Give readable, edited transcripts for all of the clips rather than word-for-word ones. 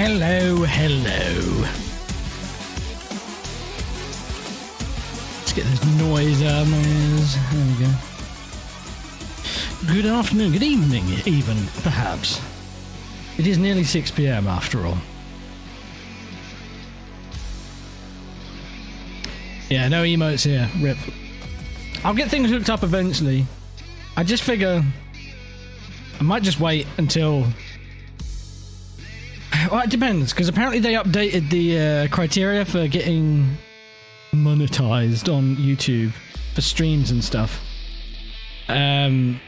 Hello. Let's get this noise out of my ears. There we go. Good afternoon, good evening, even, perhaps. It is nearly 6 p.m. after all. Yeah, no emotes here. Rip. I'll get things hooked up eventually. I just figure I might just wait until... Well, it depends, because apparently they updated the criteria for getting monetized on YouTube for streams and stuff. And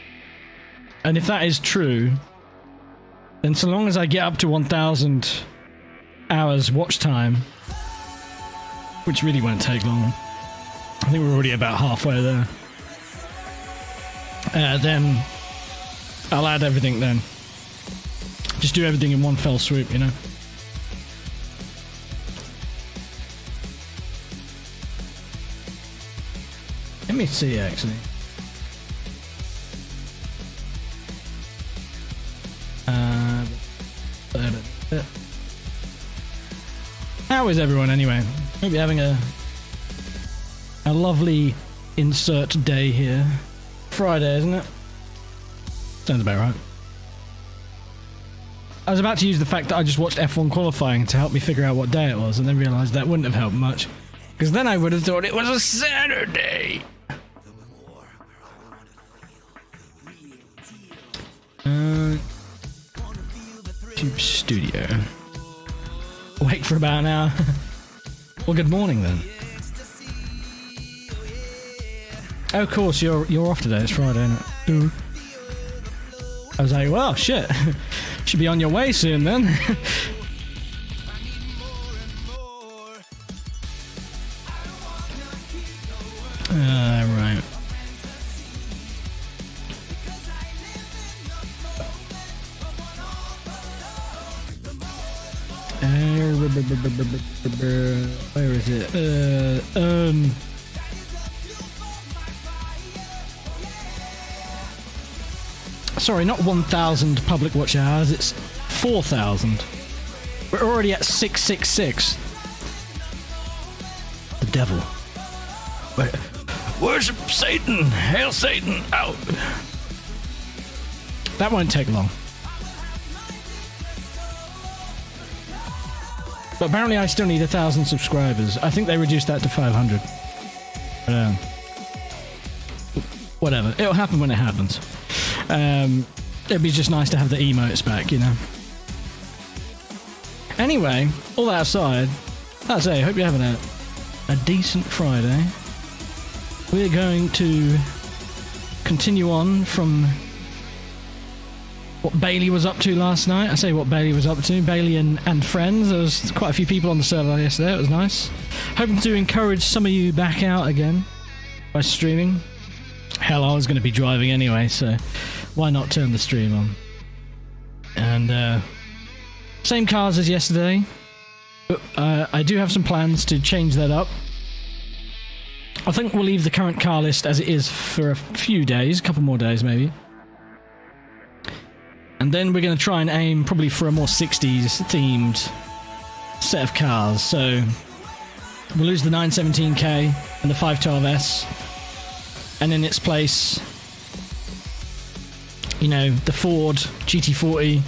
if that is true, then so long as I get up to 1,000 hours watch time, which really won't take long, I think we're already about halfway there, then I'll add everything then. Just do everything in one fell swoop, you know? Let me see, actually. How is everyone anyway? Hope you're having a lovely insert day here. Friday, isn't it? Sounds about right. I was about to use the fact that I just watched F1 qualifying to help me figure out what day it was, and then realised that wouldn't have helped much. Because then I would have thought it was a Saturday! YouTube Studio. Wait for about an hour. Well, good morning then. Oh, of course, you're off today. It's Friday, isn't it? I was like, well, shit. Should be on your way soon then. Right. Where is it? Sorry, not 1,000 public watch hours, it's 4,000. We're already at 666. The devil. Worship Satan! Hail Satan! Out! That won't take long. But apparently I still need 1,000 subscribers. I think they reduced that to 500. But, whatever. It'll happen when it happens. It'd be just nice to have the emotes back, you know. Anyway, all that aside, I say, hope you're having a decent Friday. We're going to continue on from what Bailey was up to last night. I say what Bailey was up to. Bailey and friends. There was quite a few people on the server yesterday. It was nice. Hoping to encourage some of you back out again by streaming. Hell, I was going to be driving anyway, so why not turn the stream on? And same cars as yesterday, but I do have some plans to change that up. I think we'll leave the current car list as it is for a few days, a couple more days maybe. And then we're going to try and aim probably for a more 60s themed set of cars. So we'll lose the 917K and the 512S. And in its place, you know, the Ford GT40,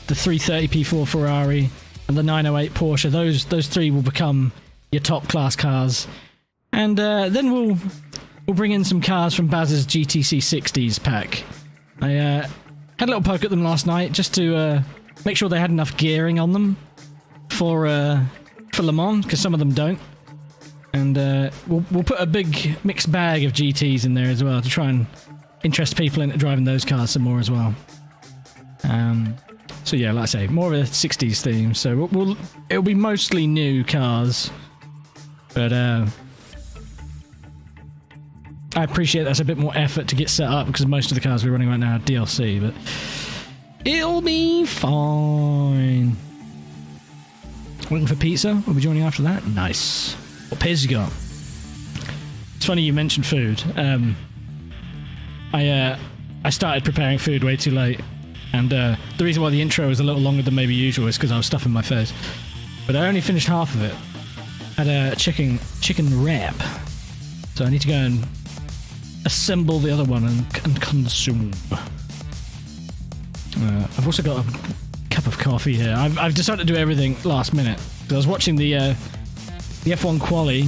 the 330p4 Ferrari, and the 908 Porsche. Those three will become your top class cars. And then we'll bring in some cars from Baz's GTC 60s pack. I had a little poke at them last night just to make sure they had enough gearing on them for Le Mans, because some of them don't. And we'll put a big mixed bag of GTs in there as well to try and interest people into driving those cars some more as well. So yeah, like I say, more of a 60s theme. So it'll be mostly new cars, but I appreciate that's a bit more effort to get set up because most of the cars we're running right now are DLC, but it'll be fine. Looking for pizza? We'll be joining after that. Nice. What pairs you got? It's funny you mentioned food. I started preparing food way too late. And the reason why the intro was a little longer than maybe usual is because I was stuffing my face. But I only finished half of it. Had a chicken wrap. So I need to go and assemble the other one and consume. I've also got a cup of coffee here. I've decided to do everything last minute. I was watching the F1 quali,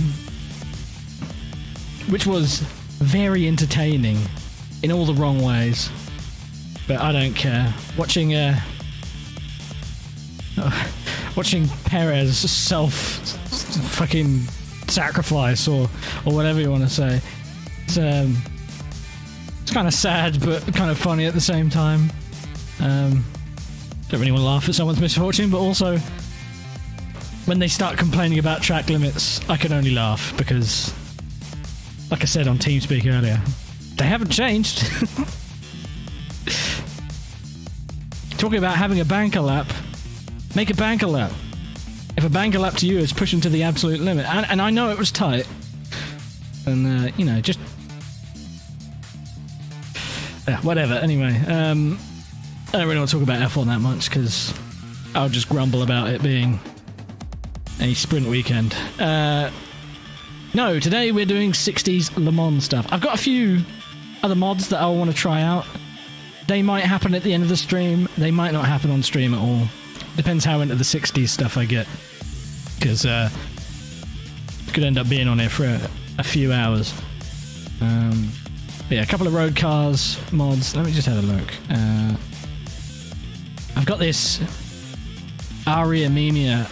which was very entertaining in all the wrong ways. But I don't care. Watching Perez fucking sacrifice or whatever you want to say. It's kind of sad but kind of funny at the same time. Don't really want to laugh at someone's misfortune, but also when they start complaining about track limits, I can only laugh because, like I said on TeamSpeak earlier, they haven't changed. Talking about having a banker lap, make a banker lap. If a banker lap to you is pushing to the absolute limit, and I know it was tight, and you know, just whatever. Anyway, I don't really want to talk about F1 that much because I'll just grumble about it being a sprint weekend. No, today we're doing 60s Le Mans stuff. I've got a few other mods that I want to try out. They might happen at the end of the stream. They might not happen on stream at all. Depends how into the 60s stuff I get. Because it could end up being on here for a few hours. Yeah, a couple of road cars mods. Let me just have a look. I've got this Aria Mimia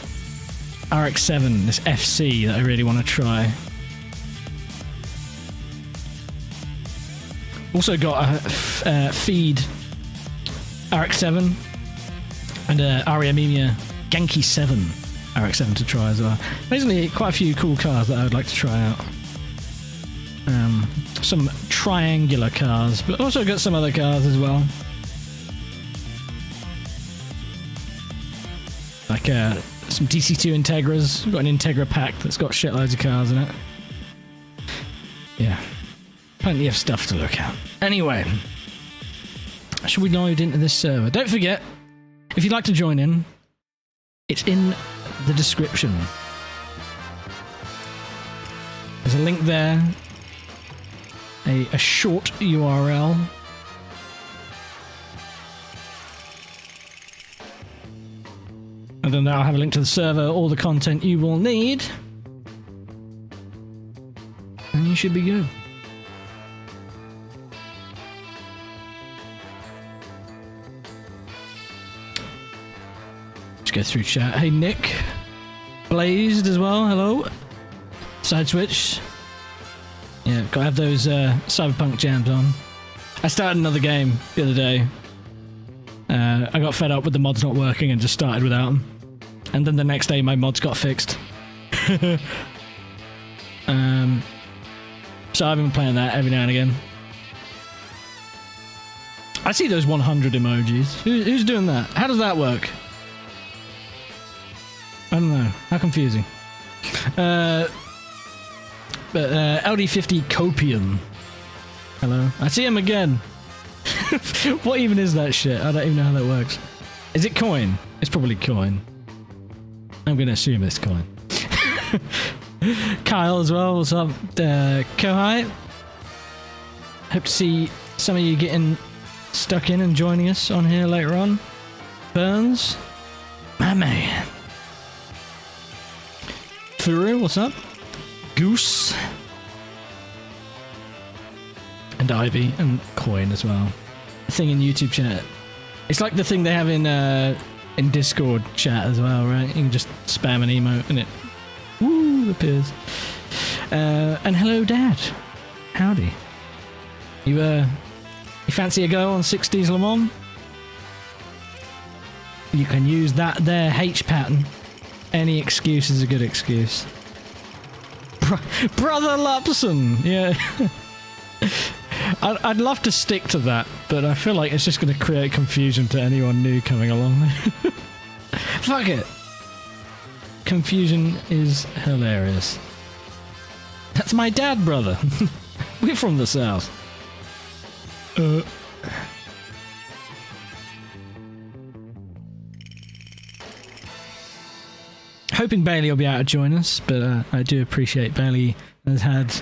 RX-7, this FC that I really want to try. Also got a Feed RX-7 and Aria Mimia Genki 7 RX-7 to try as well. Basically, quite a few cool cars that I would like to try out. Some triangular cars, but also got some other cars as well. Like some DC2 Integras. We've got an Integra pack that's got shitloads of cars in it. Yeah. Plenty of stuff to look at. Anyway, should we load into this server? Don't forget, if you'd like to join in, it's in the description. There's a link there, a short URL. And then I'll have a link to the server, all the content you will need. And you should be good. Let's go through chat. Hey Nick. Blazed as well, hello. Side switch. Yeah, gotta have those Cyberpunk jams on. I started another game the other day. I got fed up with the mods not working and just started without them. And then the next day my mods got fixed. So I've been playing that every now and again. I see those 100 emojis. Who's doing that? How does that work? I don't know. How confusing. But LD50 Copium. Hello. I see him again. What even is that shit? I don't even know how that works. Is it coin? It's probably coin. I'm going to assume it's coin. Kyle as well. What's up? Kohai. Hope to see some of you getting stuck in and joining us on here later on. Burns. My man. Furu, what's up? Goose. And Ivy. And Coin as well. Thing in YouTube chat. It's like the thing they have in Discord chat as well, right? You can just spam an emote and it appears. And hello, Dad. Howdy. You fancy a go on 60s Le Mans? You can use that there H pattern. Any excuse is a good excuse. Brother Lapson, yeah. I'd love to stick to that, but I feel like it's just going to create confusion to anyone new coming along. Fuck it. Confusion is hilarious. That's my dad, brother. We're from the south. hoping Bailey will be able to join us, but I do appreciate Bailey has had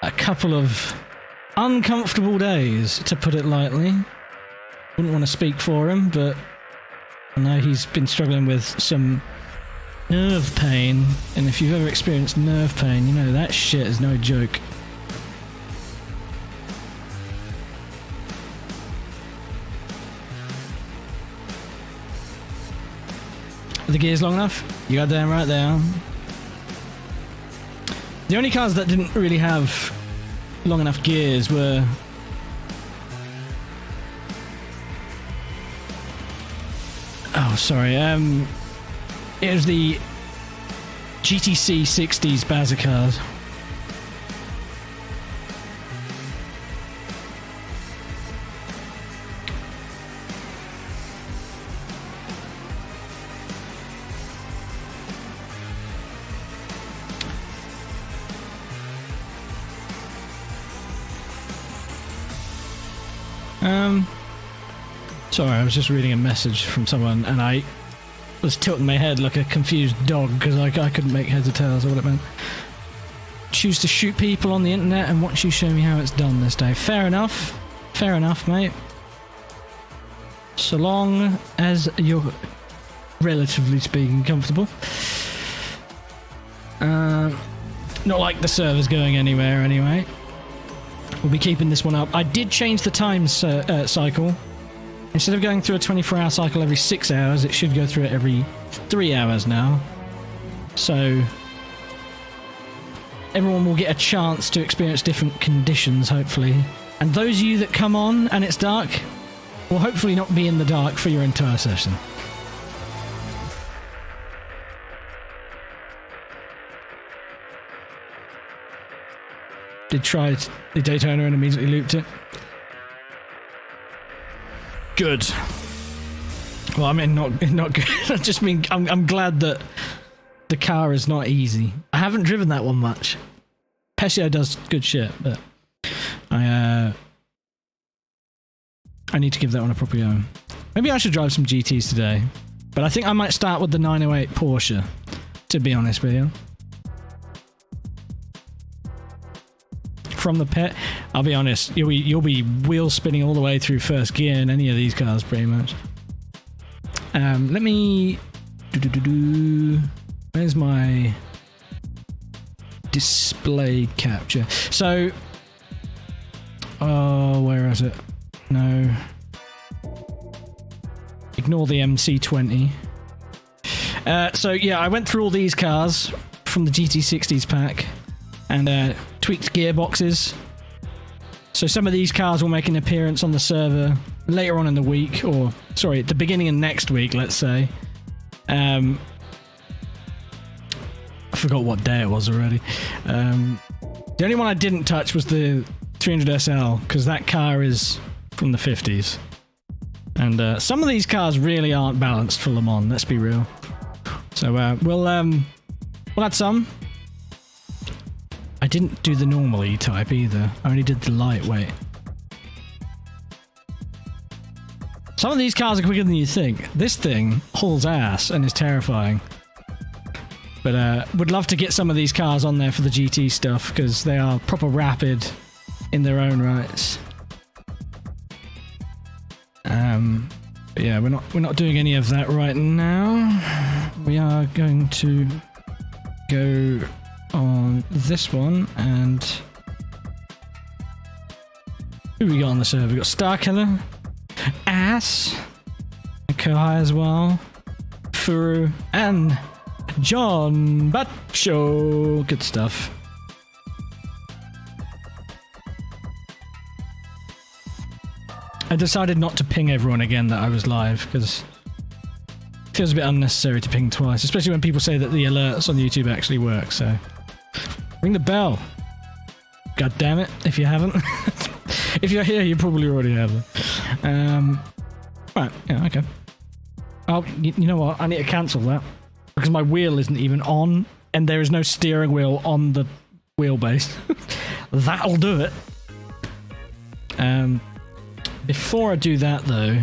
a couple of uncomfortable days, to put it lightly. Wouldn't want to speak for him, but I know he's been struggling with some nerve pain, and if you've ever experienced nerve pain, you know that shit is no joke. Are the gears long enough? You got them right there. The only cars that didn't really have long enough gears were it was the GTC 60s Bazza cars. Sorry, I was just reading a message from someone and I was tilting my head like a confused dog because I couldn't make heads or tails of what it meant. Choose to shoot people on the internet and watch you show me how it's done this day. Fair enough. Fair enough, mate. So long as you're, relatively speaking, comfortable. Not like the server's going anywhere anyway. We'll be keeping this one up. I did change the time cycle. Instead of going through a 24-hour cycle every 6 hours, it should go through it every 3 hours now. So everyone will get a chance to experience different conditions, hopefully. And those of you that come on and it's dark will hopefully not be in the dark for your entire session. Did try the Daytona and immediately looped it. Good. Well, I mean, not good. I just mean, I'm glad that the car is not easy. I haven't driven that one much. Pesio does good shit, but I need to give that one a proper go. Maybe I should drive some GTs today, but I think I might start with the 908 Porsche, to be honest with you. From the pit, I'll be honest, you'll be wheel spinning all the way through first gear in any of these cars, pretty much. Let me... Where's my display capture? So... Oh, where is it? No. Ignore the MC20. So yeah, I went through all these cars from the GT60s pack and tweaked gearboxes. So some of these cars will make an appearance on the server later on in the week, or sorry, at the beginning of next week, let's say. I forgot what day it was already. The only one I didn't touch was the 300 SL, because that car is from the 50s. And some of these cars really aren't balanced for Le Mans, let's be real. So we'll add some. I didn't do the normal E-Type either. I only did the lightweight. Some of these cars are quicker than you think. This thing hauls ass and is terrifying. But would love to get some of these cars on there for the GT stuff, because they are proper rapid in their own rights. But yeah, we're not doing any of that right now. We are going to go on this one, and who we got on the server? We got Starkiller, Ass, and Kohai as well, Furu, and John Bacho. Good stuff. I decided not to ping everyone again that I was live, because it feels a bit unnecessary to ping twice, especially when people say that the alerts on YouTube actually work, so... Ring the bell. God damn it, if you haven't. If you're here, you probably already have them. Right, yeah, okay. Oh, you know what? I need to cancel that. Because my wheel isn't even on, and there is no steering wheel on the wheelbase. That'll do it. Before I do that, though,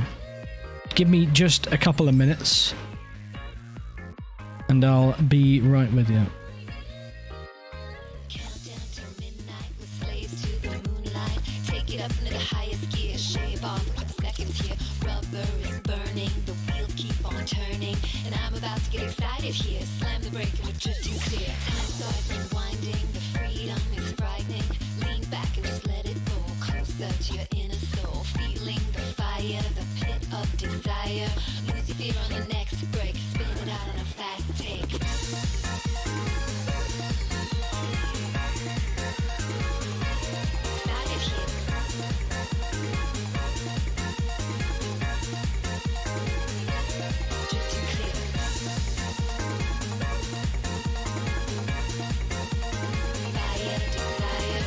give me just a couple of minutes. and I'll be right with you. Countdown till midnight with slaves to the moonlight. Take it up into the highest gear. Shave off a couple seconds here. Rubber is burning, the wheels keep on turning, and I'm about to get excited here. Slam the brake and we're drifting clear. Time starts unwinding, the freedom is frightening. Lean back and just let it go. Closer to your inner soul. Feeling the fire, the pit of desire. Lose your fear on the next break. Spin it out on a fast take. Excited here. Drifting clear. Fire, desire.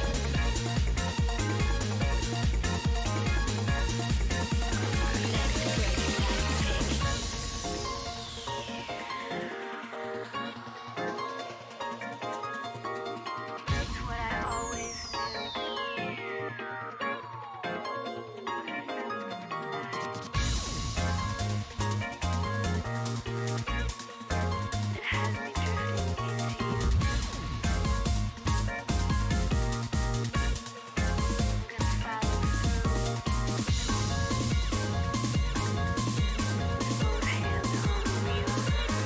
Next break, fast take. What I always It has me drifting into you. Gonna follow through. Both hands on the wheel. Drifting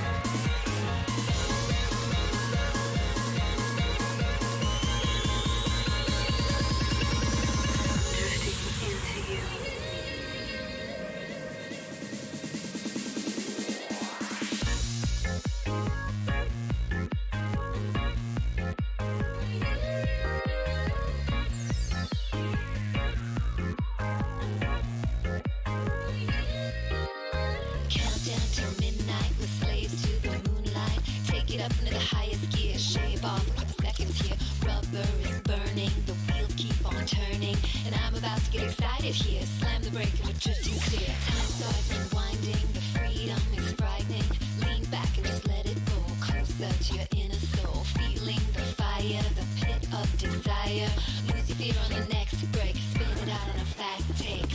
into you. Countdown till midnight with slaves to the moonlight. Take it up into the highest gear. Shave off a couple seconds here. Rubber is burning, the wheels keep on turning, and I'm about to get excited here. Slam the brake and we're drifting clear. Time starts unwinding, the freedom is frightening. Lean back and just let it go. Closer to your inner soul. Feeling the fire, the pit of desire. Lose your fear on the next break. Spin it out on a fast take.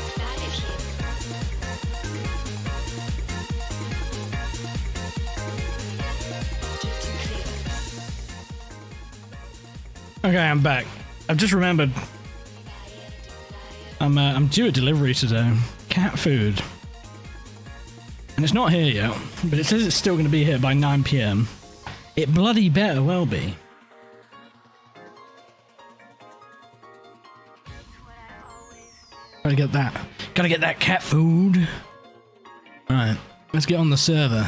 Excited here. Drifting clear. Okay, I'm back. I've just remembered I'm due a delivery today. Cat food. And it's not here yet, but it says it's still going to be here by 9 PM. It bloody better well be. Gotta get that. Gotta get that cat food. Alright, let's get on the server.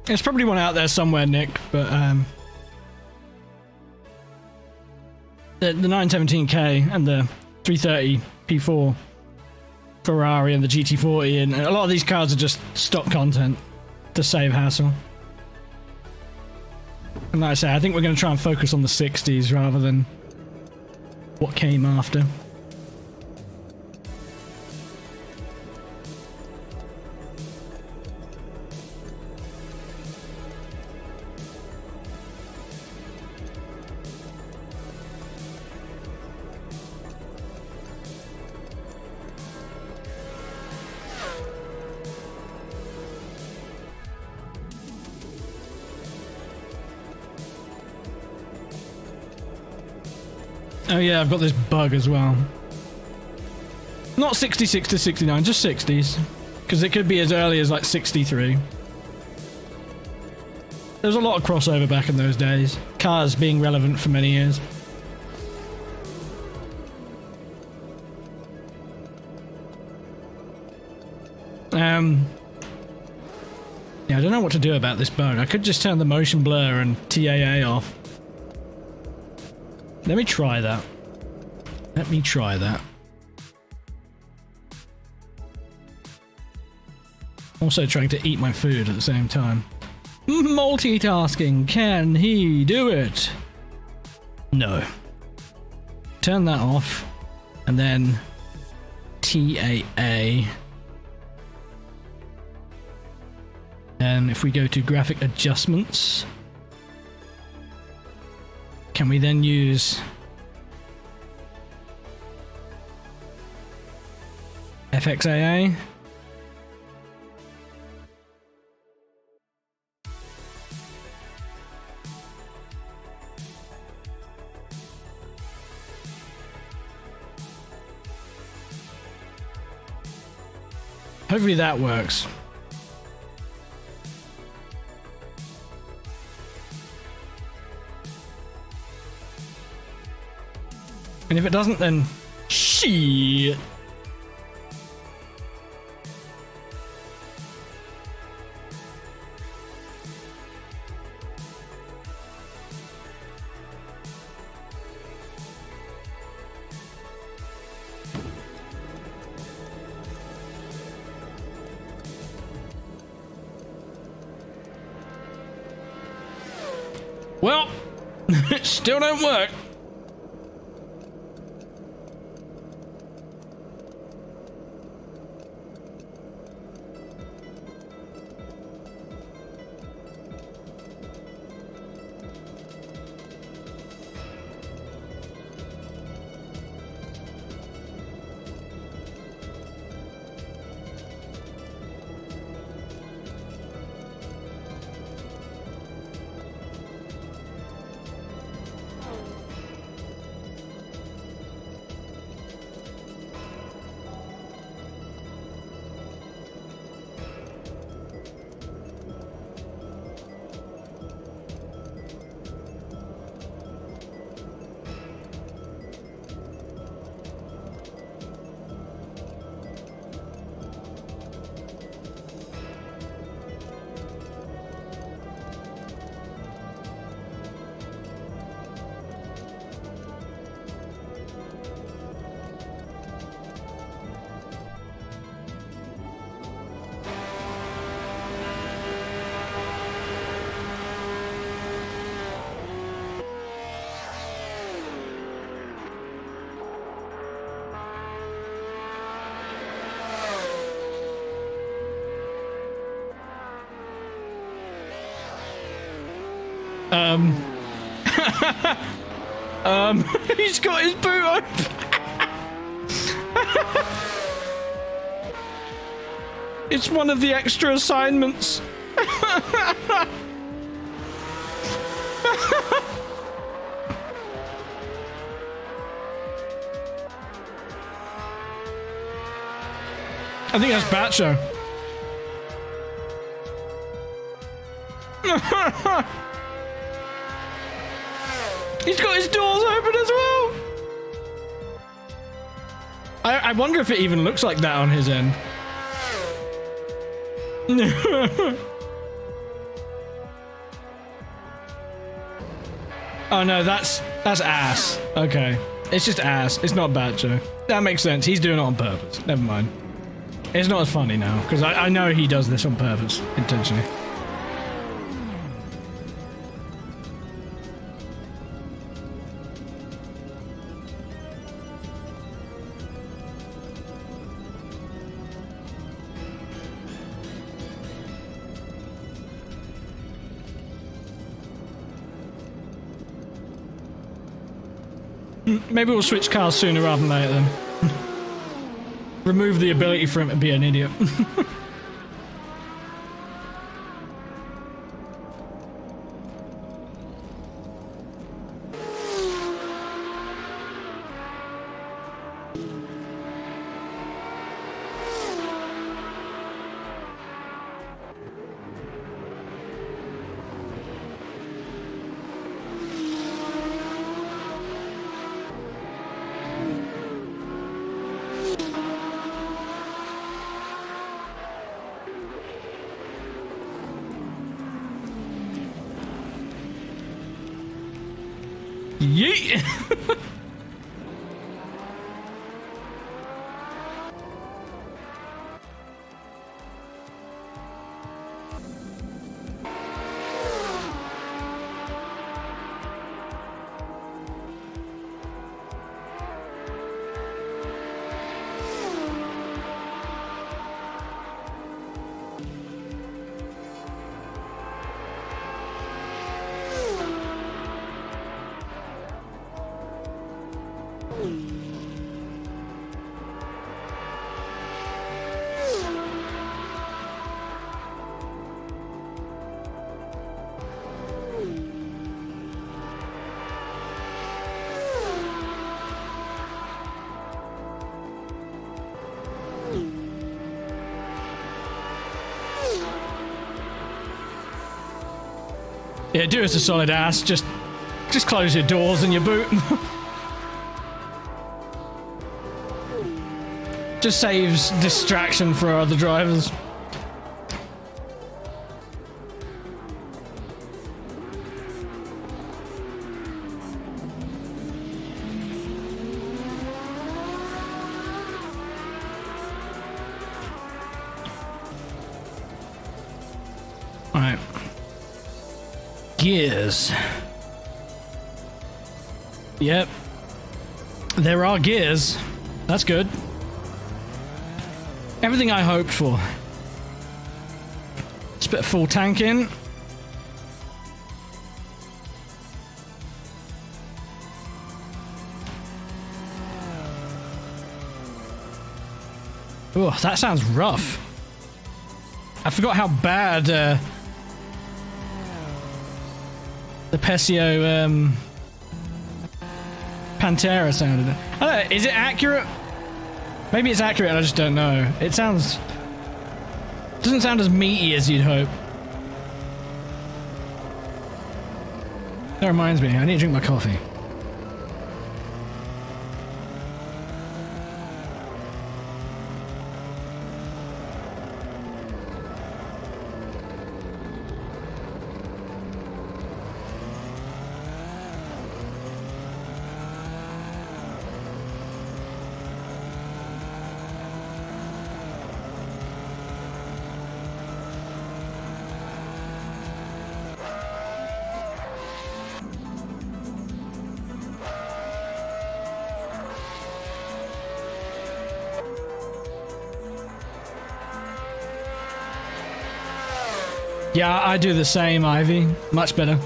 There's probably one out there somewhere, Nick, but the 917K and the 330 P4 Ferrari and the GT40 and a lot of these cars are just stock content to save hassle. And like I say, I think we're going to try and focus on the 60s rather than what came after. Oh yeah, I've got this bug as well. Not 66 to 69, just 60s. Because it could be as early as like 63. There was a lot of crossover back in those days. Cars being relevant for many years. Yeah, I don't know what to do about this bug. I could just turn the motion blur and TAA off. Let me try that. Let me try that. Also trying to eat my food at the same time. Multitasking. Can he do it? No. Turn that off. And then TAA. And if we go to graphic adjustments, can we then use FXAA? Hopefully that works. And if it doesn't, then shit. Well, it still don't work. He's got his boot open. It's one of the extra assignments. I think that's Batcho. He's got his doors open as well. I wonder if it even looks like that on his end. Oh no, that's ass. Okay. It's just ass. It's not Batcho. That makes sense. He's doing it on purpose. Never mind. It's not as funny now, because I know he does this on purpose, intentionally. Maybe we'll switch cars sooner rather than later then. Remove the ability for him to be an idiot. Yeet! Yeah, do us a solid ass. Just close your doors and your boot. Just saves distraction for other drivers. All right. Gears. Yep. There are gears. That's good. Everything I hoped for. Just put a full tank in. Oh, that sounds rough. I forgot how bad the Pesio Pantera sounded. I don't know, is it accurate? Maybe it's accurate, I just don't know. It sounds... doesn't sound as meaty as you'd hope. That reminds me, I need to drink my coffee. Yeah, I do the same, Ivy. Much better.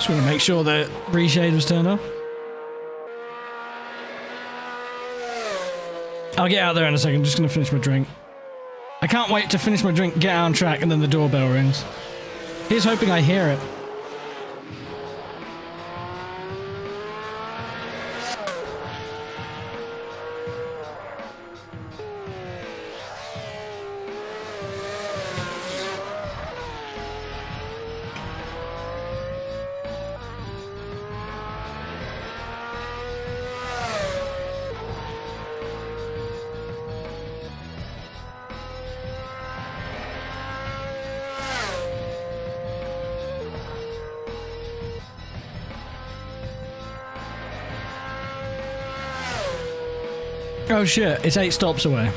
Just want to make sure the reshade was turned off. I'll get out there in a second. I'm just going to finish my drink. I can't wait to finish my drink, get out on track, and then the doorbell rings. Here's hoping I hear it. Oh shit, it's 8 stops away.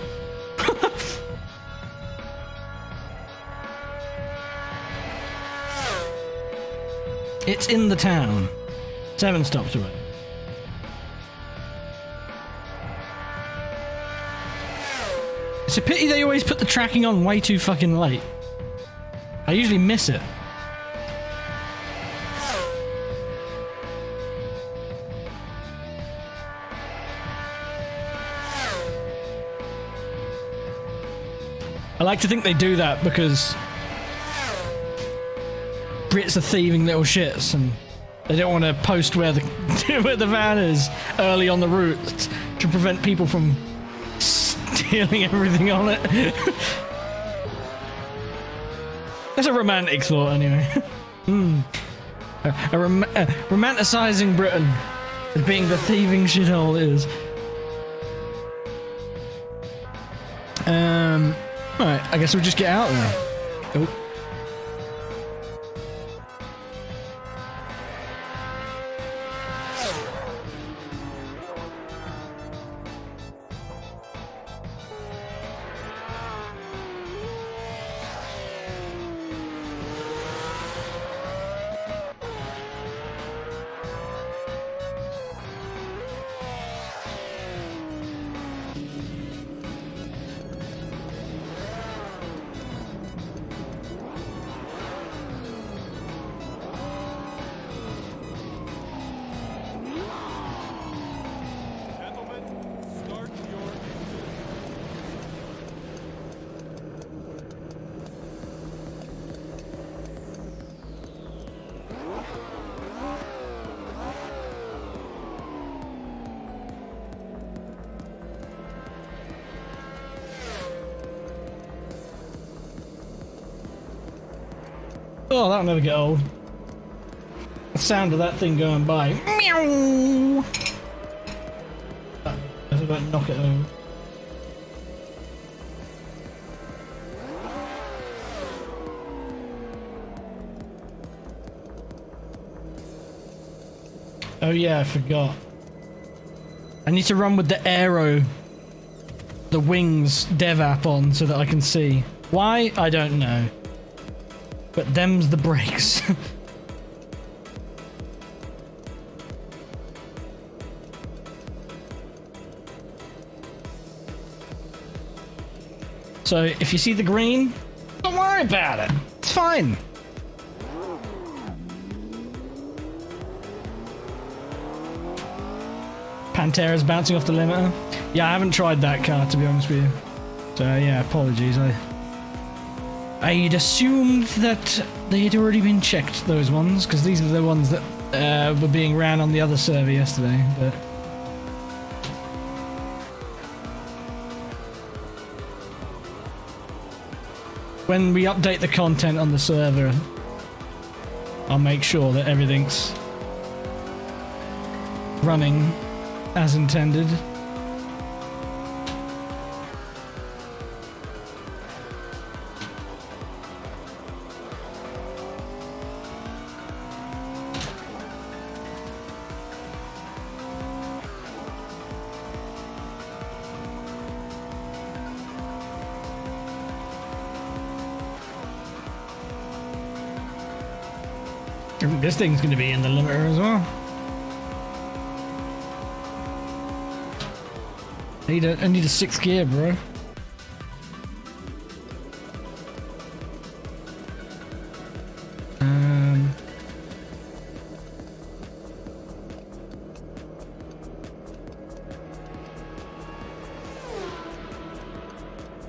It's in the town. 7 stops away. It's a pity they always put the tracking on way too fucking late. I usually miss it. I like to think they do that because Brits are thieving little shits and they don't want to post where the where the van is early on the route to prevent people from stealing everything on it. That's a romantic thought, anyway. Romanticizing Britain as being the thieving shithole it is. Right, I guess we'll just get out there. Oh. Oh, that'll never get old. The sound of that thing going by. Meow! I was about to knock it over. Oh yeah, I forgot. I need to run with the aero, the wings dev app on so that I can see. Why? I don't know. But them's the brakes. So if you see the green, don't worry about it. It's fine. Pantera's bouncing off the limiter. Yeah, I haven't tried that car, to be honest with you. So yeah, apologies. I'd assumed that they had already been checked, those ones, because these are the ones that were being ran on the other server yesterday, but... when we update the content on the server, I'll make sure that everything's running as intended. This thing's going to be in the limiter as well. I need a 6th gear, bro.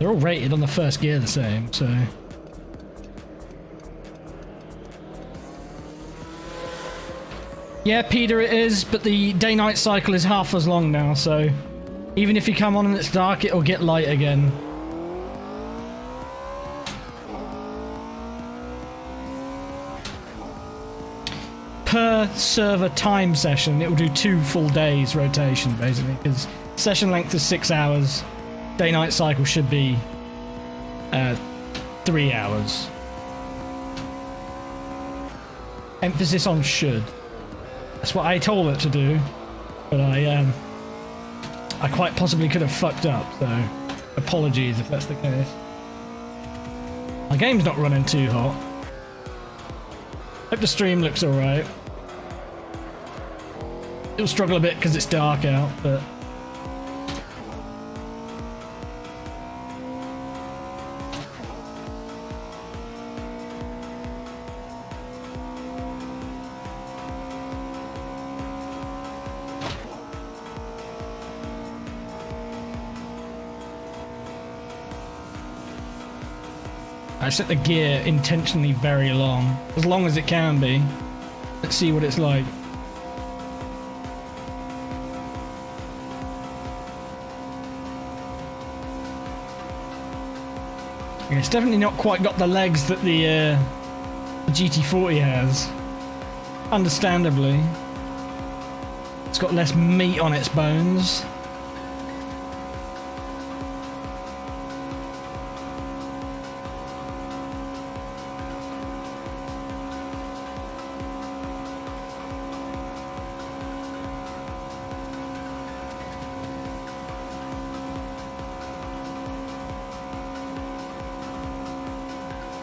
They're all rated on the 1st gear the same, so... yeah, Peter, it is, but the day-night cycle is half as long now, so even if you come on and it's dark, it'll get light again. Per server time session, it will do 2 full days rotation, basically, because session length is 6 hours, day-night cycle should be 3 hours. Emphasis on should. That's what I told it to do, but I I quite possibly could have fucked up, so apologies if that's the case. My game's not running too hot. Hope the stream looks alright. It'll struggle a bit because it's dark out, but... I set the gear intentionally very long as it can be. Let's see what it's like. Yeah, it's definitely not quite got the legs that the GT40 has. Understandably. It's got less meat on its bones.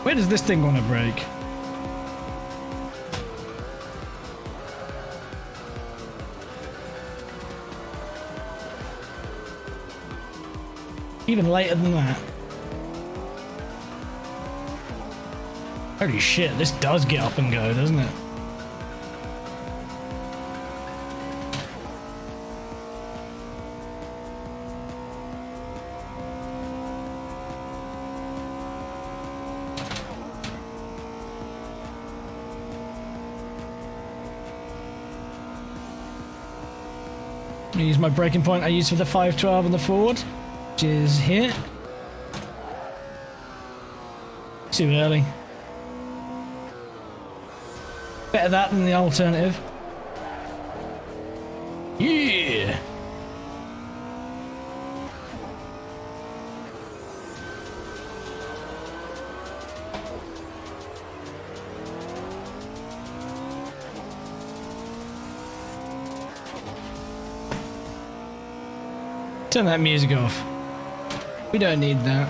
Where does this thing want to break? Even later than that. Holy shit, this does get up and go, doesn't it? I'm gonna use my breaking point I used for the 512 on the Ford, which is here. Too early. Better that than the alternative. Yeah! Turn that music off. We don't need that.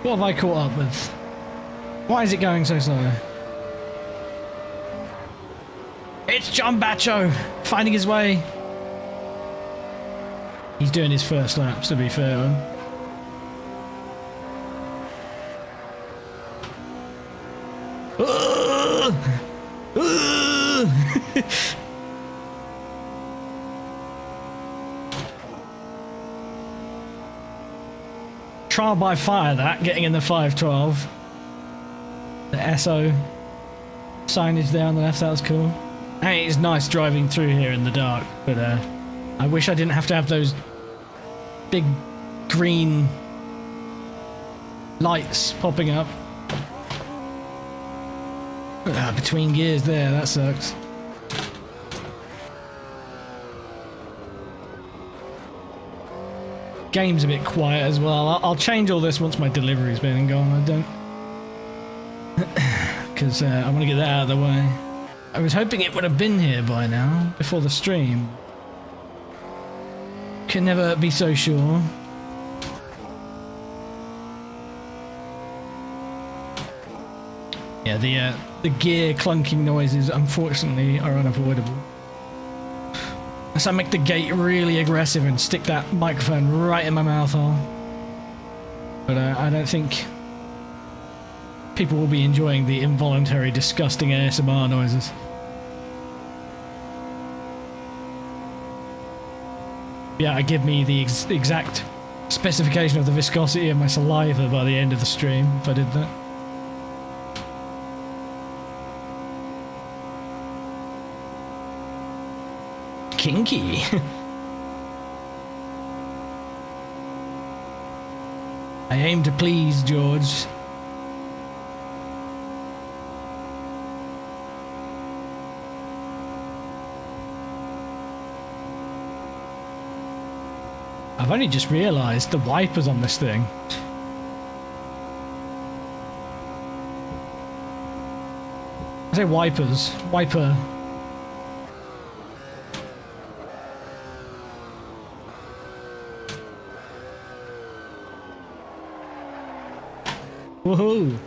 What have I caught up with? Why is it going so slow? It's John Bacho finding his way. He's doing his first laps, to be fair to him. Trial by fire that, getting in the 512. The SO signage there on the left, that was cool. Hey, it's nice driving through here in the dark, but I wish I didn't have to have those big green lights popping up. Between gears there, that sucks. Game's a bit quiet as well. I'll change all this once my delivery's been gone. I don't... Because I want to get that out of the way. I was hoping it would have been here by now, before the stream. Can never be so sure. Yeah, the gear clunking noises, unfortunately, are unavoidable. So I make the gate really aggressive and stick that microphone right in my mouth hole. But I don't think people will be enjoying the involuntary, disgusting ASMR noises. Yeah, give me the exact specification of the viscosity of my saliva by the end of the stream if I did that. Kinky. I aim to please, George. I've only just realised the wipers on this thing. I say wipers. Wiper. Woohoo!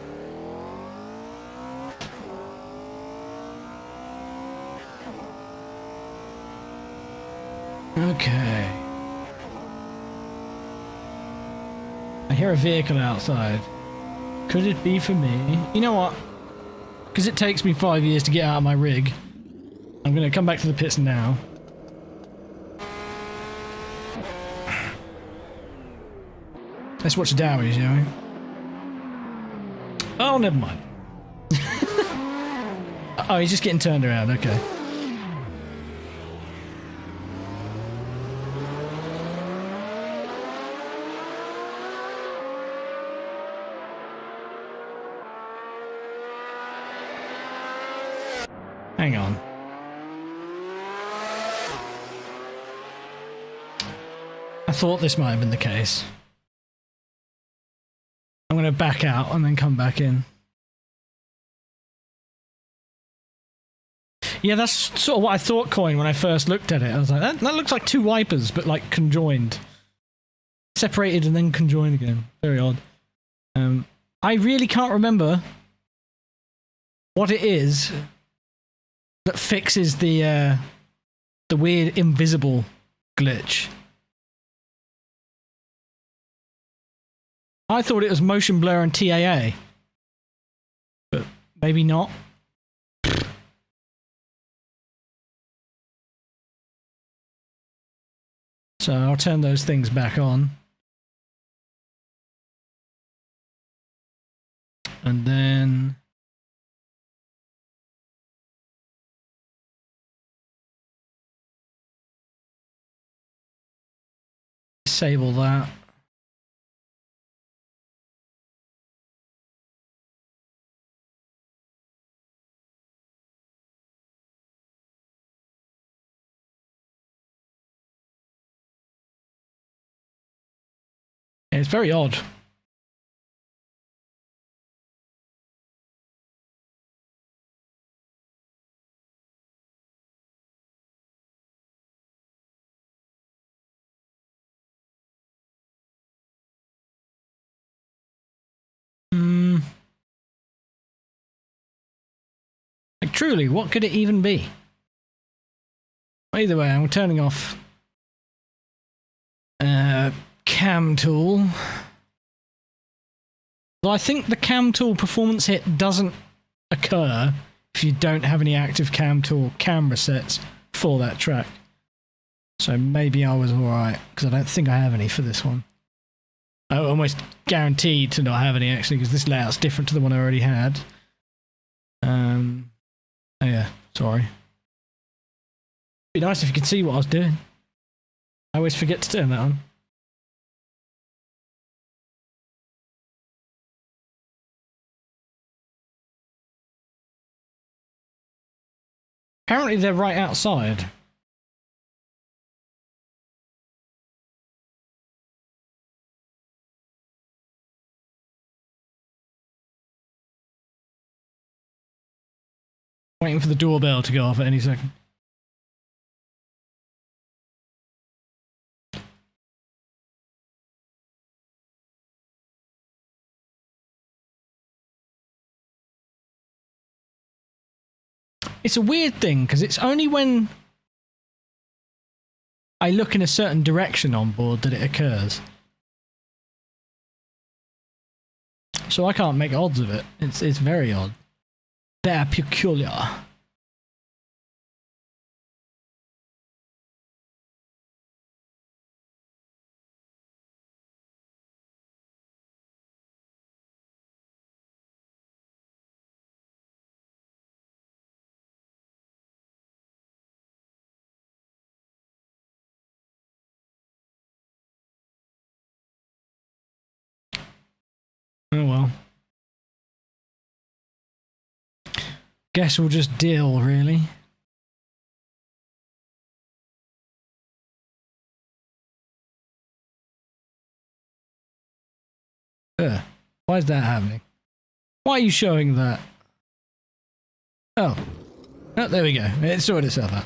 Okay. I hear a vehicle outside. Could it be for me? You know what? Because it takes me 5 years to get out of my rig, I'm going to come back to the pits now. Let's watch the Dowie, shall we? Oh, never mind. Oh, he's just getting turned around, okay. Hang on. I thought this might have been the case. I'm going to back out and then come back in. Yeah, that's sort of what I thought, Coin, when I first looked at it. I was like, that looks like two wipers, but like conjoined. Separated and then conjoined again. Very odd. I really can't remember what it is that fixes the weird invisible glitch. I thought it was motion blur and TAA, but maybe not. So I'll turn those things back on. And then disable that. It's very odd. Like truly, what could it even be? Either way, I'm turning off cam tool. Well, I think the cam tool performance hit doesn't occur if you don't have any active cam tool camera sets for that track. So maybe I was alright, because I don't think I have any for this one. I'm almost guaranteed to not have any actually, because this layout's different to the one I already had. Oh yeah, sorry. Be nice if you could see what I was doing. I always forget to turn that on. Apparently they're right outside. Waiting for the doorbell to go off at any second. It's a weird thing, because it's only when I look in a certain direction on board that it occurs. So I can't make odds of it. It's very odd. They're peculiar. Oh well. Guess we'll just deal, really. Why is that happening? Why are you showing that? Oh. Oh, there we go. It sorted itself out.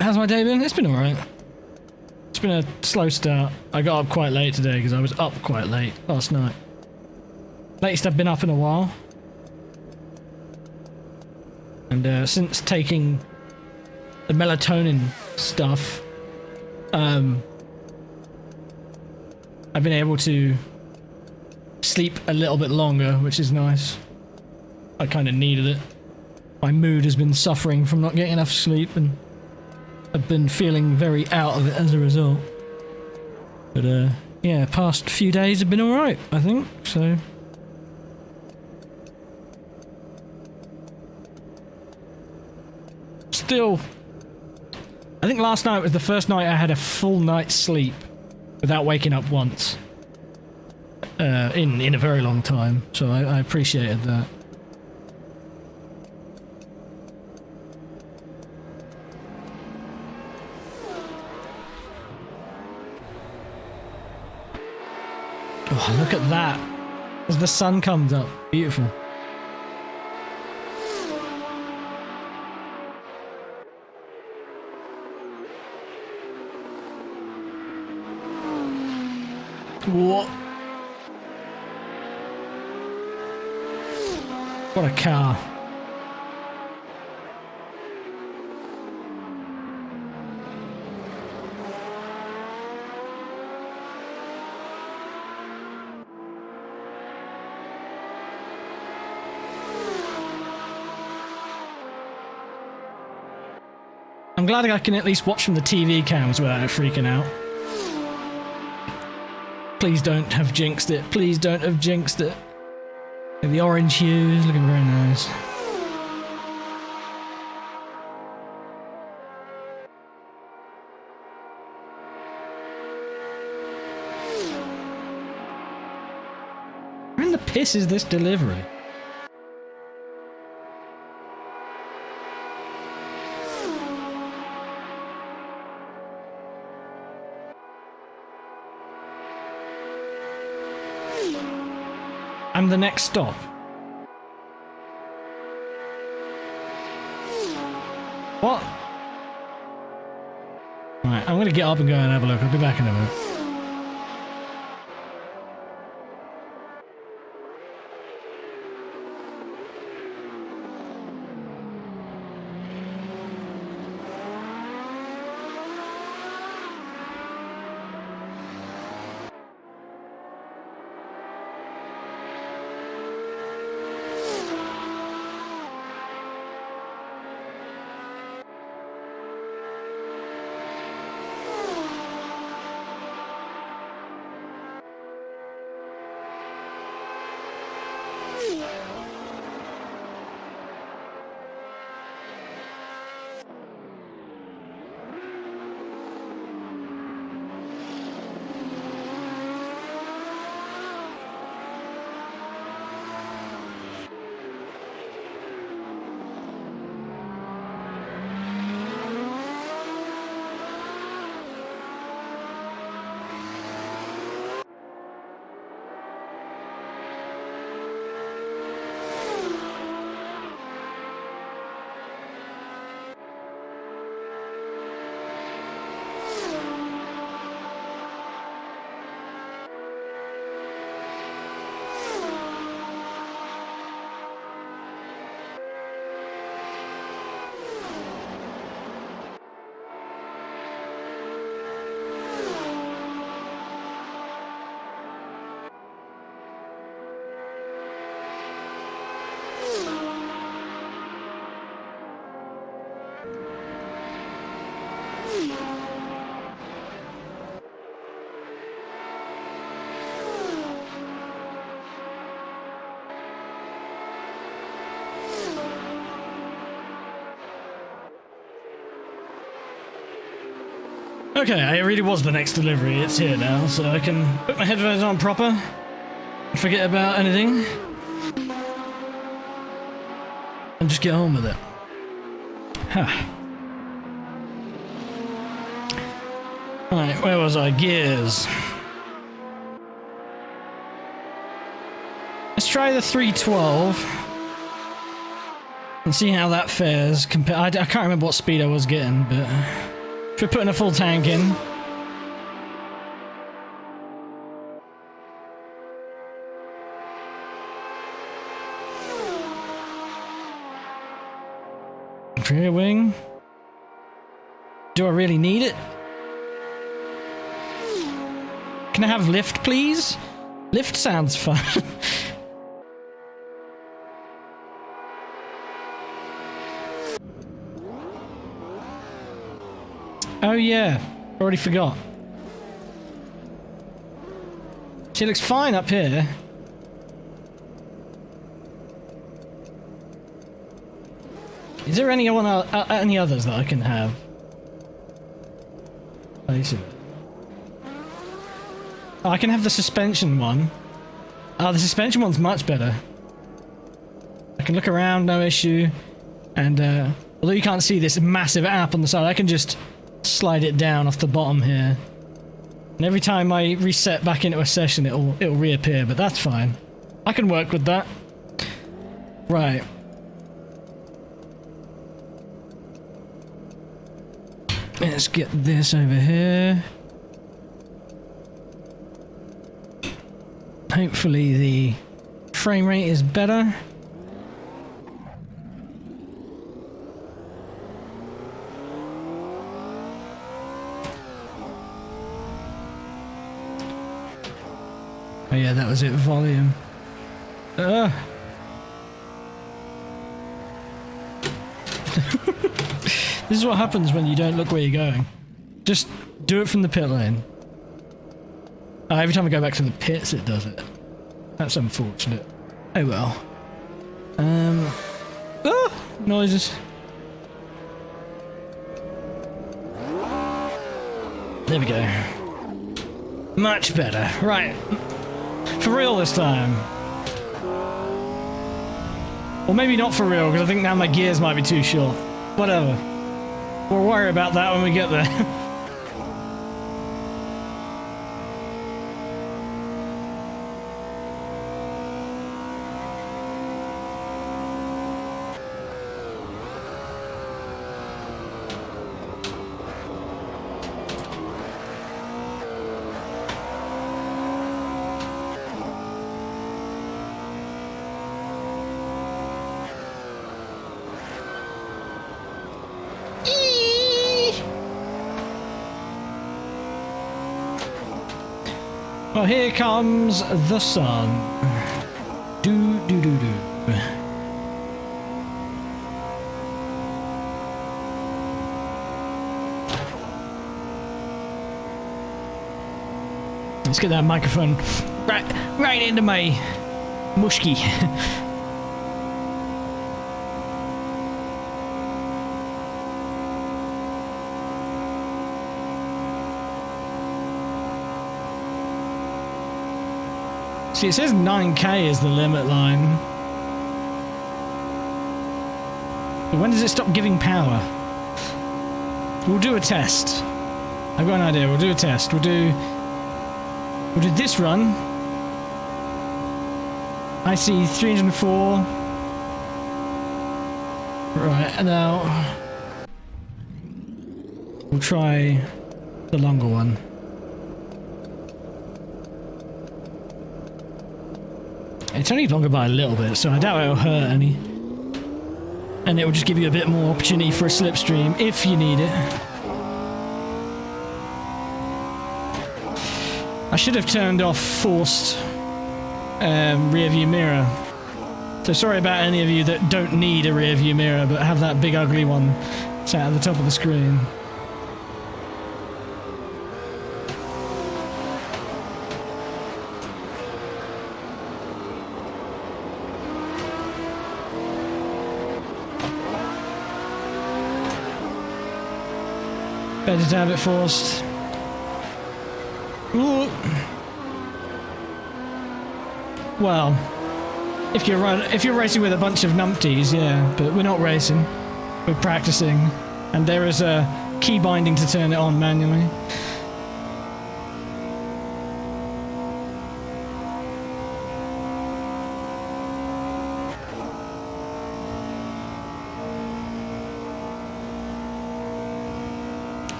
How's my day been? It's been alright. It's been a slow start. I got up quite late today because I was up quite late last night. Latest I've been up in a while. And since taking the melatonin stuff, I've been able to sleep a little bit longer, which is nice. I kind of needed it. My mood has been suffering from not getting enough sleep, and I've been feeling very out of it as a result. But yeah, past few days have been alright, I think, so... Still... I think last night was the first night I had a full night's sleep without waking up once. In a very long time, so I appreciated that. Oh, look at that. As the sun comes up. Beautiful. What? What a car. I'm glad I can at least watch from the TV cams without freaking out. Please don't have jinxed it. Please don't have jinxed it. The orange hues looking very nice. Where in the piss is this delivery? I'm the next stop. What? Right, I'm gonna get up and go and have a look. I'll be back in a minute. Okay, it really was the next delivery. It's here now, so I can put my headphones on proper and forget about anything. And just get on with it. Huh. Right, where was I? Gears. Let's try the 312. And see how that fares. I can't remember what speed I was getting, but if we're putting a full tank in. Rear wing. Do I really need it? Can I have lift, please? Lift sounds fun. Oh yeah, already forgot. She looks fine up here. Is there any others that I can have? Oh, you see. Oh, I can have the suspension one. Oh, the suspension one's much better. I can look around, no issue. And although you can't see this massive app on the side, I can just slide it down off the bottom here. And every time I reset back into a session, it'll reappear, but that's fine. I can work with that. Right. Let's get this over here. Hopefully the frame rate is better. Oh yeah, that was it, volume. This is what happens when you don't look where you're going. Just do it from the pit lane. Oh, every time I go back to the pits it does it. That's unfortunate. Oh well. Noises. There we go. Much better. Right. For real this time. Or maybe not for real, because I think now my gears might be too short. Whatever. We'll worry about that when we get there. Well, here comes the sun. Do do do do. Let's get that microphone right into my mushki. See, it says 9K is the limit line. But when does it stop giving power? We'll do a test. I've got an idea. We'll do a test. We'll do this run. I see 304. Right, and now we'll try the longer one. It's only longer by a little bit, so I doubt it'll hurt any. And it will just give you a bit more opportunity for a slipstream if you need it. I should have turned off forced rear view mirror. So sorry about any of you that don't need a rear view mirror but have that big ugly one sat at the top of the screen. Better to have it forced. Ooh. Well, if you're racing with a bunch of numpties, yeah, but we're not racing. We're practicing, and there is a key binding to turn it on manually.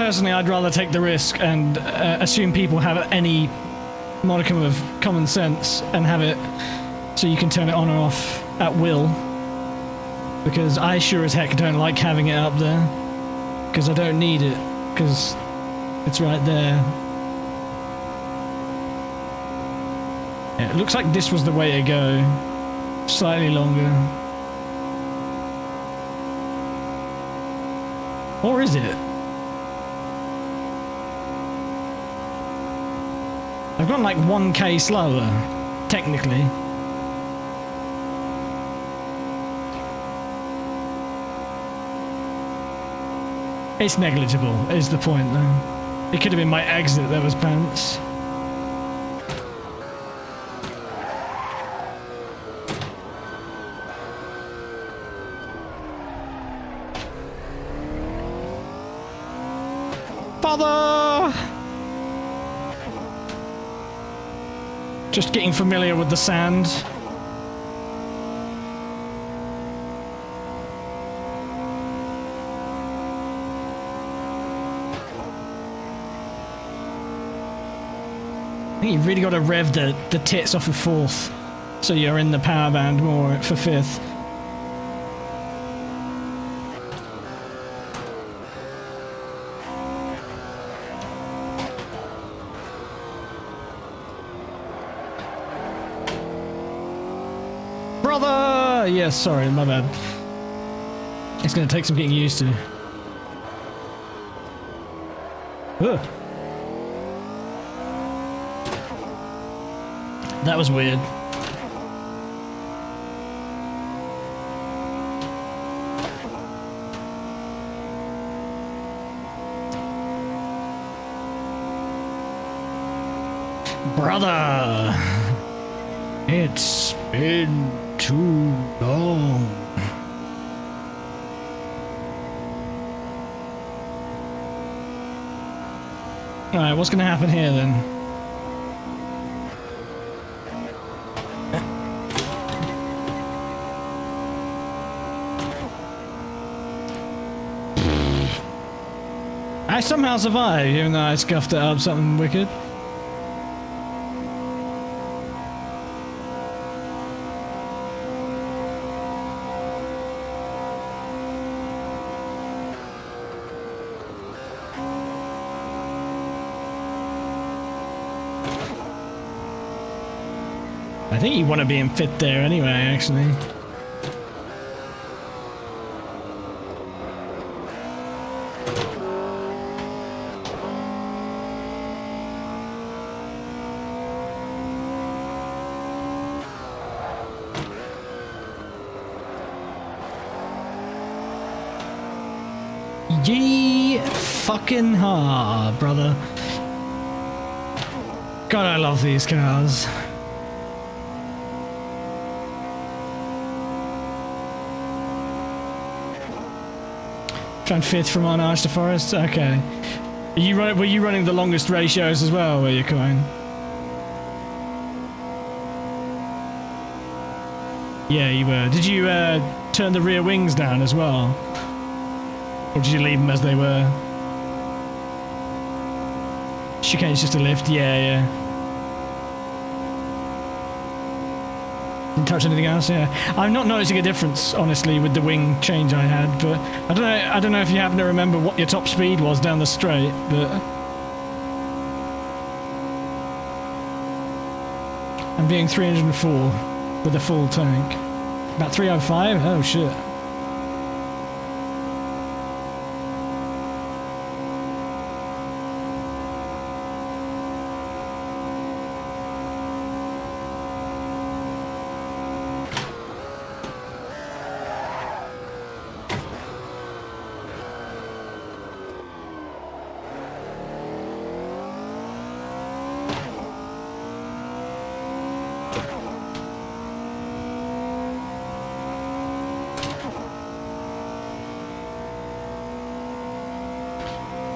personally, I'd rather take the risk and assume people have any modicum of common sense and have it so you can turn it on or off at will. Because I sure as heck don't like having it up there. Because I don't need it. Because it's right there. Yeah, it looks like this was the way to go. Slightly longer. Or is it? I've gone like 1k slower, technically. It's negligible, is the point though. It could have been my exit that was pants. Father! Just getting familiar with the sand. I think you've really got to rev the tits off of fourth, so you're in the power band more for fifth. Brother! Yes, sorry, my bad. It's going to take some getting used to. Ugh. That was weird. Brother! It's been too long. Alright, what's gonna happen here then? I somehow survived, even though I scuffed it up something wicked. I think you want to be in fifth there anyway, actually. Yee fucking ha, brother. God, I love these cars. Trying fifth from Arnage to Forest. Okay. Were you running the longest ratios as well? Were you, Coin? Yeah, you were. Did you turn the rear wings down as well? Or did you leave them as they were? Chicane's just a lift. Yeah. Didn't touch anything else. Yeah, I'm not noticing a difference honestly with the wing change I had, but I don't know if you happen to remember what your top speed was down the straight, but I'm being 304 with a full tank. About 305. Oh shit.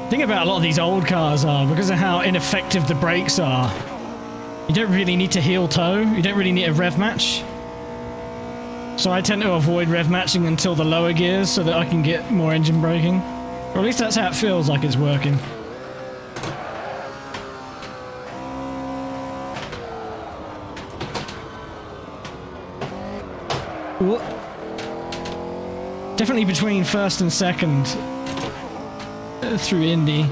The thing about a lot of these old cars are, because of how ineffective the brakes are, you don't really need to heel toe, you don't really need a rev match. So I tend to avoid rev matching until the lower gears so that I can get more engine braking. Or at least that's how it feels like it's working. Ooh. Definitely between first and second through Indy.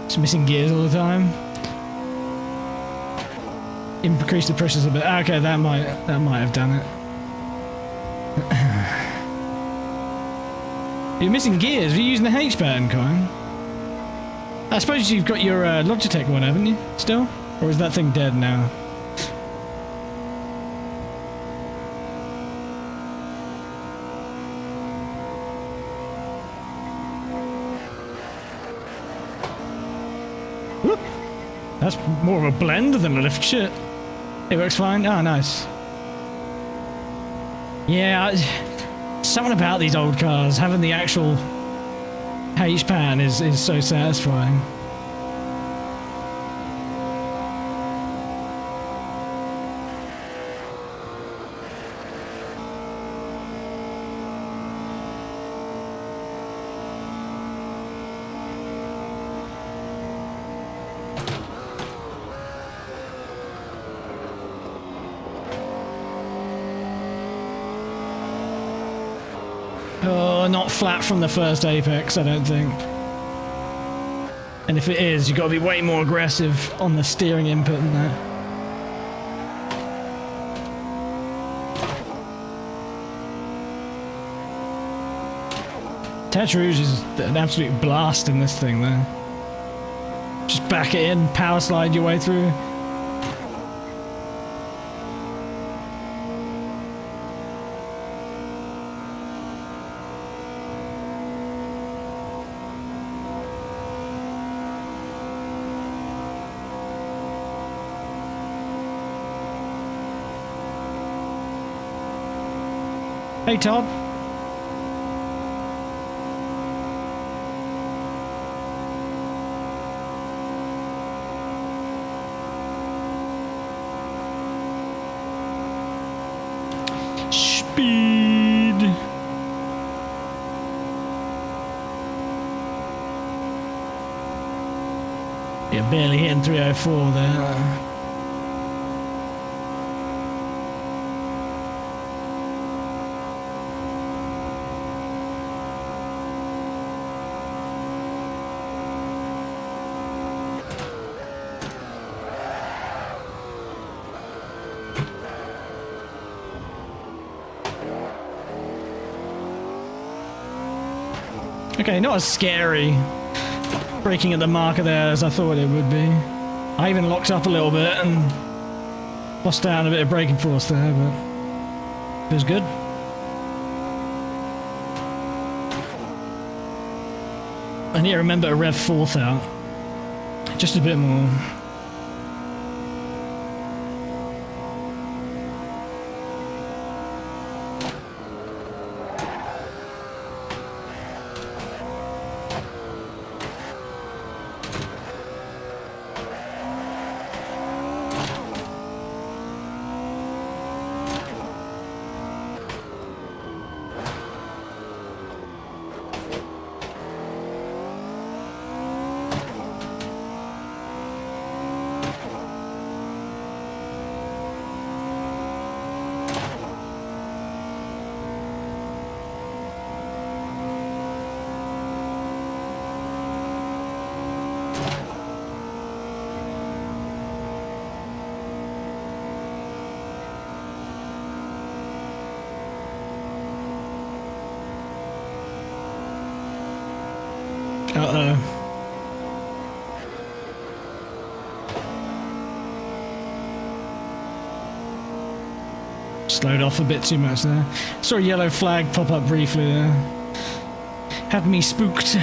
Just missing gears all the time. Increase the pressures a bit. Okay, that might have done it. You're missing gears. Are you using the H pattern, Coin? I suppose you've got your Logitech one, haven't you? Still? Or is that thing dead now? Whoop. That's more of a blend than a lift. Shit. It works fine. Oh, nice. Yeah, something about these old cars, having the actual H-pan is so satisfying. Oh, not flat from the first apex, I don't think. And if it is, you've got to be way more aggressive on the steering input than that. Tertre Rouge is an absolute blast in this thing, though. Just back it in, power slide your way through. Hey, Todd. Speed. Yeah, barely hitting 304 there. Okay, not as scary braking at the marker there as I thought it would be. I even locked up a little bit and lost down a bit of braking force there, but it was good. I need to remember to rev fourth out. Just a bit more. Uh-oh. Slowed off a bit too much there. Saw a yellow flag pop up briefly there. Had me spooked.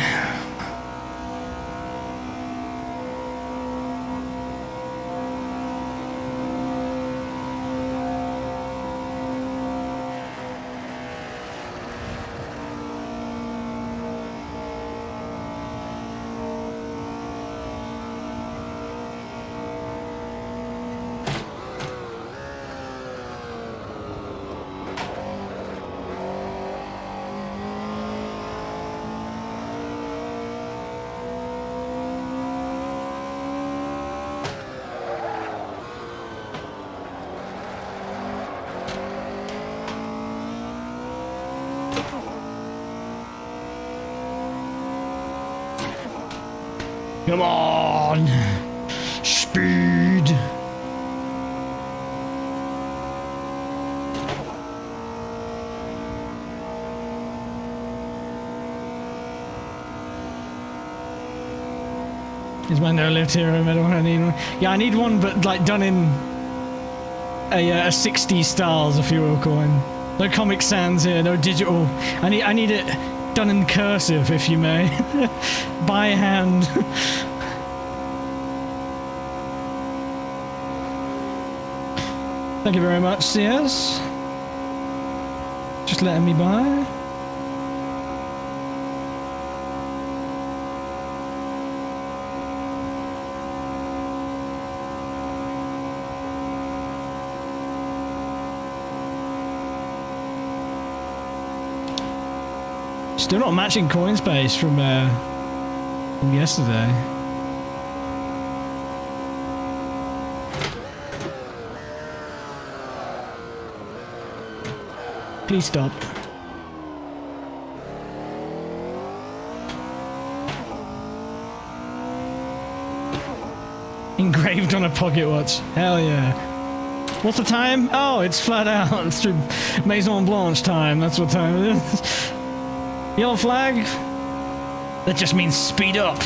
Come on! Speed! Is my no-lift hero medal? I need one. Yeah, I need one, but like done in a 60 stars, if you will, coin. No Comic Sans here, no digital. I need it done in cursive, if you may, by hand. Thank you very much, CS. Just letting me by. Still not matching coin space from yesterday. Please stop. Engraved on a pocket watch. Hell yeah. What's the time? Oh, it's flat out. It's through Maison Blanche time. That's what time it is. Yellow flag? That just means speed up.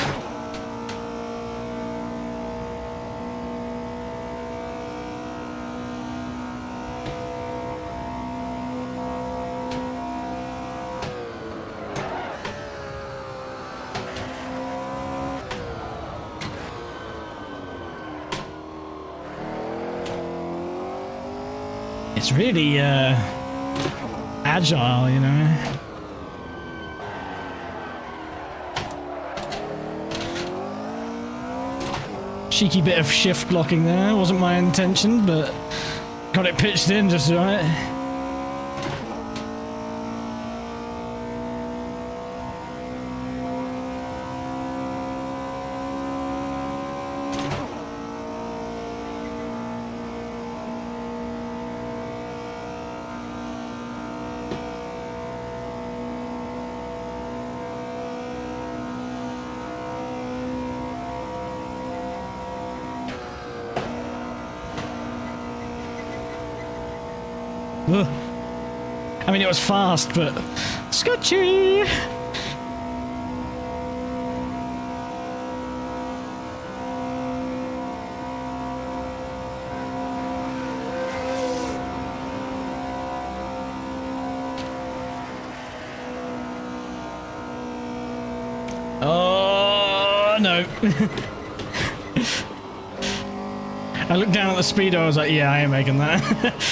It's really agile, you know. Cheeky bit of shift blocking there, wasn't my intention, but got it pitched in just right. Ugh. I mean, it was fast, but sketchy. Oh no. I looked down at the speedo, I was like, yeah, I ain't making that.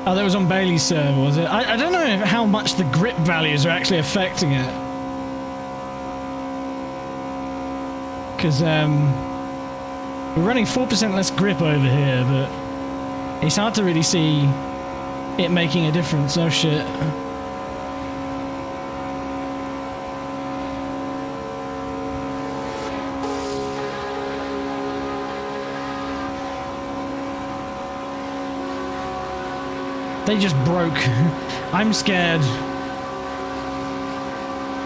Oh, that was on Bailey's server, was it? I don't know how much the grip values are actually affecting it. Because, we're running 4% less grip over here, but it's hard to really see it making a difference. Oh shit. They just broke. I'm scared.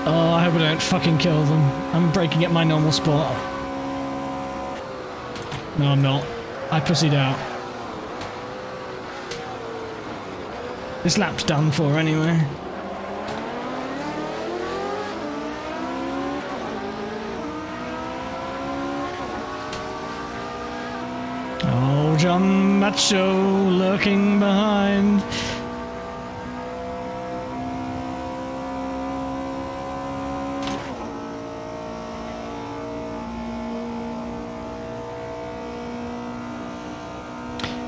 Oh, I hope I don't fucking kill them. I'm breaking at my normal spot. No, I'm not. I pussied out. This lap's done for anyway. Oh, John Macho lurking behind.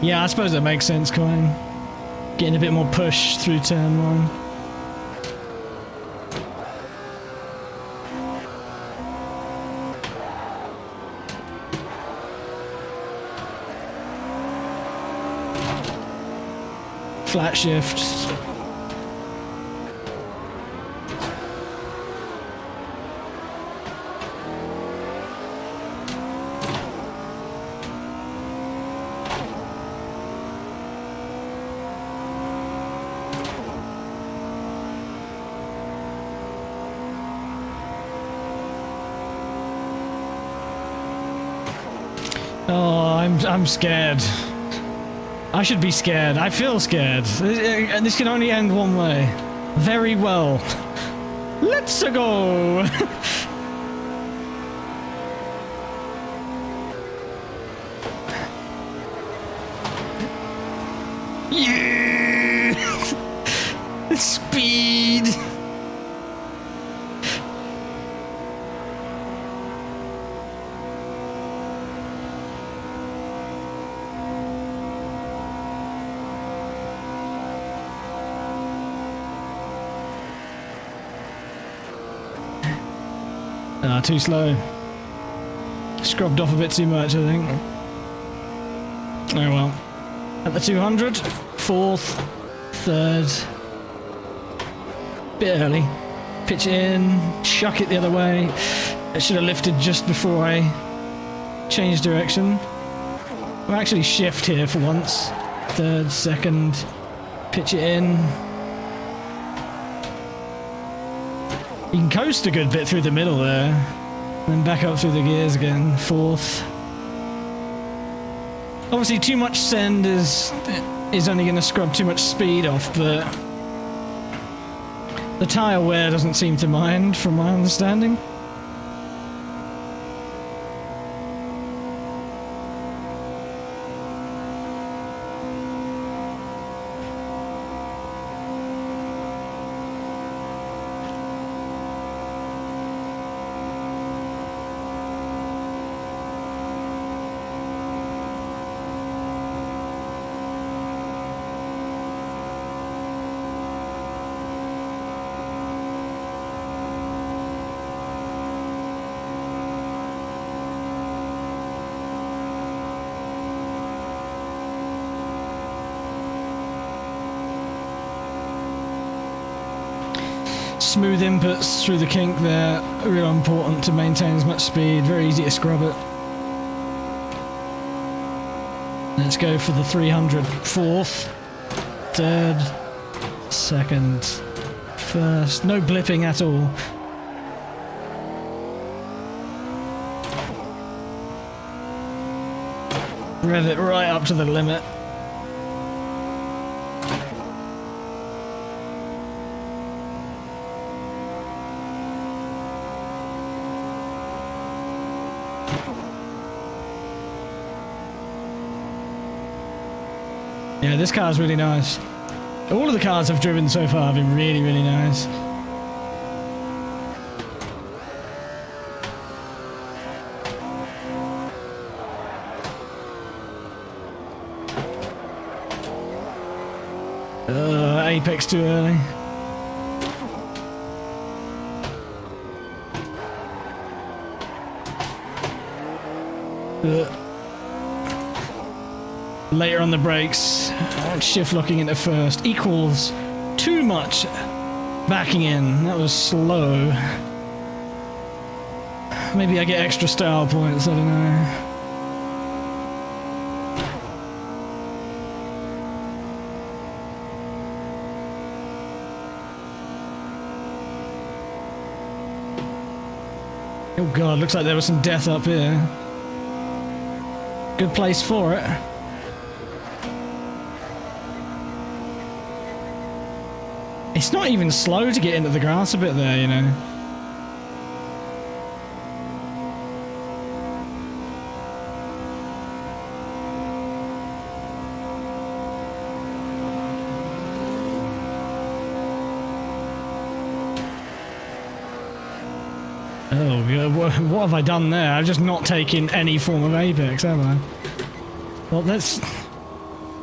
Yeah, I suppose that makes sense, Coin. Getting a bit more push through turn 1. Flat shifts. Oh, I'm scared. I should be scared. I feel scared. This can only end one way. Very well. Let's go. Yeah. Speed. Too slow. Scrubbed off a bit too much, I think. Oh well. At the 200, 4th, 3rd. Bit early. Pitch it in, chuck it the other way. I should have lifted just before I changed direction. We'll actually shift here for once. 3rd, 2nd. Pitch it in. You can coast a good bit through the middle there, then back up through the gears again. 4th. Obviously, too much send is only going to scrub too much speed off, but the tyre wear doesn't seem to mind, from my understanding. Smooth inputs through the kink there, real important to maintain as much speed, very easy to scrub it. Let's go for the 300, 4th, 3rd, 2nd, 1st, no blipping at all. Rev it right up to the limit. Yeah, this car's really nice. All of the cars I've driven so far have been really, really nice. Apex too early. Later on the brakes, shift locking into 1st equals too much backing in. That was slow. Maybe I get extra style points, I don't know. Oh god, looks like there was some death up here. Good place for it. It's not even slow to get into the grass a bit there, you know. Oh, yeah, what have I done there? I've just not taken any form of Apex, have I? Well,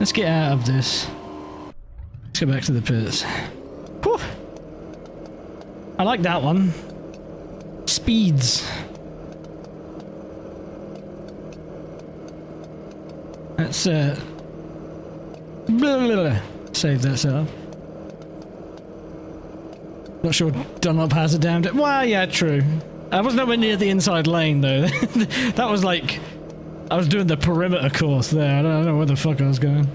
Let's get out of this. Let's go back to the pits. Whew. I like that one. Speeds. Let's save that setup. Not sure Dunlop has a damned. Well, yeah, true. I was nowhere near the inside lane though. That was like I was doing the perimeter course there. I don't know where the fuck I was going.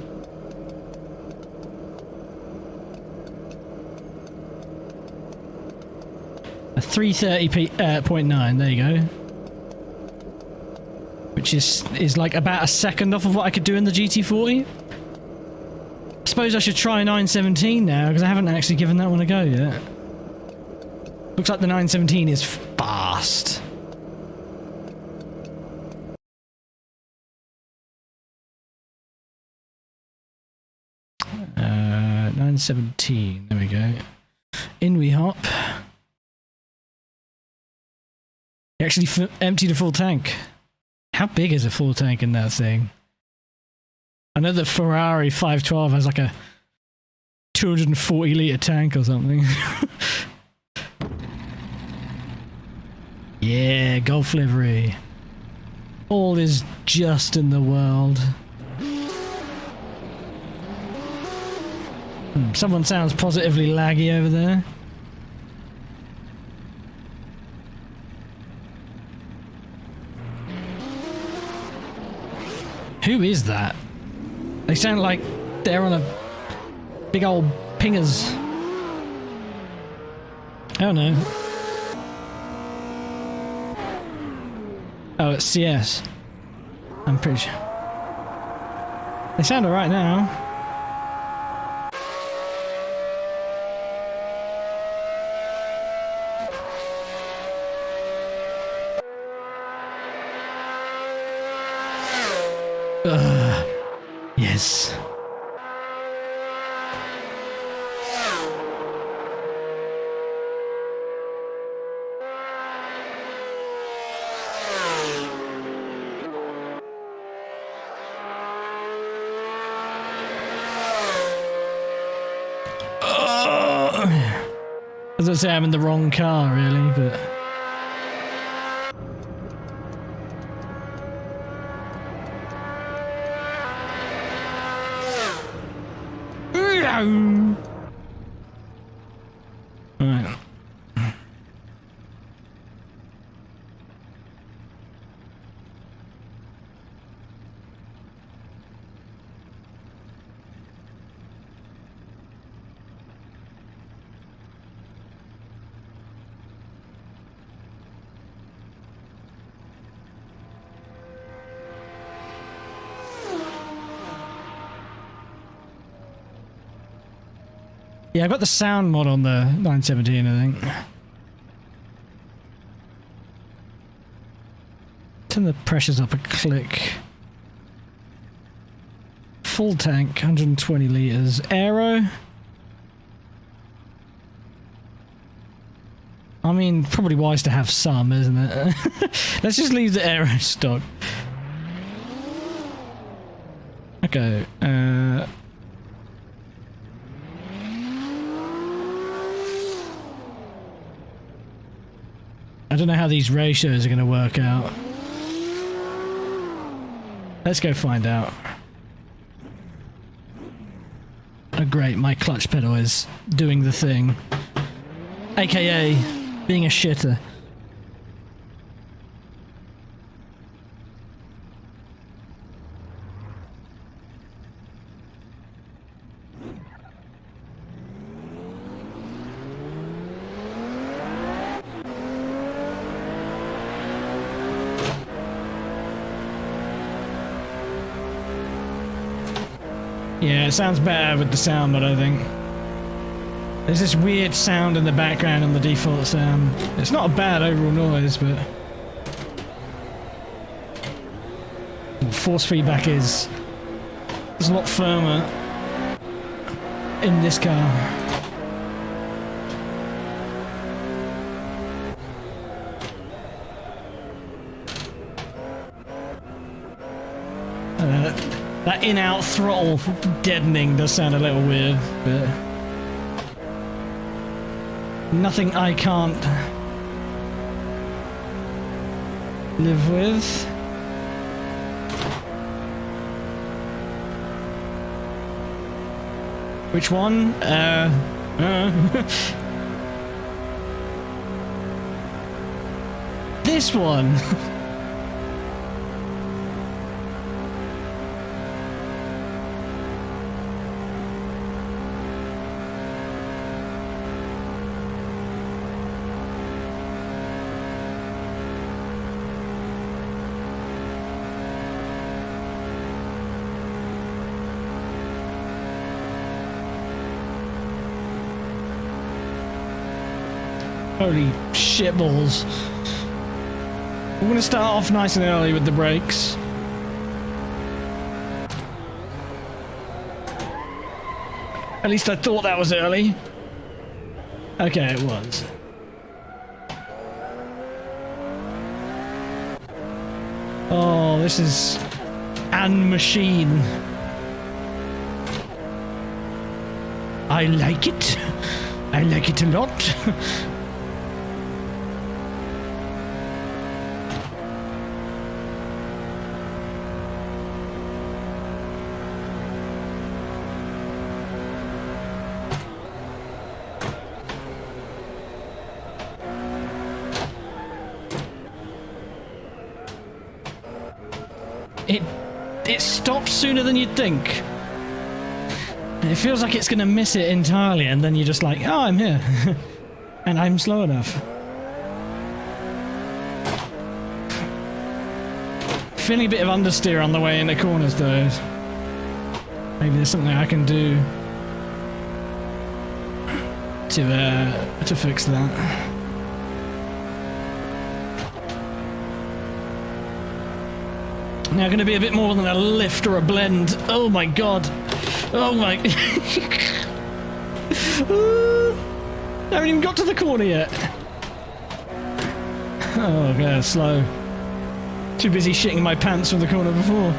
A 330.9. There you go. Which is like about a second off of what I could do in the GT40. I suppose I should try 917 now because I haven't actually given that one a go yet. Looks like the 917 is fast. Uh, 917. There we go. In we hop. He actually emptied a full tank. How big is a full tank in that thing? I know the Ferrari 512 has like a 240 litre tank or something. Yeah, Golf livery. All is just in the world. Someone sounds positively laggy over there. Who is that? They sound like they're on a big old pingers. Oh no. Oh, it's CS. I'm pretty sure. They sound alright now. Yes. As I say, I'm in the wrong car, really, but. Right. Yeah, I got the sound mod on the 917, I think. Turn the pressures up a click. Full tank, 120 litres. Aero. I mean, probably wise to have some, isn't it? Let's just leave the aero stock. Okay, I don't know how these ratios are going to work out. Let's go find out. Oh great, my clutch pedal is doing the thing. AKA being a shitter. Yeah, it sounds better with the sound, but I think there's this weird sound in the background on the default sound. It's not a bad overall noise, but force feedback is a lot firmer in this car. That in-out throttle deadening does sound a little weird, but nothing I can't live with. Which one? This one. Holy shitballs. We're gonna start off nice and early with the brakes. At least I thought that was early. Okay, it was. Oh, this is an machine. I like it. I like it a lot. It stops sooner than you'd think. It feels like it's going to miss it entirely, and then you're just like, oh, I'm here. And I'm slow enough. Feeling a bit of understeer on the way in the corners, though. Maybe there's something I can do to fix that. Now going to be a bit more than a lift or a blend. Oh my god. Oh my... I haven't even got to the corner yet. Oh god, slow. Too busy shitting my pants from the corner before.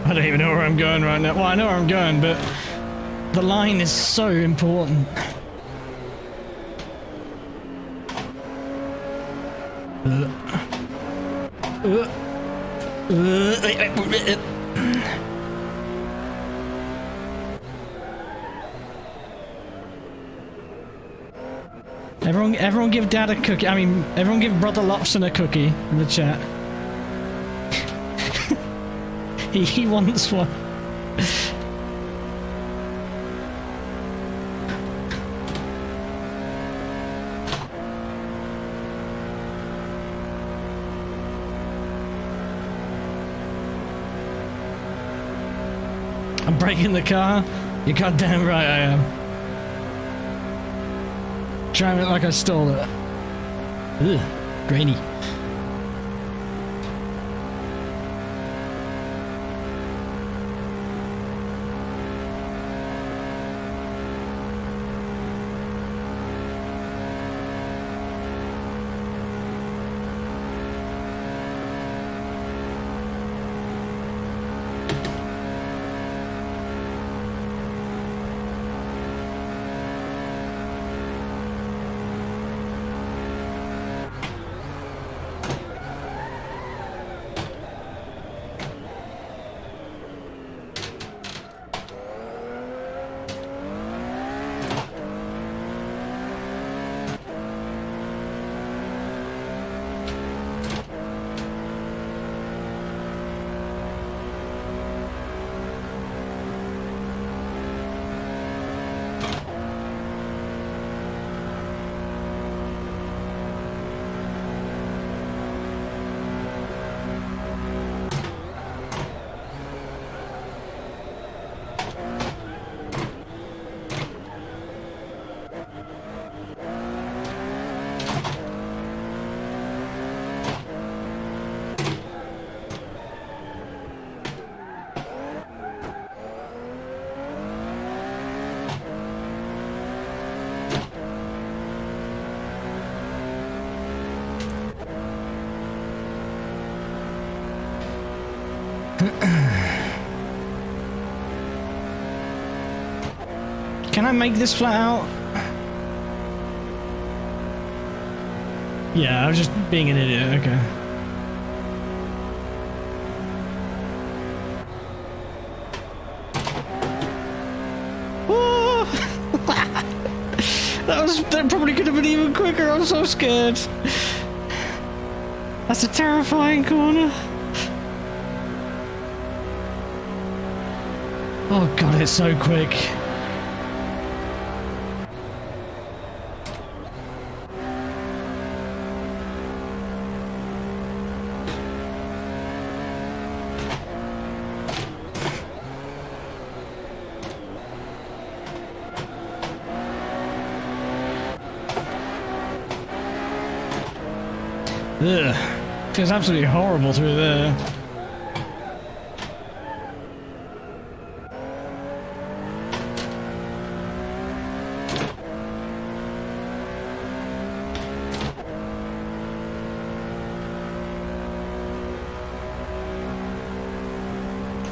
I don't even know where I'm going right now. Well, I know where I'm going, but the line is so important. Everyone give Dad a cookie. I mean, everyone give Brother Lopson a cookie in the chat. He wants one. I'm breaking the car? You're goddamn right I am. Driving it like I stole it. Ugh, grainy. Can I make this flat out? Yeah, I was just being an idiot, okay. Whoa! That probably could have been even quicker, I'm so scared. That's a terrifying corner. Oh god, it's so quick. Ugh. Feels absolutely horrible through there.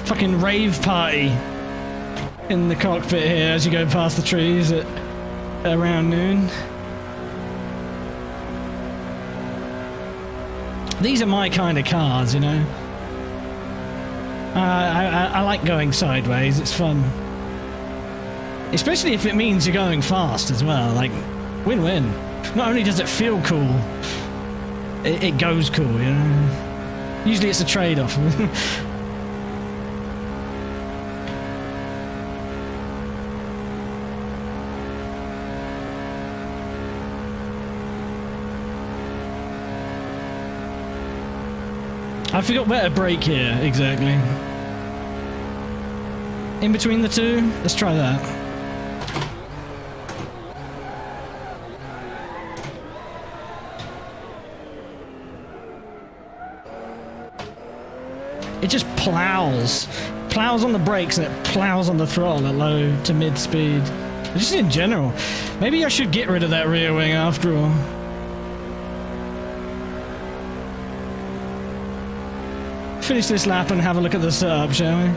Fucking rave party in the cockpit here as you go past the trees at around noon. These are my kind of cars, you know. I like going sideways, it's fun. Especially if it means you're going fast as well, like, win-win. Not only does it feel cool, it goes cool, you know. Usually it's a trade-off. I forgot where to brake here, exactly. In between the two? Let's try that. It just plows. Plows on the brakes and it plows on the throttle at low to mid speed. Just in general. Maybe I should get rid of that rear wing after all. Finish this lap and have a look at the setup, shall we?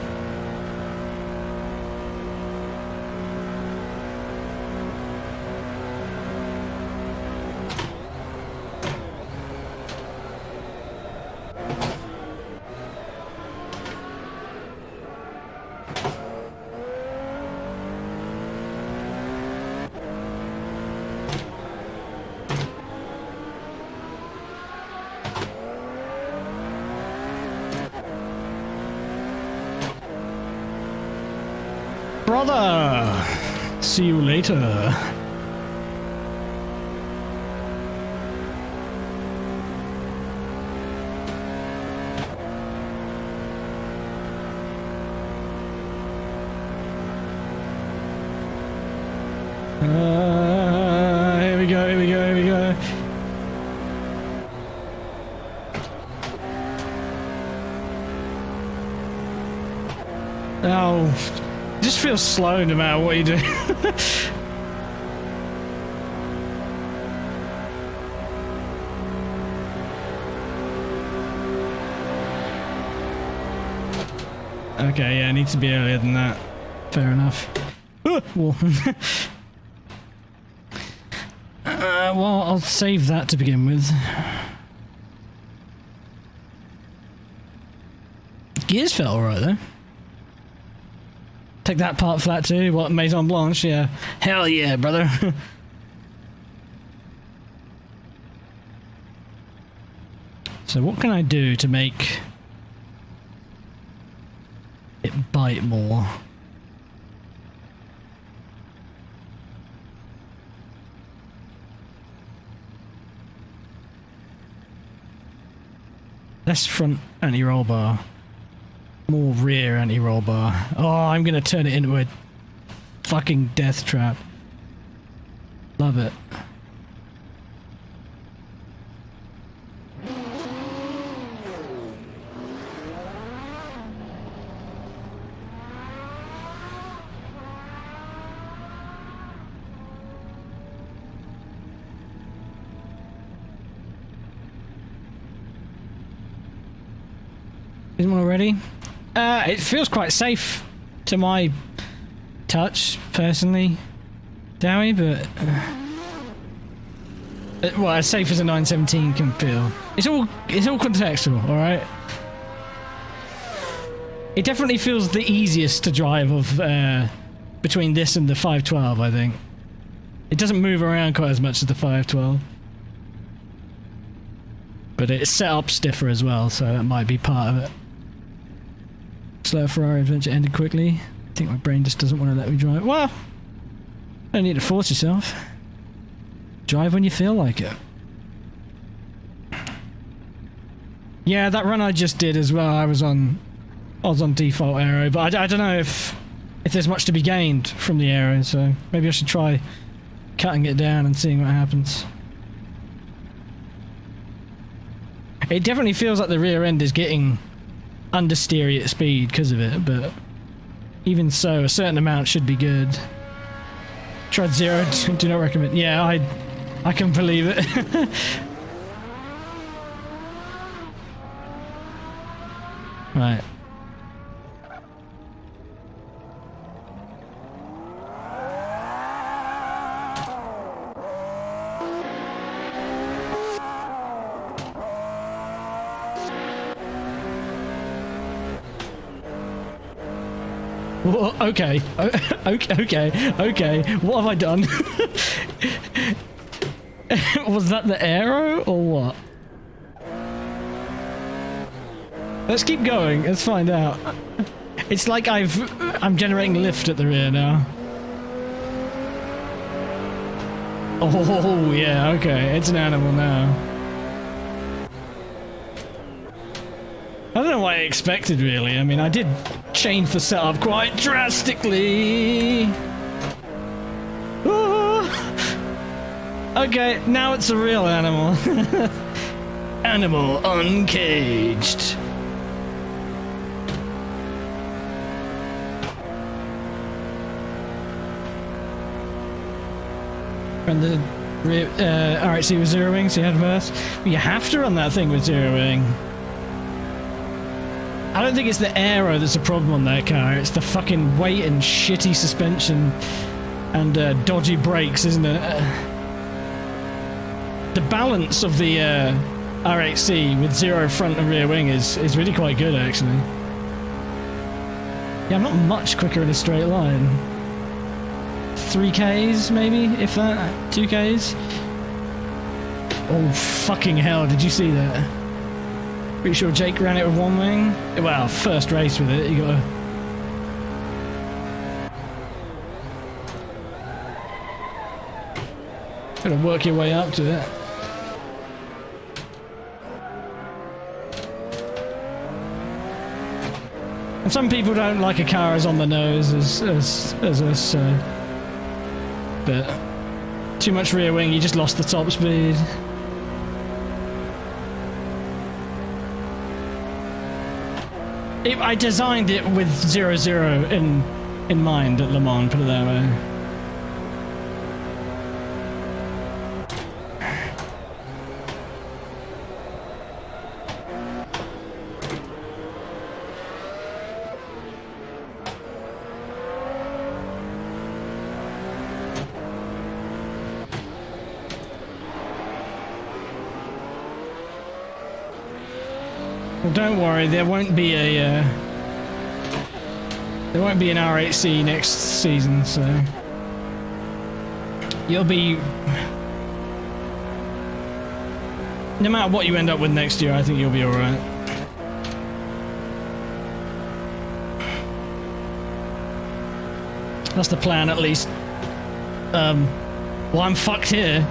Brother! See you later. Here we go, here we go, here we go. Oh. Just feels slow no matter what you do. Okay, yeah, it needs to be earlier than that. Fair enough. Well, well, I'll save that to begin with. Gears felt alright though. Take that part flat too. What, Maison Blanche? Yeah. Hell yeah, brother. So what can I do to make it bite more? Less front anti-roll bar. More rear anti-roll bar. Oh, I'm gonna turn it into a fucking death trap. Love it. Isn't one already? It feels quite safe to my touch, personally, Dowie, but well, as safe as a 917 can feel. It's all contextual, all right. It definitely feels the easiest to drive of between this and the 512. I think it doesn't move around quite as much as the 512, but it's set up stiffer as well, so that might be part of it. Slow Ferrari adventure ended quickly. I think my brain just doesn't want to let me drive. Well, don't need to force yourself. Drive when you feel like it. Yeah, that run I just did as well, I was on default aero, but I don't know if there's much to be gained from the aero, so maybe I should try cutting it down and seeing what happens. It definitely feels like the rear end is getting understeery at speed because of it, but even so, a certain amount should be good. Tried zero, do not recommend. Yeah, I can believe it. Right. Well, okay. Okay. What have I done? Was that the arrow or what? Let's keep going. Let's find out. It's like I'm generating lift at the rear now. Oh yeah, okay. It's an animal now. I don't know what I expected, really. I mean, I did change the setup quite drastically. Ooh. Okay, now it's a real animal. Animal uncaged. Run the rear, alright, so you were zeroing, so you had reverse. Well, you have to run that thing with zeroing. I don't think it's the aero that's a problem on that car, it's the fucking weight and shitty suspension and dodgy brakes, isn't it? The balance of the R8C with zero front and rear wing is really quite good, actually. Yeah, I'm not much quicker in a straight line. 3Ks, maybe, if that? 2Ks? Oh, fucking hell, did you see that? Pretty sure Jake ran it with one wing. Well, first race with it, you gotta... Gotta work your way up to it. And some people don't like a car as on the nose as us, so... But... Too much rear wing, you just lost the top speed. I designed it with 0-0 in mind at Le Mans, put it that way. Well, don't worry, there won't be an R8C next season, so you'll be, no matter what you end up with next year, I think you'll be all right. That's the plan, at least. Well, I'm fucked here.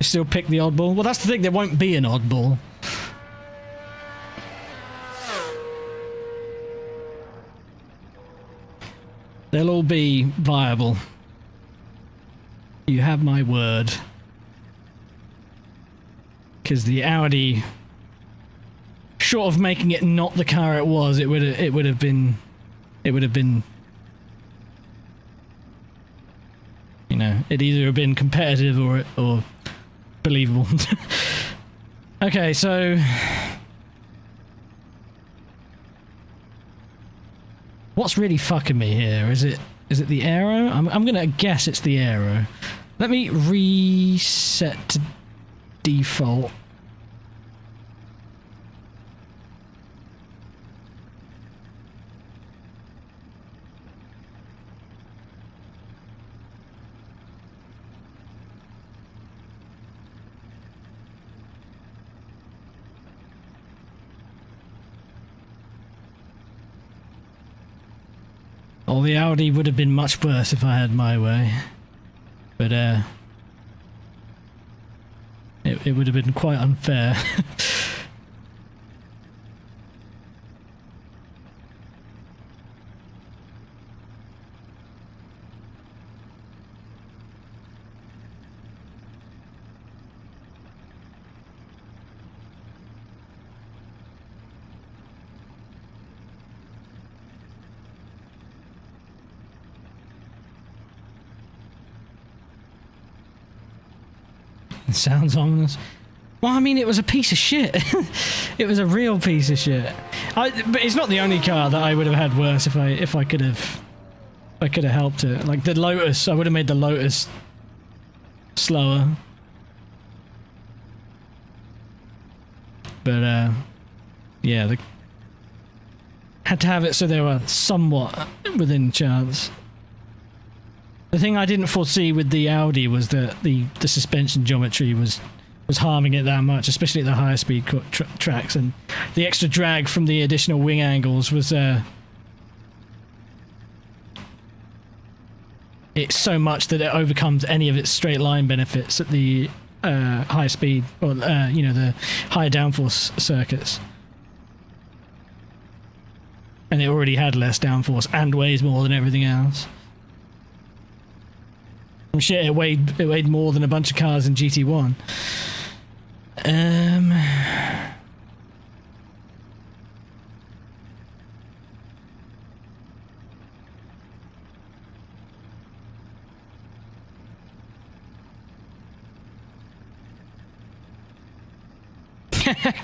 Still pick the oddball. Well, that's the thing, there won't be an oddball. They'll all be viable. You have my word. Because the Audi, short of making it not the car it was, it would have been, you know, it'd either have been competitive or believable. Okay, so what's really fucking me here? Is it the aero? I'm gonna guess it's the aero. Let me reset to default. Oh, the Audi would have been much worse if I had my way. But, it would have been quite unfair. It sounds ominous. Well, I mean, it was a piece of shit. It was a real piece of shit. But it's not the only car that I would have had worse if I could have helped it. Like the Lotus, I would have made the Lotus slower. But yeah, had to have it so they were somewhat within chance. The thing I didn't foresee with the Audi was that the suspension geometry was harming it that much, especially at the higher speed tracks, and the extra drag from the additional wing angles was it's so much that it overcomes any of its straight line benefits at the high speed or you know, the higher downforce circuits. And it already had less downforce and weighs more than everything else. Shit, it weighed more than a bunch of cars in GT1.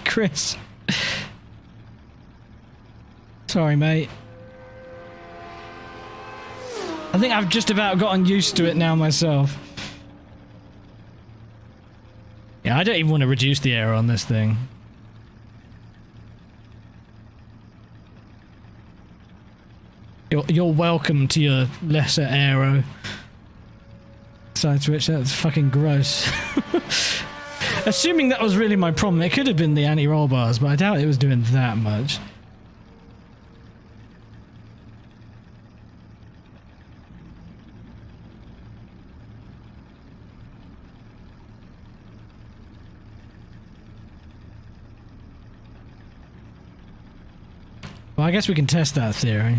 Chris. Sorry, mate. I think I've just about gotten used to it now myself. Yeah, I don't even want to reduce the air on this thing. You're welcome to your lesser aero. Besides which, that's fucking gross. Assuming that was really my problem, it could have been the anti-roll bars, but I doubt it was doing that much. Well, I guess we can test that theory.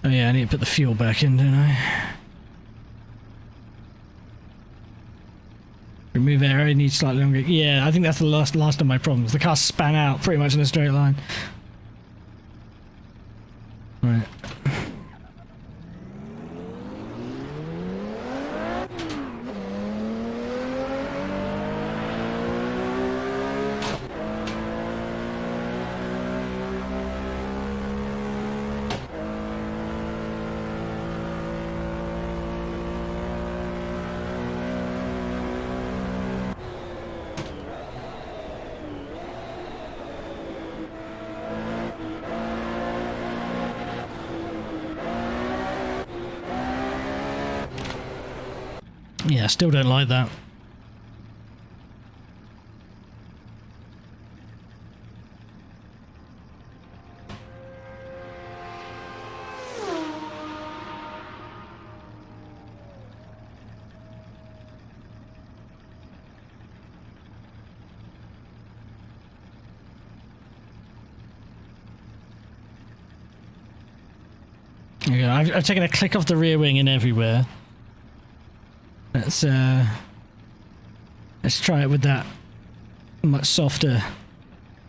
Oh yeah, I need to put the fuel back in, don't I? Remove aero, needs slightly longer. Yeah, I think that's the last of my problems. The car span out pretty much in a straight line. Right. Yeah, I still don't like that. There you go. I've taken a click off the rear wing and everywhere. Let's try it with that much softer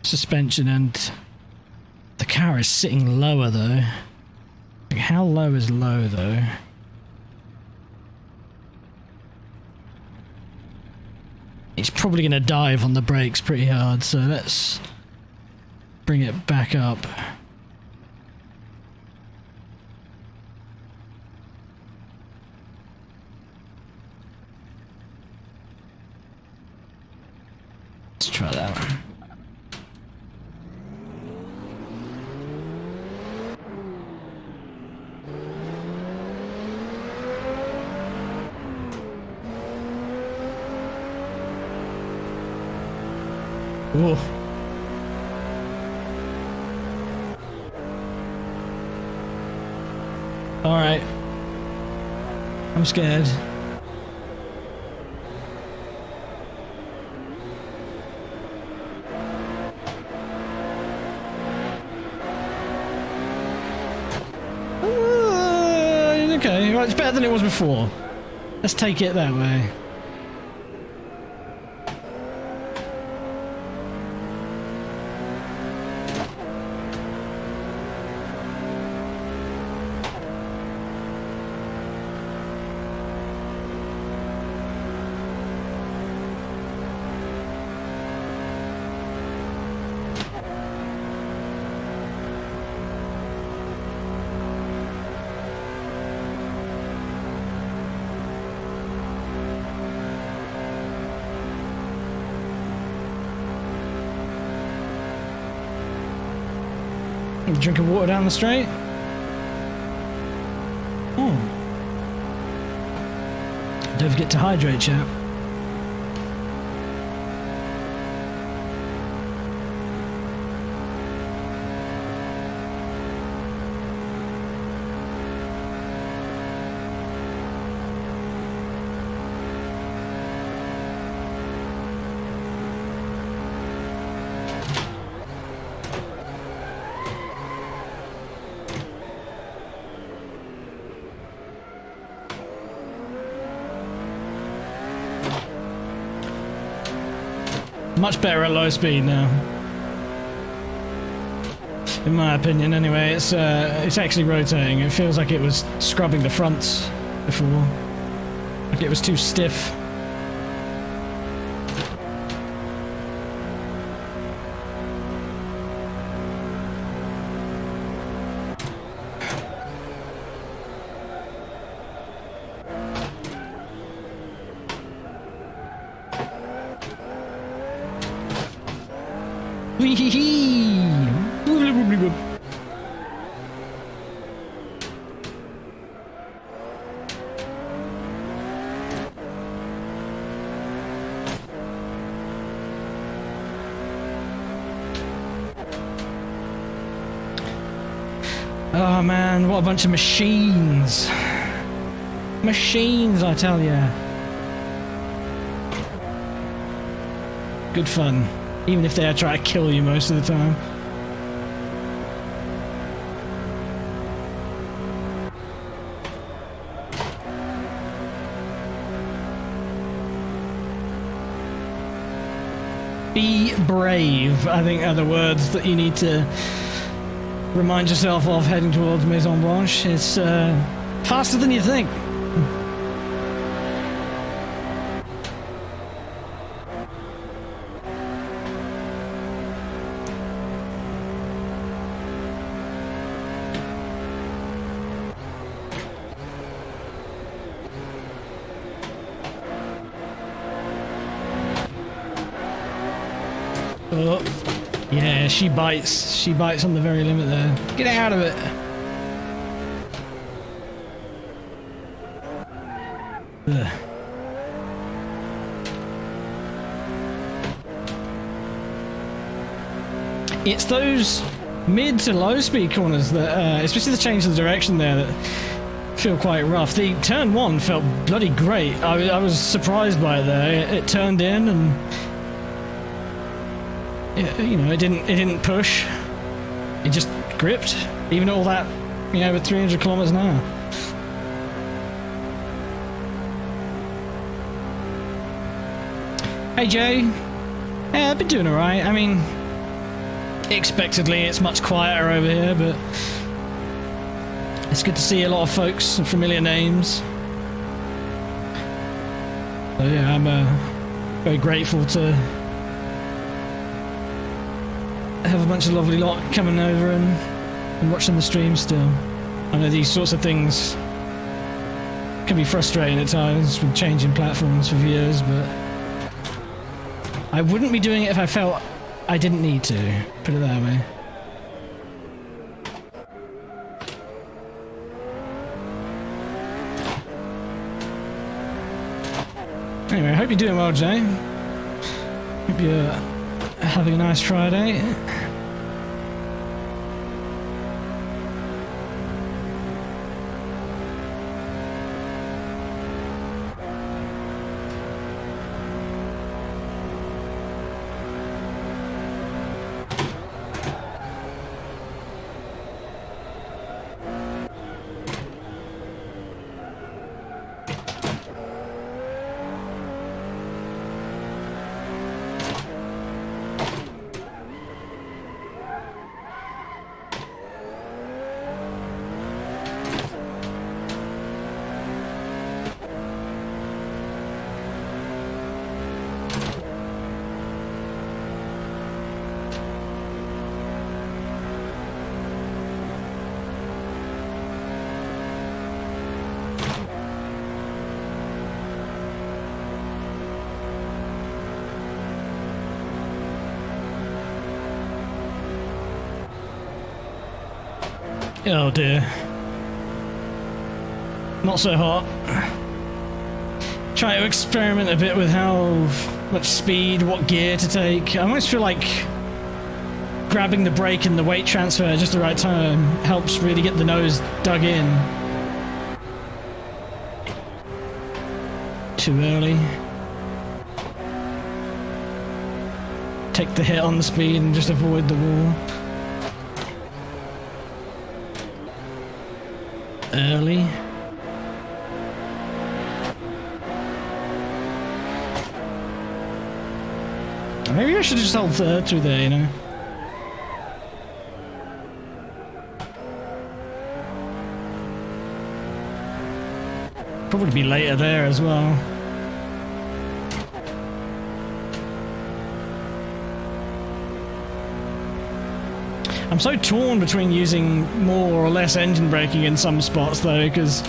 suspension, and the car is sitting lower though. Like, how low is low though? It's probably going to dive on the brakes pretty hard, so let's bring it back up. Let's try that one. Ooh. All right. I'm scared. Okay, right, it's better than it was before. Let's take it that way. Drinking water down the straight. Don't forget to hydrate, chap. Much better at low speed now, in my opinion. Anyway, it's actually rotating. It feels like it was scrubbing the fronts before, like it was too stiff. Oh man, what a bunch of machines. Machines, I tell ya. Good fun, even if they try to kill you most of the time. Be brave, I think, are the words that you need to remind yourself of heading towards Maison Blanche. It's faster than you think. Oh, yeah, she bites. She bites on the very limit there. Get out of it. Ugh. It's those mid to low speed corners that, especially the change of the direction there, that feel quite rough. The turn one felt bloody great. I was surprised by it there. It turned in and you know, it didn't push. It just gripped. Even all that over 300 kilometers an hour. Hey Jay, yeah, I've been doing alright. I mean, expectedly it's much quieter over here, but it's good to see a lot of folks and familiar names. So yeah, I'm very grateful to have a bunch of lovely lot coming over and watching the stream still. I know these sorts of things can be frustrating at times with changing platforms for viewers, but I wouldn't be doing it if I felt I didn't need to, put it that way. Anyway, I hope you're doing well, Jay. Hope you're having a nice Friday. Oh dear. Not so hot. Try to experiment a bit with how much speed, what gear to take. I almost feel like grabbing the brake and the weight transfer at just the right time helps really get the nose dug in. Too early. Take the hit on the speed and just avoid the wall. Early. Maybe I should have just held third through there, you know. Probably be later there as well. I'm so torn between using more or less engine braking in some spots though, because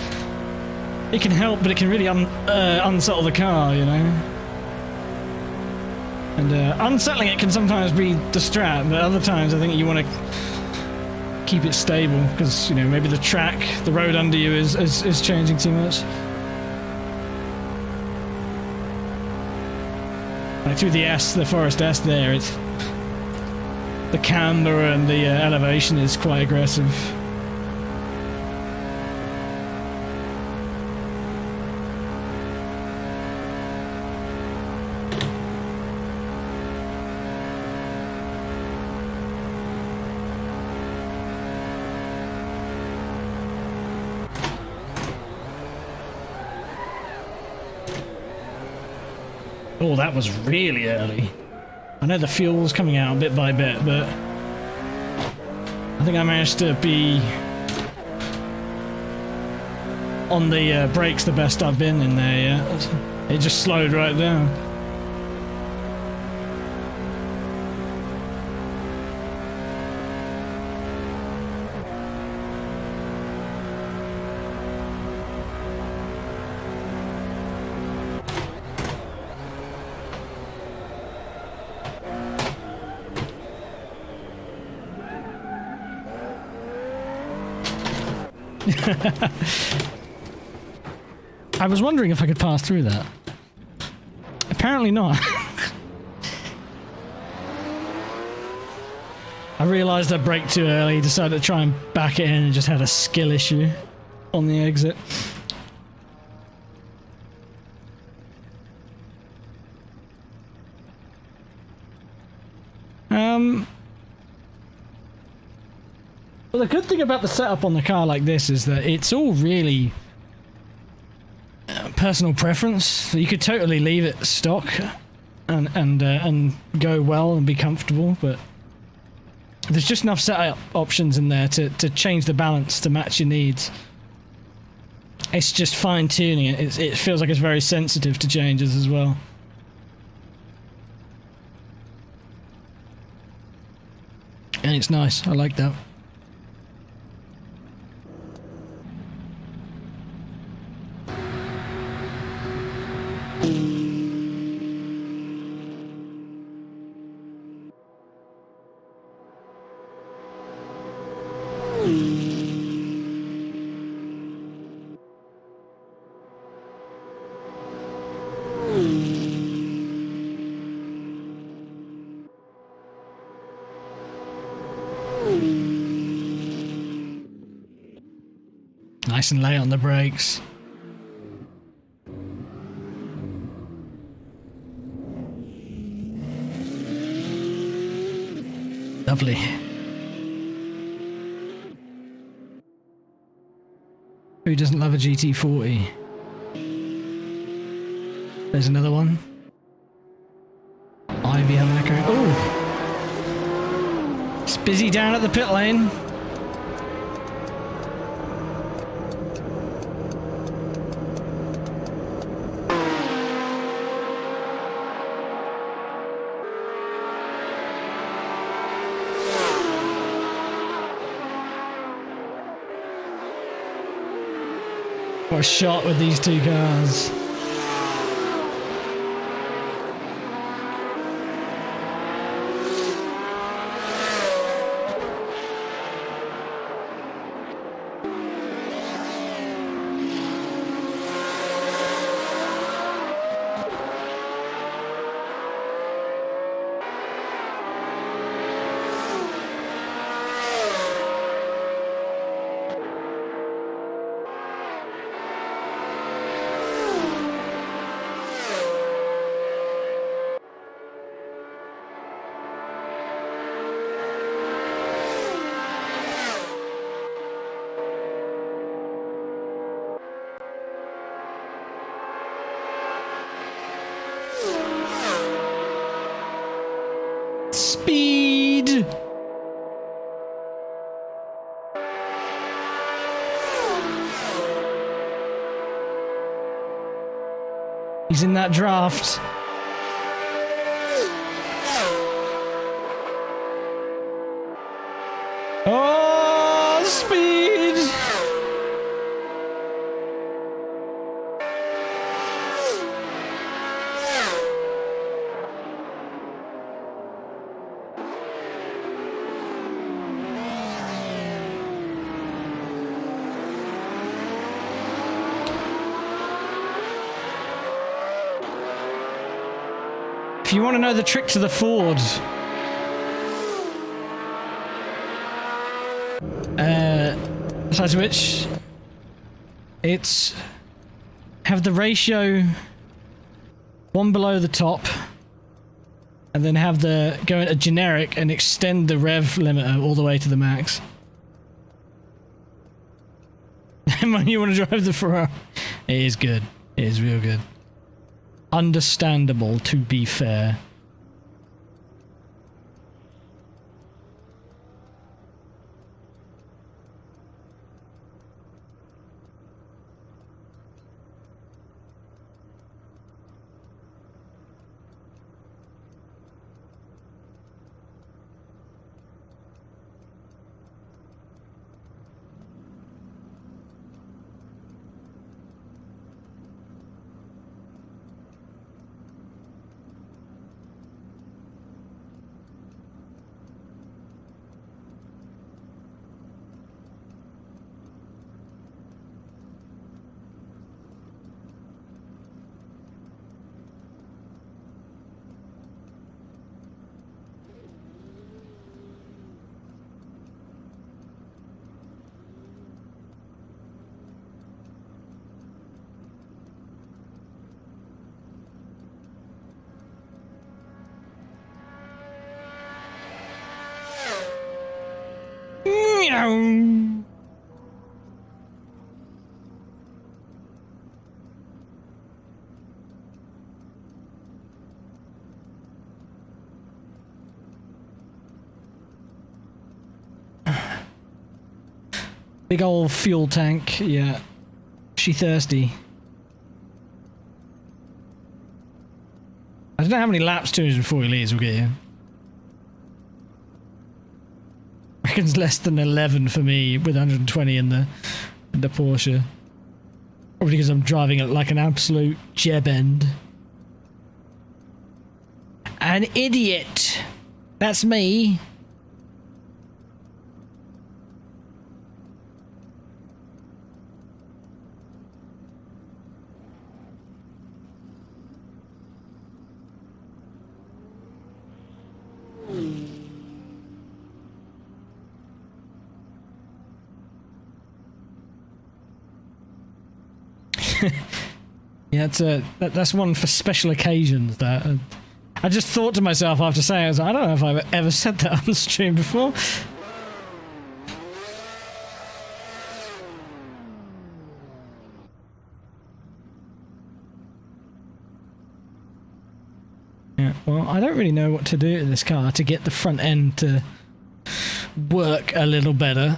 it can help, but it can really unsettle the car, you know. And unsettling it can sometimes be the strat, but other times I think you want to keep it stable, because, you know, maybe the track, the road under you is changing too much. Like through the Forest S there, it's the camber and the elevation is quite aggressive. Oh, that was really early. I know the fuel's coming out bit by bit, but I think I managed to be on the brakes the best I've been in there yet. It just slowed right down. I was wondering if I could pass through that. Apparently not. I realised I braked too early, decided to try and back it in and just had a skill issue on the exit. Well, the good thing about the setup on the car like this is that it's all really personal preference. So you could totally leave it stock and go well and be comfortable, but there's just enough setup options in there to change the balance to match your needs. It's just fine tuning it. It feels like it's very sensitive to changes as well. And it's nice. I like that. Nice and lay on the brakes. Lovely. Who doesn't love a GT40? There's another one. Ivy having a crack. Oh! It's busy down at the pit lane. What a shot with these two cars. Speed! He's in that draft. Oh, speed! If you want to know the trick to the Ford, besides which, it's have the ratio one below the top, and then have the go into generic and extend the rev limiter all the way to the max. And when you want to drive the Ferrari, it is good. It is real good. Understandable, to be fair. Meow. Big old fuel tank, yeah. She thirsty. I don't know how many laps 240 litres will get you. I reckon it's less than 11 for me with 120 in the Porsche. Probably because I'm driving it like an absolute jeb end. An idiot! That's me. Yeah, that's one for special occasions. That I just thought to myself after saying, I don't know if I've ever said that on the stream before. Yeah, well, I don't really know what to do to this car to get the front end to work a little better.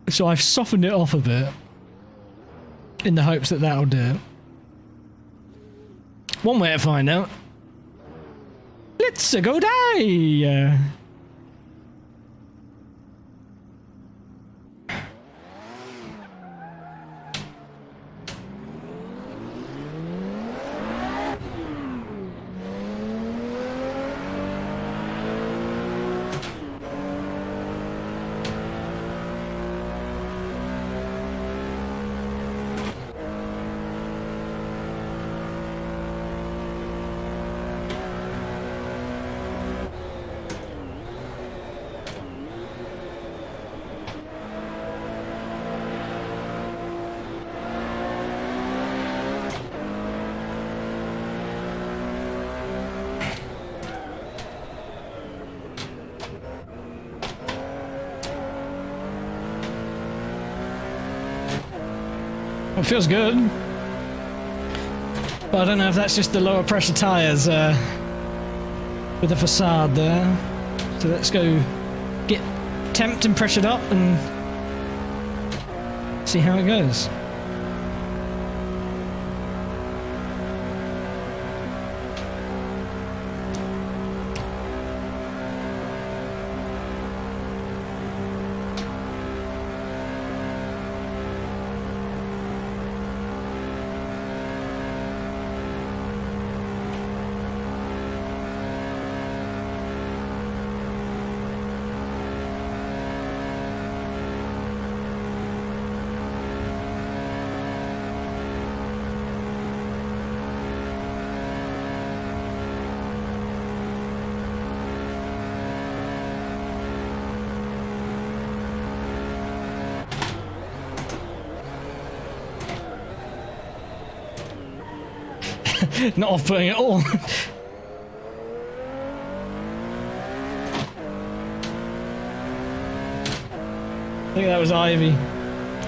So I've softened it off a bit in the hopes that that'll do it. One way to find out. Let's go die! It feels good, but I don't know if that's just the lower pressure tyres with the facade there. So let's go get temped and pressured up and see how it goes. Not off-putting at all. I think that was Ivy.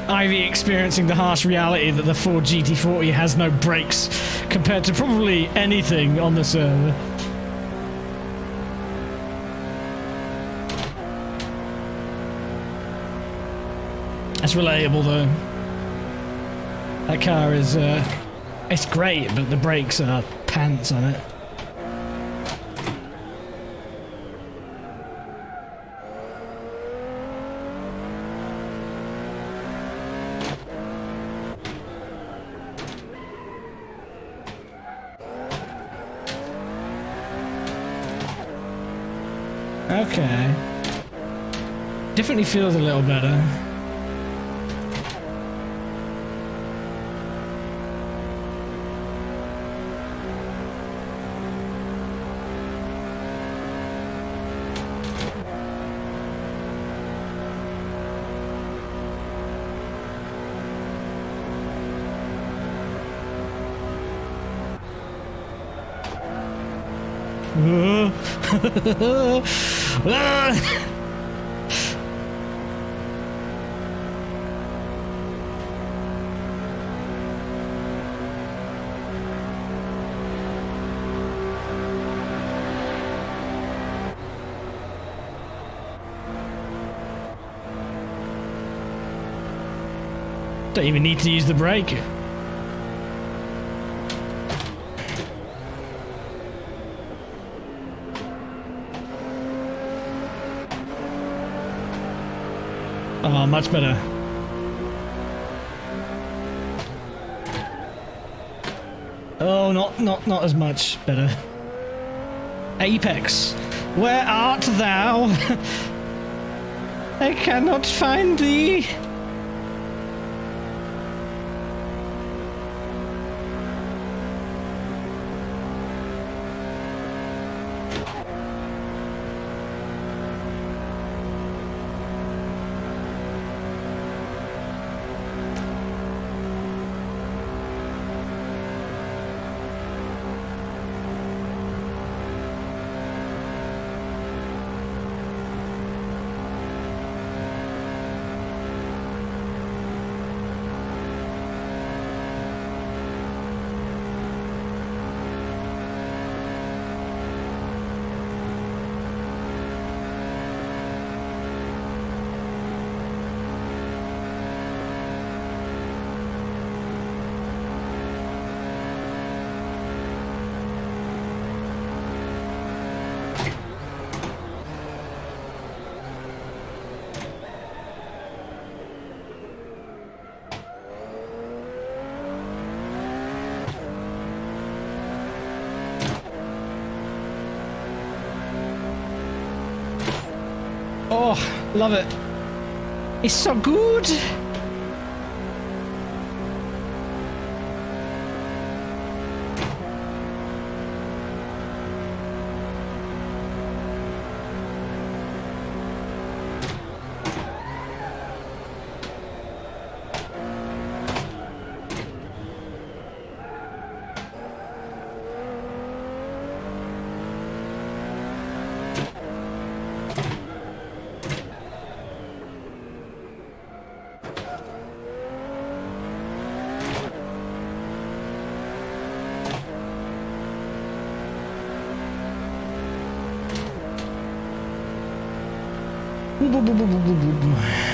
Ivy experiencing the harsh reality that the Ford GT40 has no brakes compared to probably anything on the server. That's relatable though. That car is it's great, but the brakes are pants on it. Okay. Definitely feels a little better. Don't even need to use the brake. Oh, much better. Oh, not as much better. Apex, where art thou? I cannot find thee. Oh, love it. It's so good.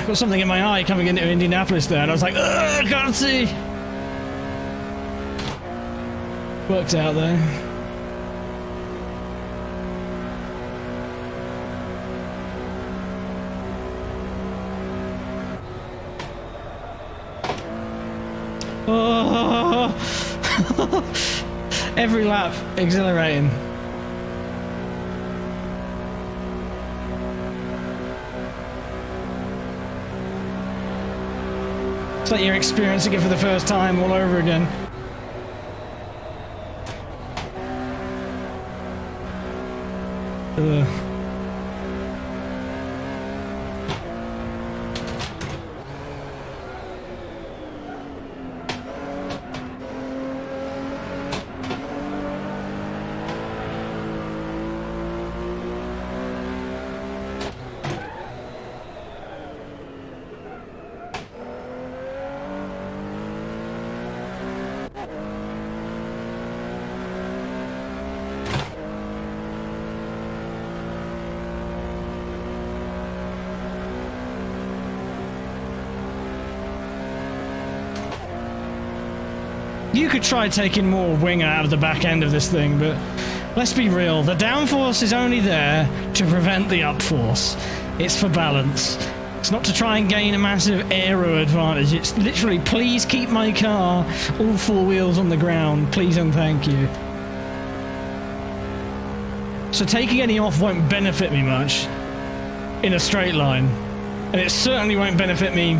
Got something in my eye coming into Indianapolis there, and I was like, ugh, I can't see. Worked out though. Oh. Every lap, exhilarating. It's like you're experiencing it for the first time all over again. Ugh. You could try taking more wing out of the back end of this thing, but let's be real, the downforce is only there to prevent the upforce. It's for balance. It's not to try and gain a massive aero advantage. It's literally, please keep my car all four wheels on the ground, please and thank you. So taking any off won't benefit me much in a straight line, and it certainly won't benefit me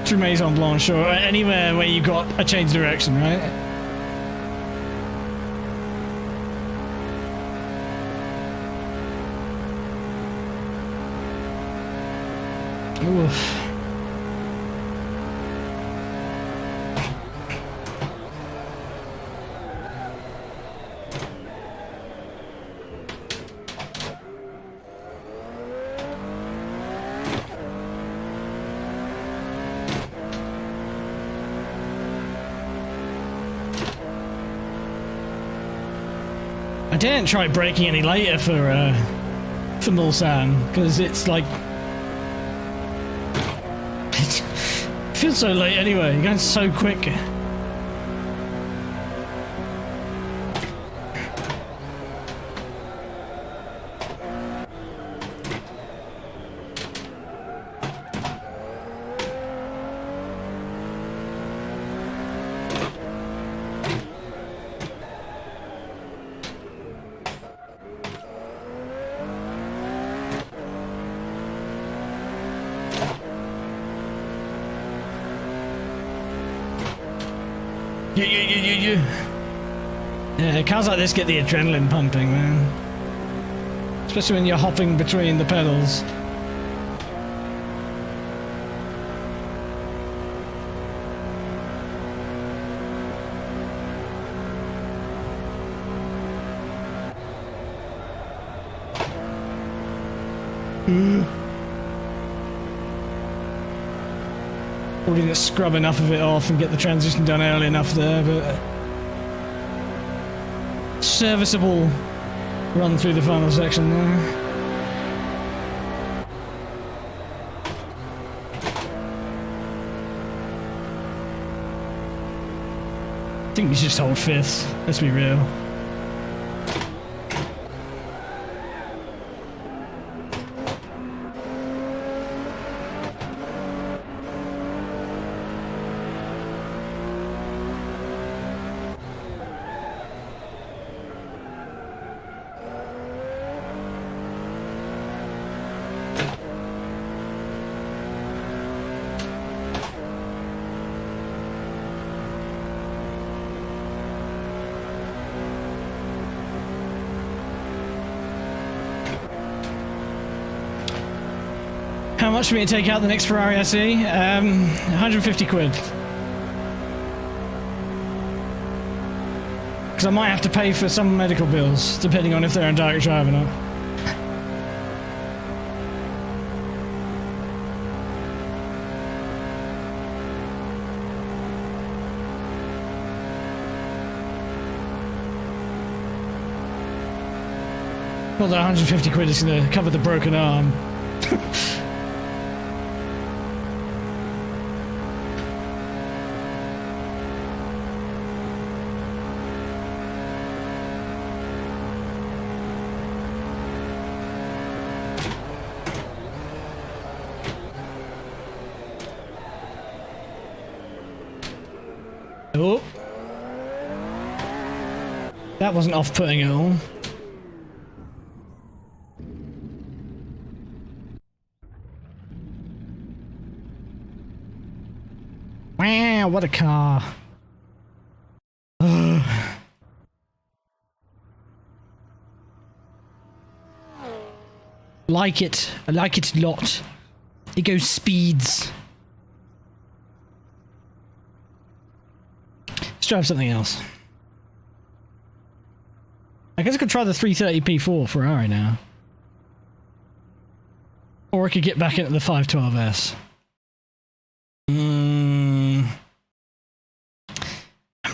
through Maison Blanche or anywhere where you got a change direction, right? Oof. I didn't try braking any later for Mulsanne because it's like feels so late anyway. You're going so quick. Yeah, cars like this get the adrenaline pumping, man. Especially when you're hopping between the pedals. Probably need to scrub enough of it off and get the transition done early enough there, but serviceable run through the final section there. I think we should just hold fifth, let's be real. How much for me to take out the next Ferrari SE? 150 quid. Because I might have to pay for some medical bills, depending on if they're in direct drive or not. Well, that 150 quid is going to cover the broken arm. Oh. That wasn't off-putting at all. Wow, what a car. Like it. I like it a lot. It goes speeds. Let's drive something else. I guess I could try the 330 P4 Ferrari now. Or I could get back into the 512S. I'm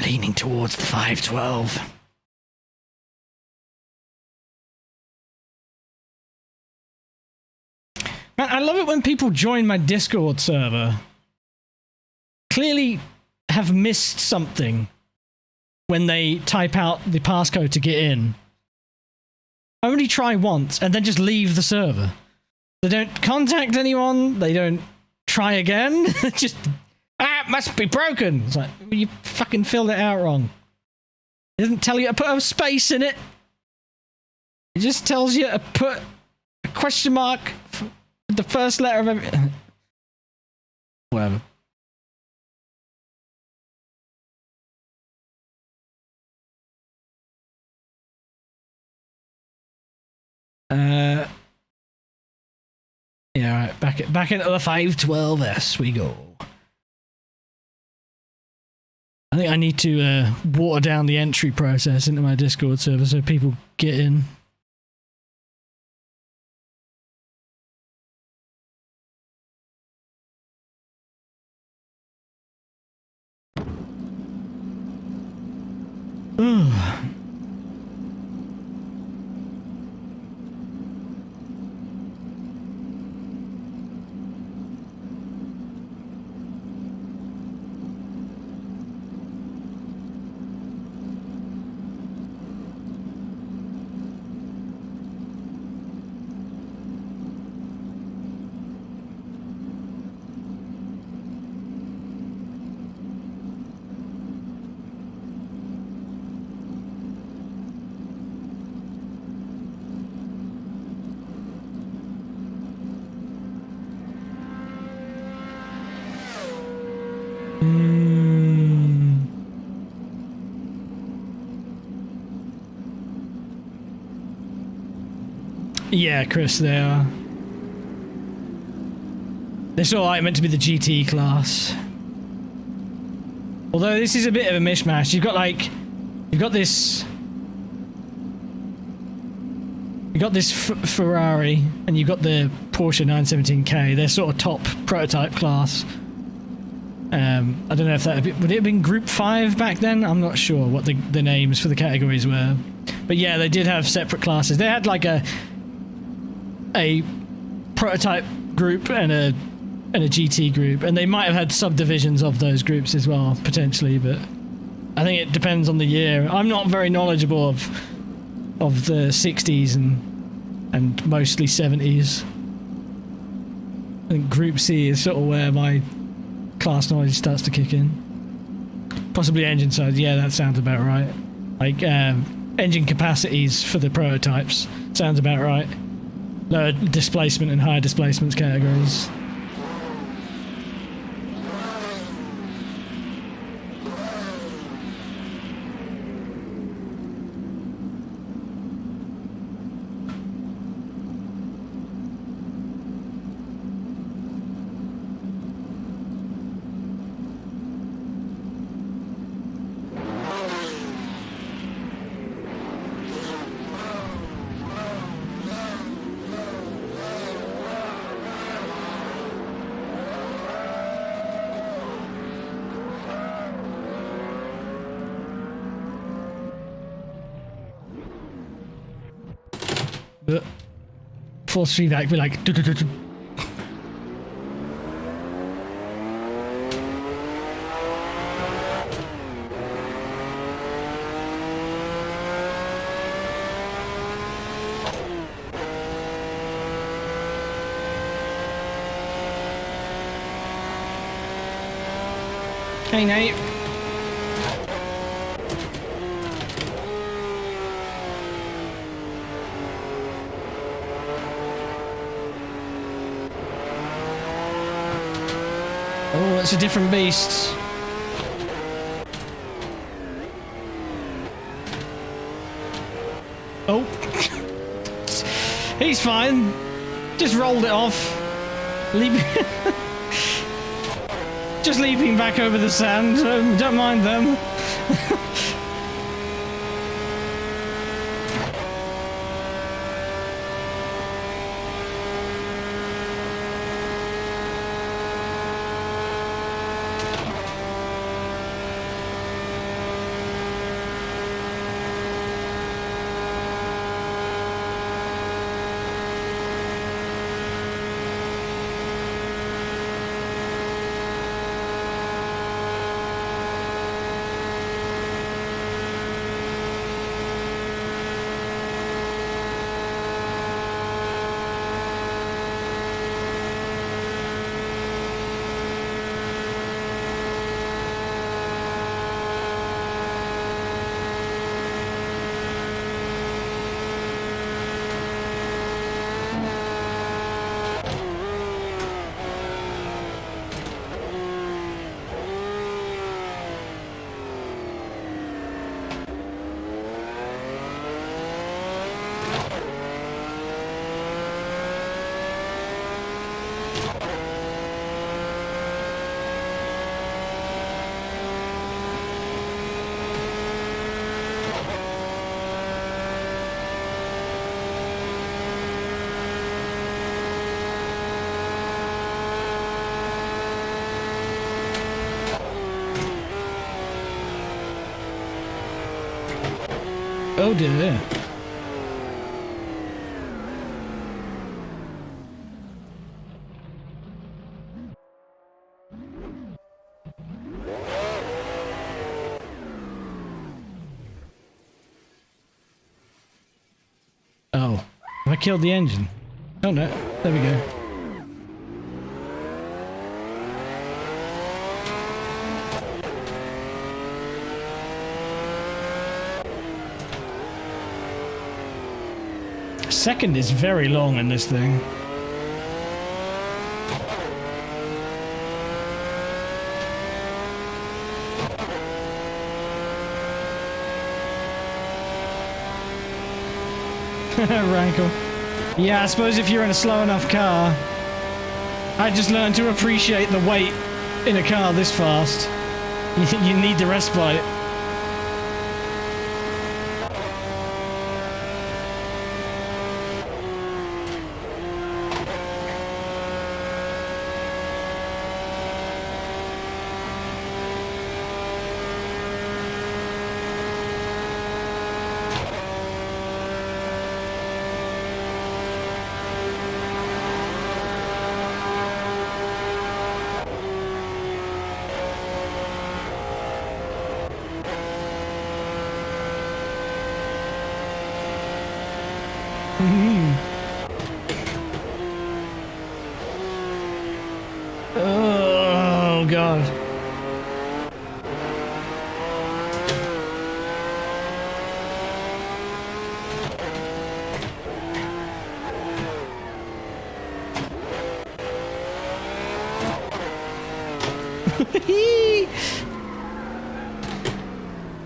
leaning towards the 512. Man, I love it when people join my Discord server. Clearly have missed something when they type out the passcode to get in. Only try once and then just leave the server. They don't contact anyone, they don't try again. Just, it must be broken. It's like, well, you fucking filled it out wrong. It doesn't tell you to put a space in it. It just tells you to put a question mark for the first letter of every... Whatever. Yeah, right, back into the 512S we go. I think I need to water down the entry process into my Discord server so people get in. Mm. Yeah, Chris, they are. They're sort of like meant to be the GT class. Although this is a bit of a mishmash. You've got like, you've got this Ferrari, and you've got the Porsche 917K. They're sort of top prototype class. I don't know if that would it have been Group 5 back then. I'm not sure what the names for the categories were, but yeah, they did have separate classes. They had like a prototype group and a GT group, and they might have had subdivisions of those groups as well potentially. But I think it depends on the year. I'm not very knowledgeable of the 60s and mostly 70s. I think Group C is sort of where my class knowledge starts to kick in. Possibly engine size, yeah, that sounds about right. Like engine capacities for the prototypes sounds about right. Lower displacement and higher displacements categories. Force feedback be like hey Nate. Oh, that's a different beast. Oh. He's fine. Just rolled it off. Just leaping back over the sand. Don't mind them. Oh dear. Oh, I killed the engine. Oh no, there we go. Second is very long in this thing. Rankle. Yeah, I suppose if you're in a slow enough car, I just learned to appreciate the weight in a car this fast. You need the respite. Oh god.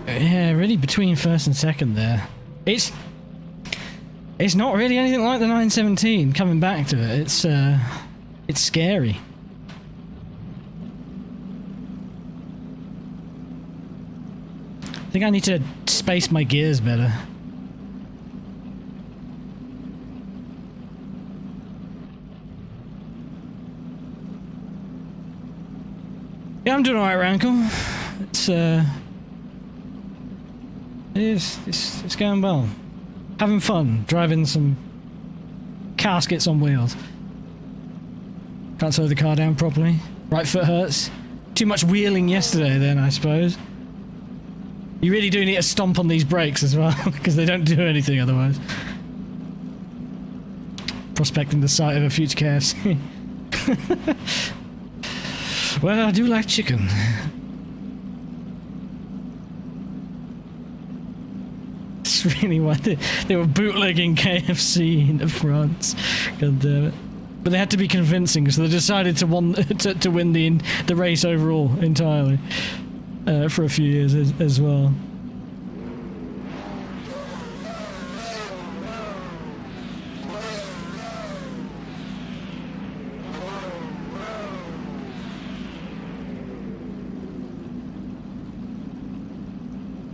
Yeah, really between first and second there. It's not really anything like the 917 coming back to it. It's scary. I think I need to space my gears better. Yeah, I'm doing alright, Rankle. It's going well. Having fun, driving some caskets on wheels. Can't slow the car down properly. Right foot hurts. Too much wheeling yesterday then, I suppose. You really do need to stomp on these brakes as well, because they don't do anything otherwise. Prospecting the site of a future KFC. Well, I do like chicken. It's really why they were bootlegging KFC into France. God damn it. But they had to be convincing, so they decided to win the race overall entirely for a few years as well.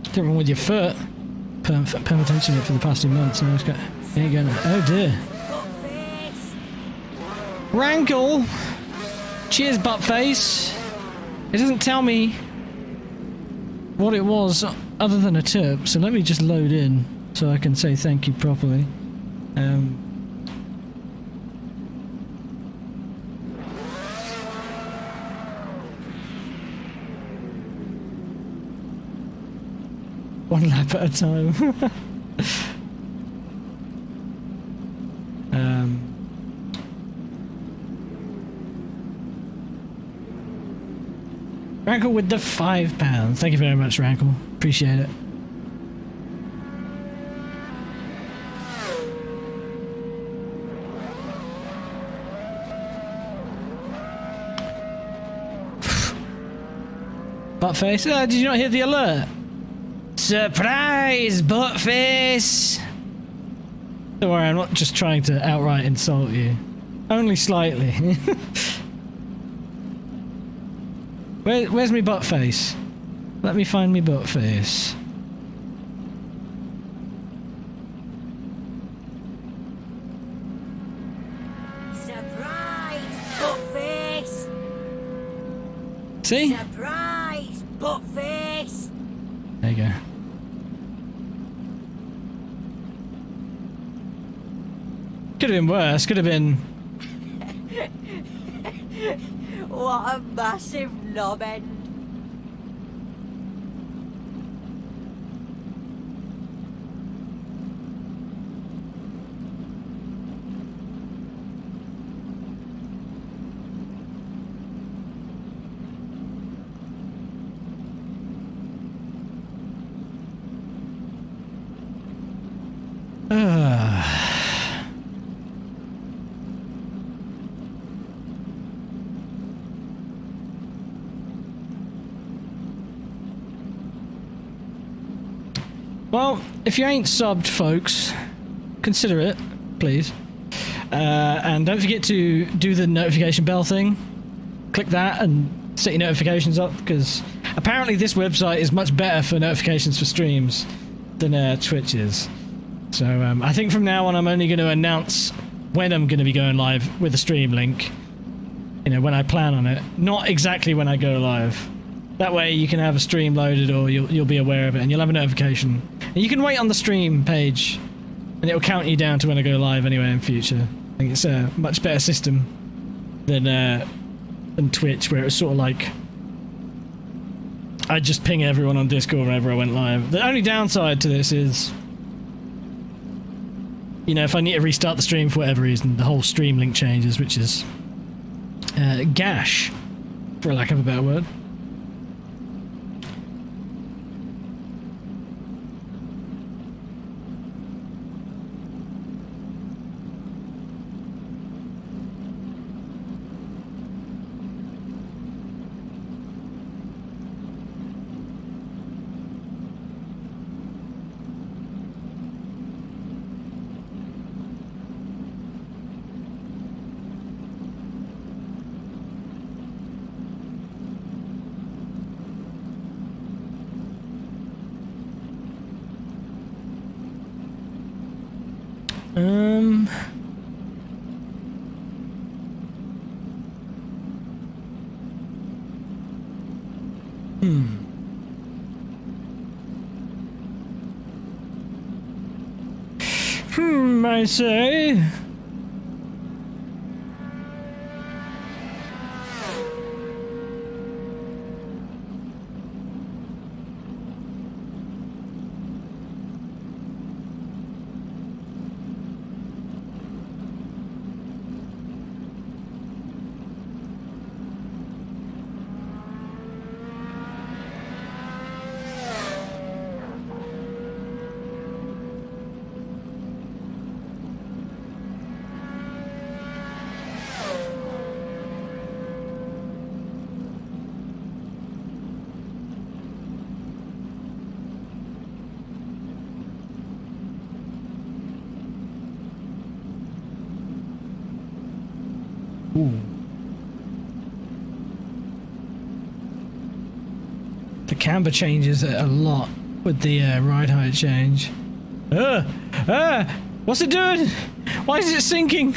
Something wrong with your foot. Permutation it for the past 2 months. And there you go. Oh dear. Rankle! Cheers, buttface! It doesn't tell me what it was other than a tip, so let me just load in so I can say thank you properly. One lap at a time. Rankle with the £5. Thank you very much, Rankle. Appreciate it. Buttface. Did you not hear the alert? Surprise, Buttface! Don't worry, I'm not just trying to outright insult you. Only slightly. Where's me Buttface? Let me find me Buttface. Surprise, Buttface! See? Surprise, Buttface! There you go. Could have been worse. Could have been. What a massive knob end. Well, if you ain't subbed, folks, consider it, please. And don't forget to do the notification bell thing. Click that and set your notifications up, because apparently this website is much better for notifications for streams than Twitch is. So I think from now on I'm only going to announce when I'm going to be going live with a stream link. You know, when I plan on it, not exactly when I go live. That way you can have a stream loaded, or you'll be aware of it, and you'll have a notification. And you can wait on the stream page, and it'll count you down to when I go live anyway in future. I think it's a much better system than Twitch, where it's sort of like I just ping everyone on Discord whenever I went live. The only downside to this is, you know, if I need to restart the stream for whatever reason, the whole stream link changes, which is gash, for lack of a better word. I say. The camber changes a lot with the ride height change. What's it doing? Why is it sinking?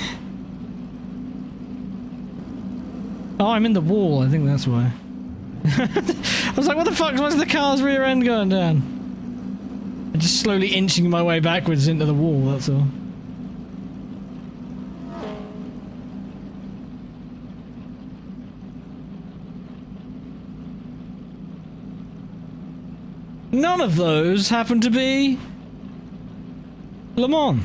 Oh, I'm in the wall. I think that's why. I was like, what the fuck? Why's the car's rear end going down? I'm just slowly inching my way backwards into the wall, that's all. None of those happen to be Le Mans.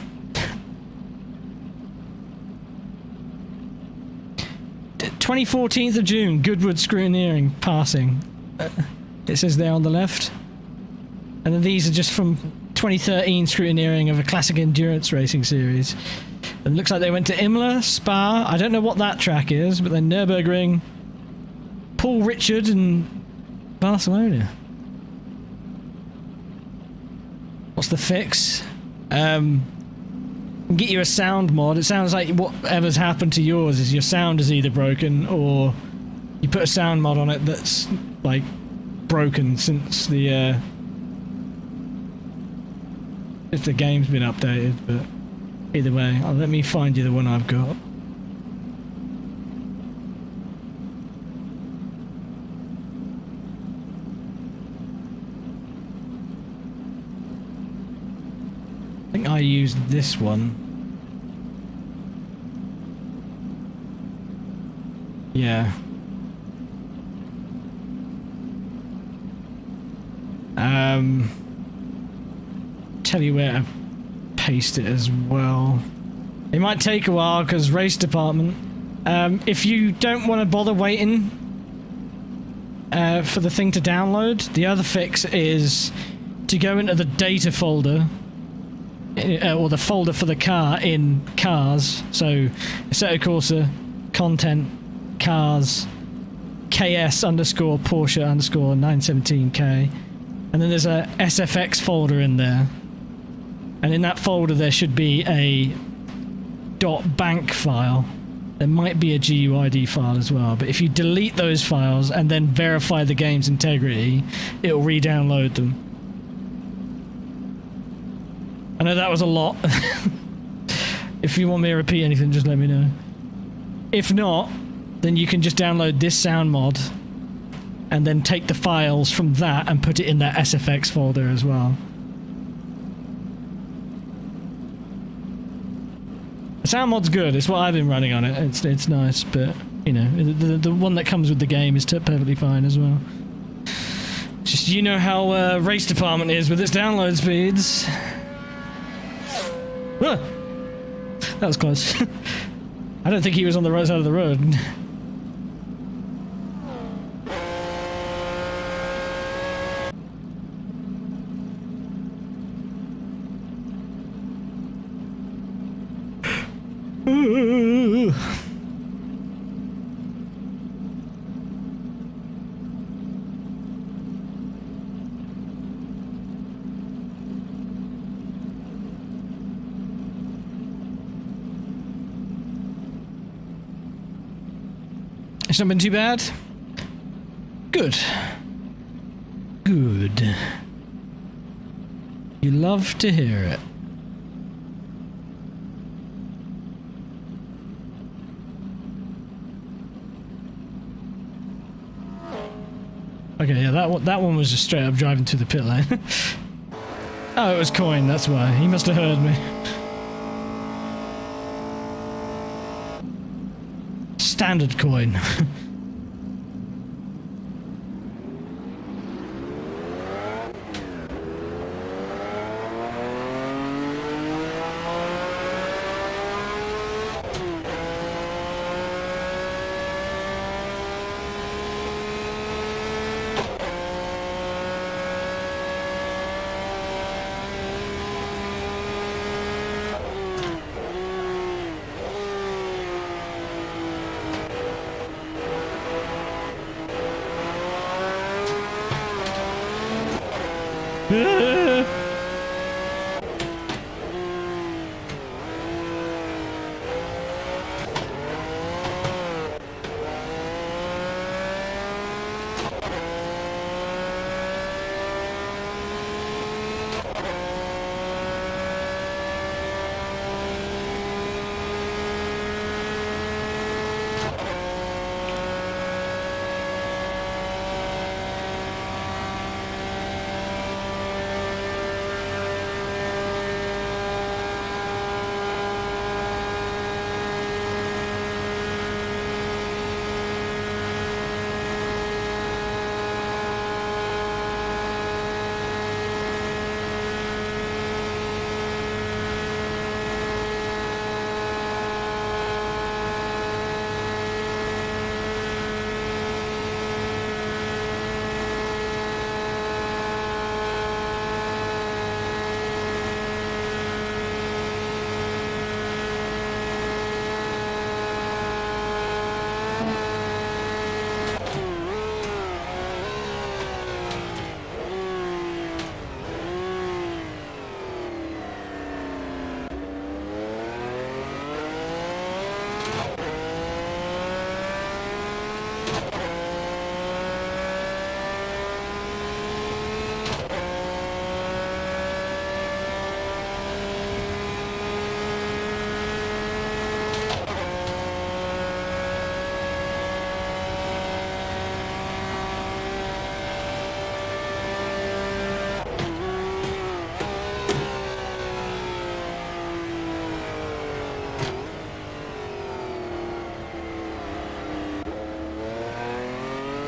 24th of June, Goodwood Scrutineering passing. It says there on the left. And then these are just from 2013 scrutineering of a classic endurance racing series. And it looks like they went to Imola, Spa, I don't know what that track is, but then Nürburgring, Paul Richard, and Barcelona. What's the fix? Get you a sound mod. It sounds like whatever's happened to yours is your sound is either broken, or you put a sound mod on it that's like broken since the if the game's been updated. But either way, let me find you the one I've got. I think I used this one. Yeah. Tell you where to paste it as well. It might take a while because race department. If you don't want to bother waiting for the thing to download, the other fix is to go into the data folder. Or the folder for the car in cars. So Assetto Corsa, content, cars, KS underscore Porsche underscore 917K. And then there's a SFX folder in there. And in that folder there should be a .bank file. There might be a GUID file as well, but if you delete those files and then verify the game's integrity, it'll re-download them. I know that was a lot. If you want me to repeat anything, just let me know. If not, then you can just download this sound mod and then take the files from that and put it in that SFX folder as well. The sound mod's good. It's what I've been running on it. It's nice, but you know, the one that comes with the game is perfectly fine as well. Just you know how Race Department is with its download speeds. Ah! That was close. I don't think he was on the right side of the road. It's not been too bad. Good. Good. You love to hear it. Okay, yeah, that one was just straight up driving to the pit lane. Oh, it was Coin, that's why. He must have heard me. Standard Coin.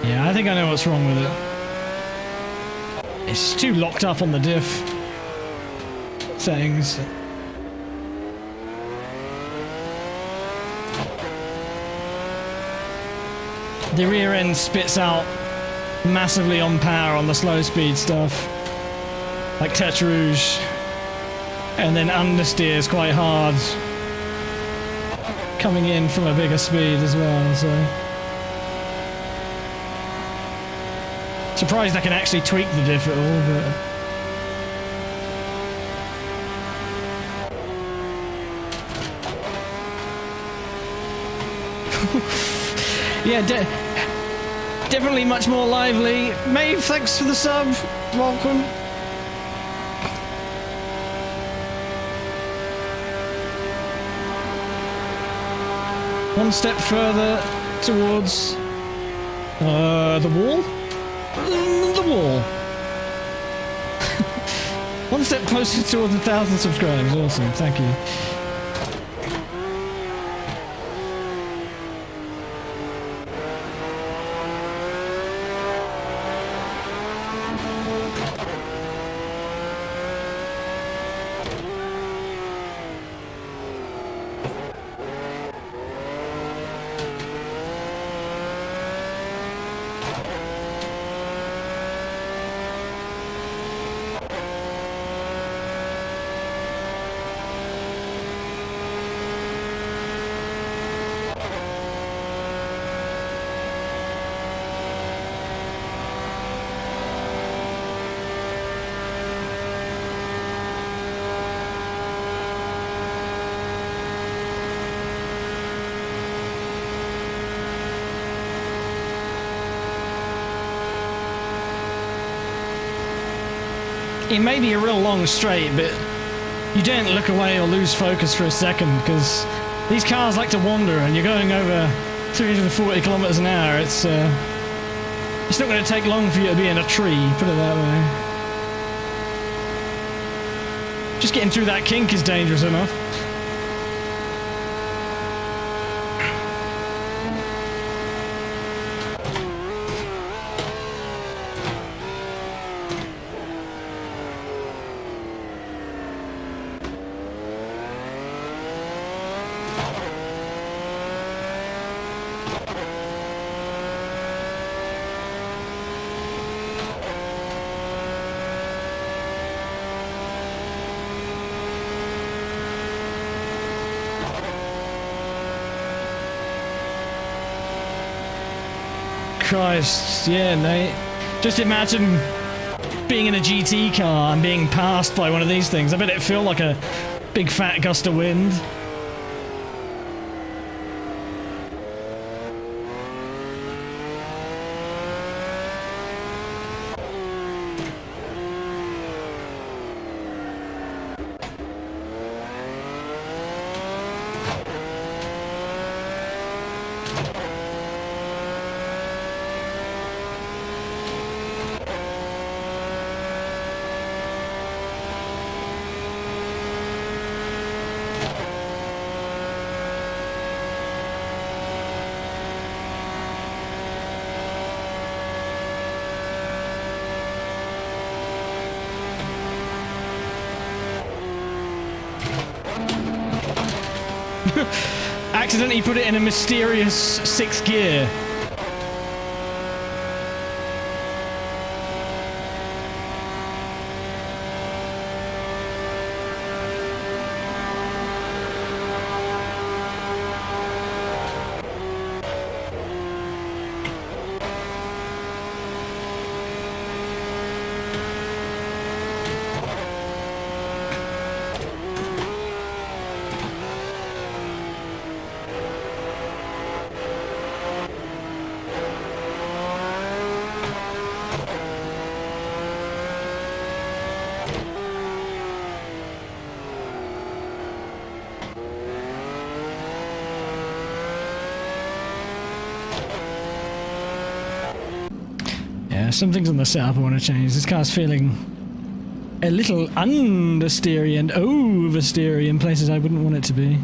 Yeah, I think I know what's wrong with it. It's too locked up on the diff settings. The rear end spits out massively on power on the slow speed stuff, like Tete Rouge, and then understeers quite hard, coming in from a bigger speed as well, so... Surprised I can actually tweak the diff at all, but... Yeah, definitely much more lively. Maeve, thanks for the sub. Welcome. One step further towards the wall? The wall. One step closer towards 1,000 subscribers. Awesome, thank you. It may be a real long straight, but you don't look away or lose focus for a second, because these cars like to wander, and you're going over 340 kilometers an hour. It's not going to take long for you to be in a tree, put it that way. Just getting through that kink is dangerous enough. Christ, yeah, Nate. Just imagine being in a GT car and being passed by one of these things. I bet it'd feel like a big fat gust of wind. Accidentally put it in a mysterious sixth gear. Some things on the setup I want to change. This car's feeling a little understeery and oversteery in places I wouldn't want it to be.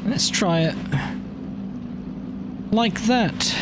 Let's try it like that.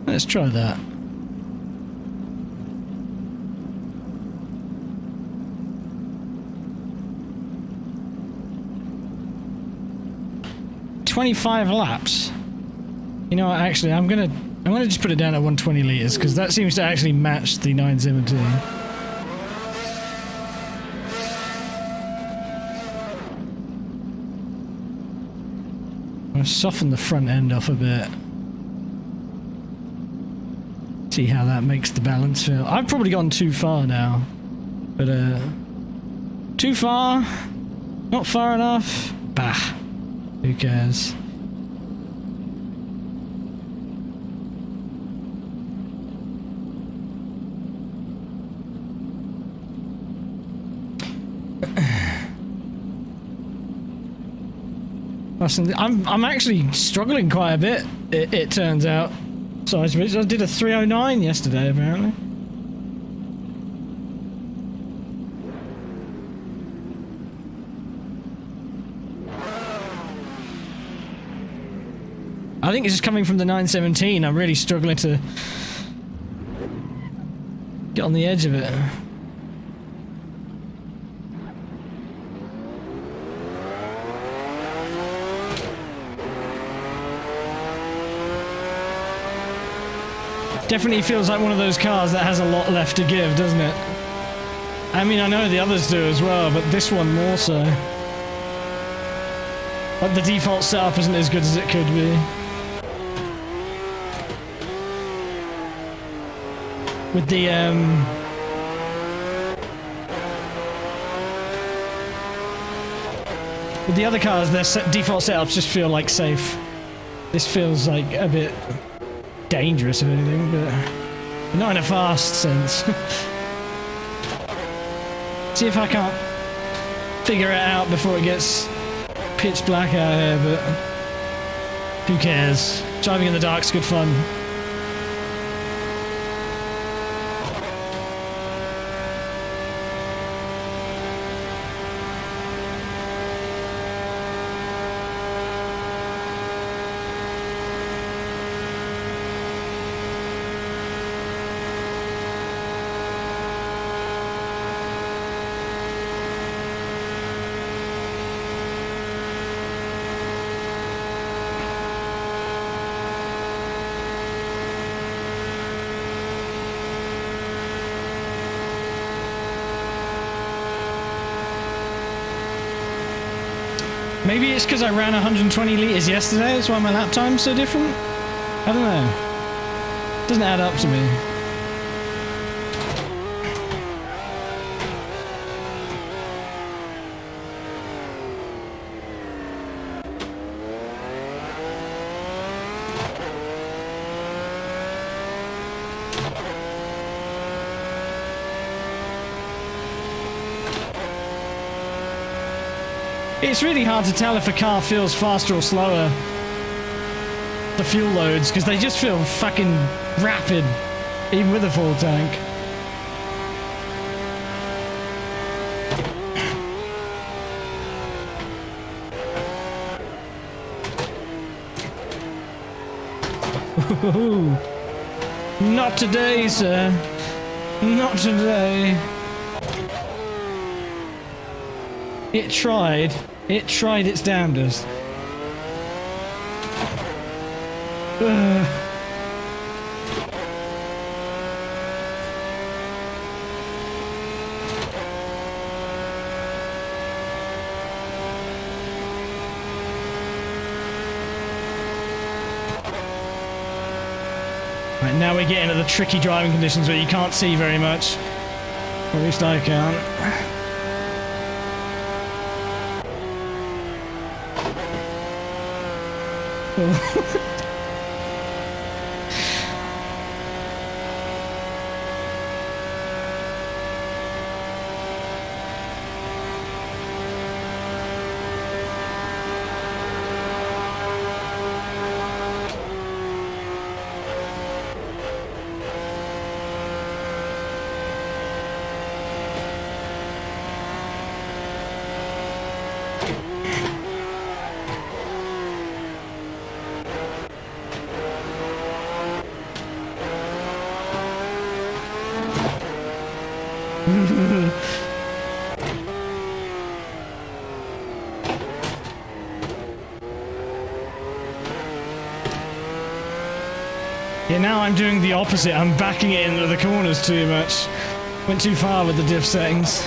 Let's try that. 25 laps. You know what, actually, I'm gonna just put it down at 120 litres, because that seems to actually match the 917. I'm gonna soften the front end off a bit. See how that makes the balance feel. I've probably gone too far now. But, too far? Not far enough? Bah. Who cares? I'm actually struggling quite a bit, it turns out. So I did a 309 yesterday, apparently. I think it's just coming from the 917. I'm really struggling to get on the edge of it. Definitely feels like one of those cars that has a lot left to give, doesn't it? I mean, I know the others do as well, but this one more so. Like, the default setup isn't as good as it could be. With the, with the other cars, their default setups just feel like safe. This feels like a bit dangerous, if anything, but not in a fast sense. See if I can't figure it out before it gets pitch black out here, but who cares? Driving in the dark's good fun. Maybe it's because I ran 120 litres yesterday, that's why my lap time's so different? I don't know. Doesn't add up to me. It's really hard to tell if a car feels faster or slower, the fuel loads, because they just feel fucking rapid, even with a full tank. Not today, sir. Not today. It tried. It tried its damnedest. Right, now we get into the tricky driving conditions where you can't see very much. Or at least I can't. Yeah, now I'm doing the opposite. I'm backing it into the corners too much. Went too far with the diff settings.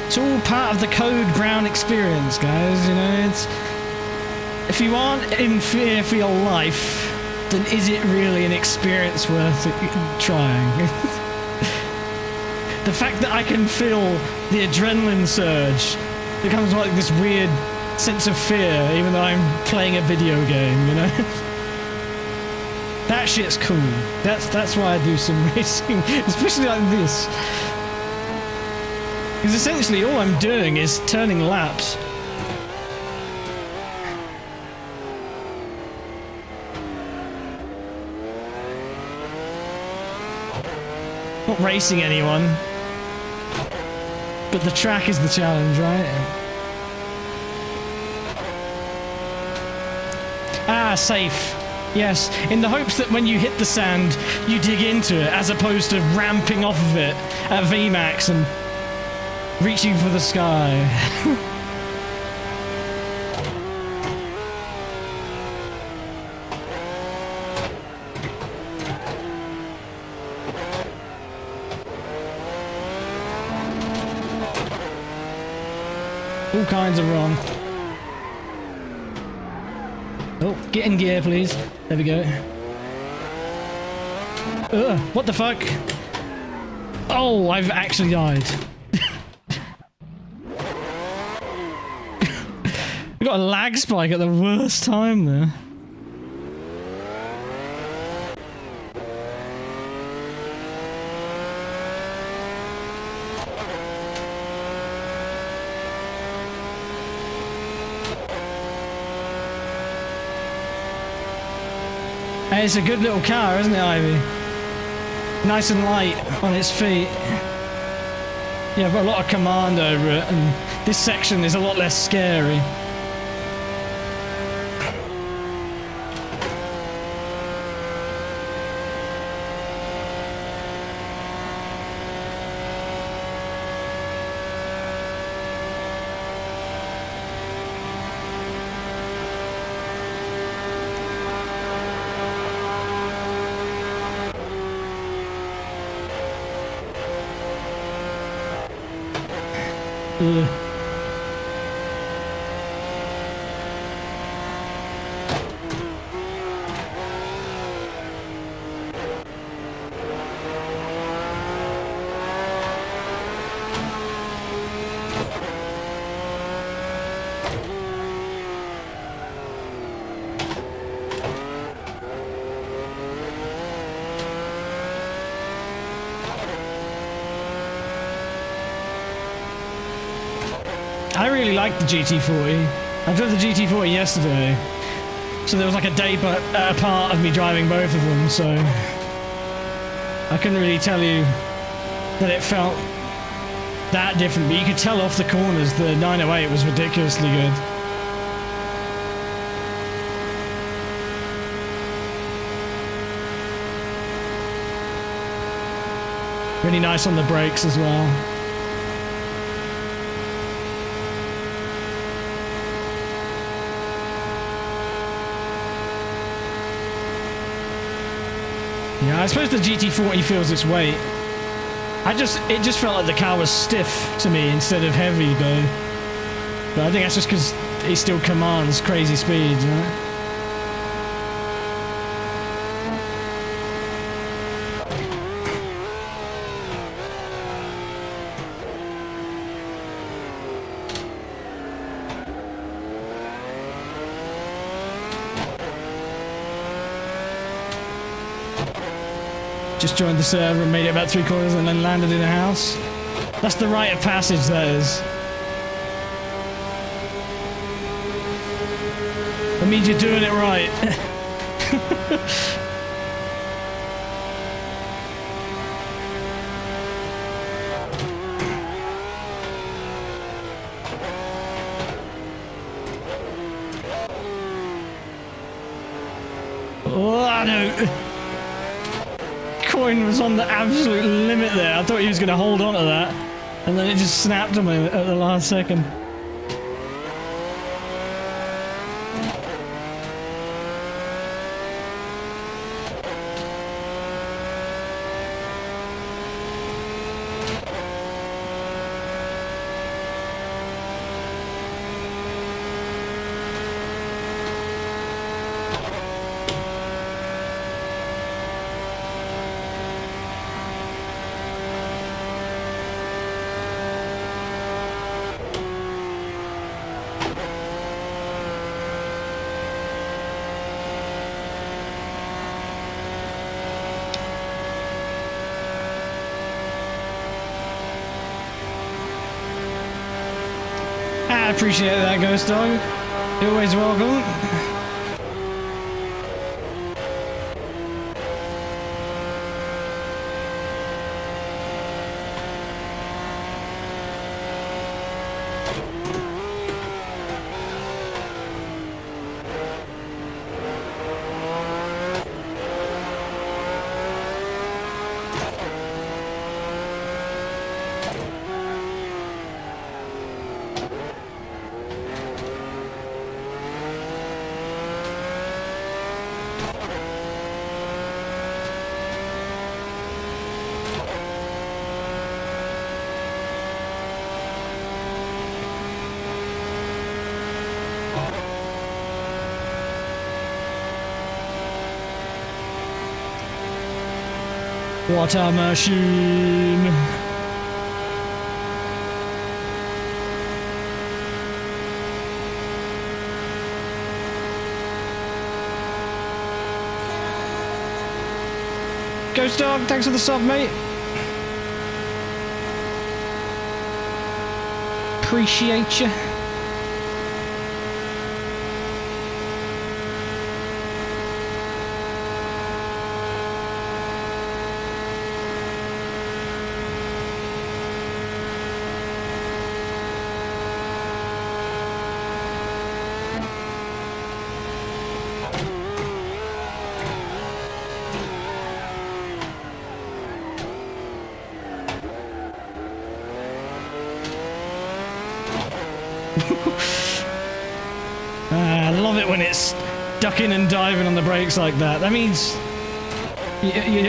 It's all part of the Code Brown experience, guys. You know, it's if you aren't in fear for your life, then is it really an experience worth trying? The fact that I can feel the adrenaline surge becomes like this weird sense of fear, even though I'm playing a video game. You know, that shit's cool. That's why I do some racing, especially like this. Because essentially all I'm doing is turning laps. Not racing anyone. But the track is the challenge, right? Ah, safe. Yes, in the hopes that when you hit the sand, you dig into it, as opposed to ramping off of it at VMAX and reaching for the sky. All kinds of wrong. Oh, get in gear, please. There we go. Ugh, what the fuck? Oh, I've actually died. We got a lag spike at the worst time there. Hey, it's a good little car, isn't it, Ivy? Nice and light on its feet. Yeah, I've got a lot of command over it, and this section is a lot less scary. Ugh. I really like the GT40. I drove the GT40 yesterday, so there was like a day apart of me driving both of them, so I couldn't really tell you that it felt that different, but you could tell off the corners the 908 was ridiculously good. Really nice on the brakes as well. Yeah, I suppose the GT40 feels its weight. It just felt like the car was stiff to me instead of heavy though. But I think that's just because it still commands crazy speeds, right? Just joined the server and made it about 3 quarters and then landed in a house. That's the rite of passage, that is. That means you're doing it right. coin was on the absolute limit there. I thought he was going to hold on to that. And then it just snapped on him at the last second. I appreciate that, Ghost Dog. You're always welcome. What a machine! Ghost Dog, thanks for the sub, mate. Appreciate you. I love it when it's ducking and diving on the brakes like that. That means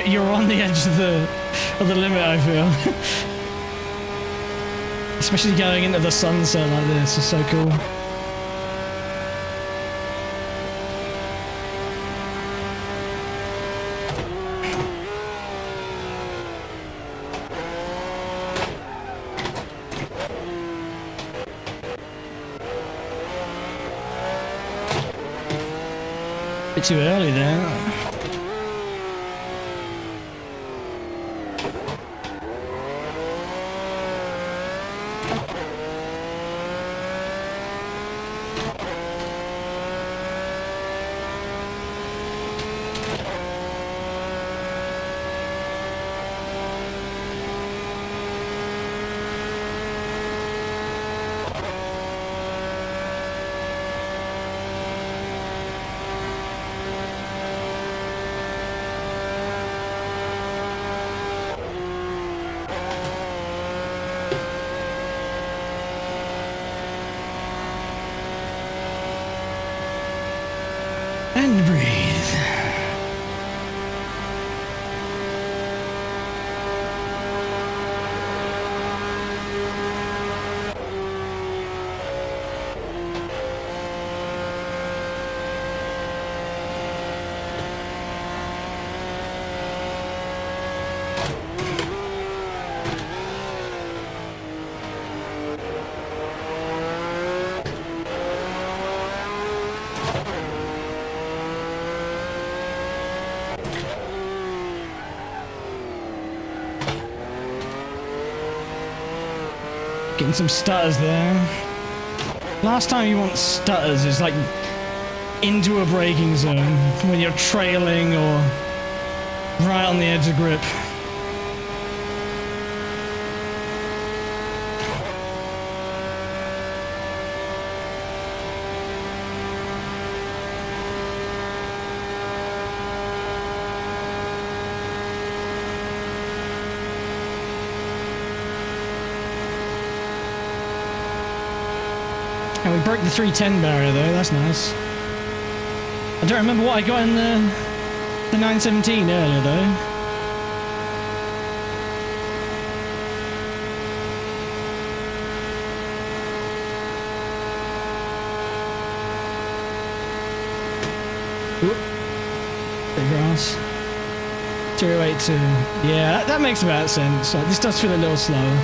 you're on the edge of the limit, I feel. Especially going into the sunset like this is so cool. Bit too early there. And breathe. Getting some stutters there. Last time you want stutters is like into a braking zone when you're trailing or right on the edge of grip. And we broke the 310 barrier though, that's nice. I don't remember what I got in the 917 earlier though. Oop. Big grass. 2082. Yeah, that makes about sense. Like, this does feel a little slow.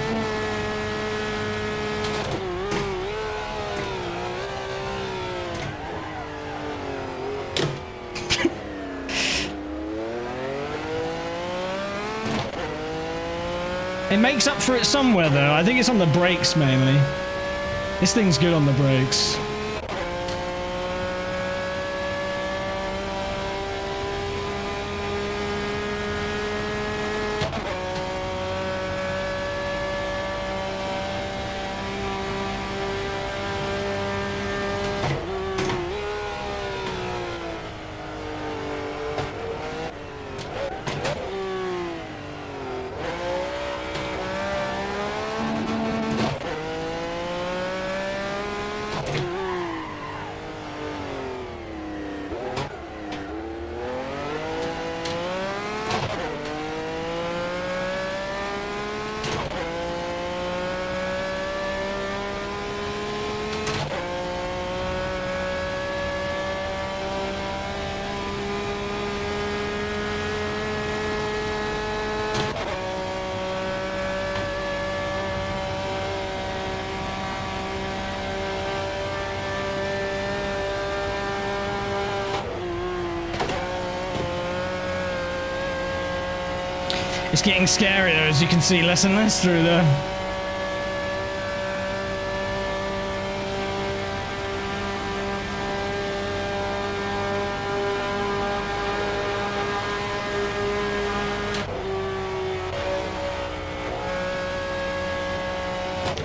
It makes up for it somewhere though. I think it's on the brakes mainly. This thing's good on the brakes. It's getting scarier, as you can see, less and less through there.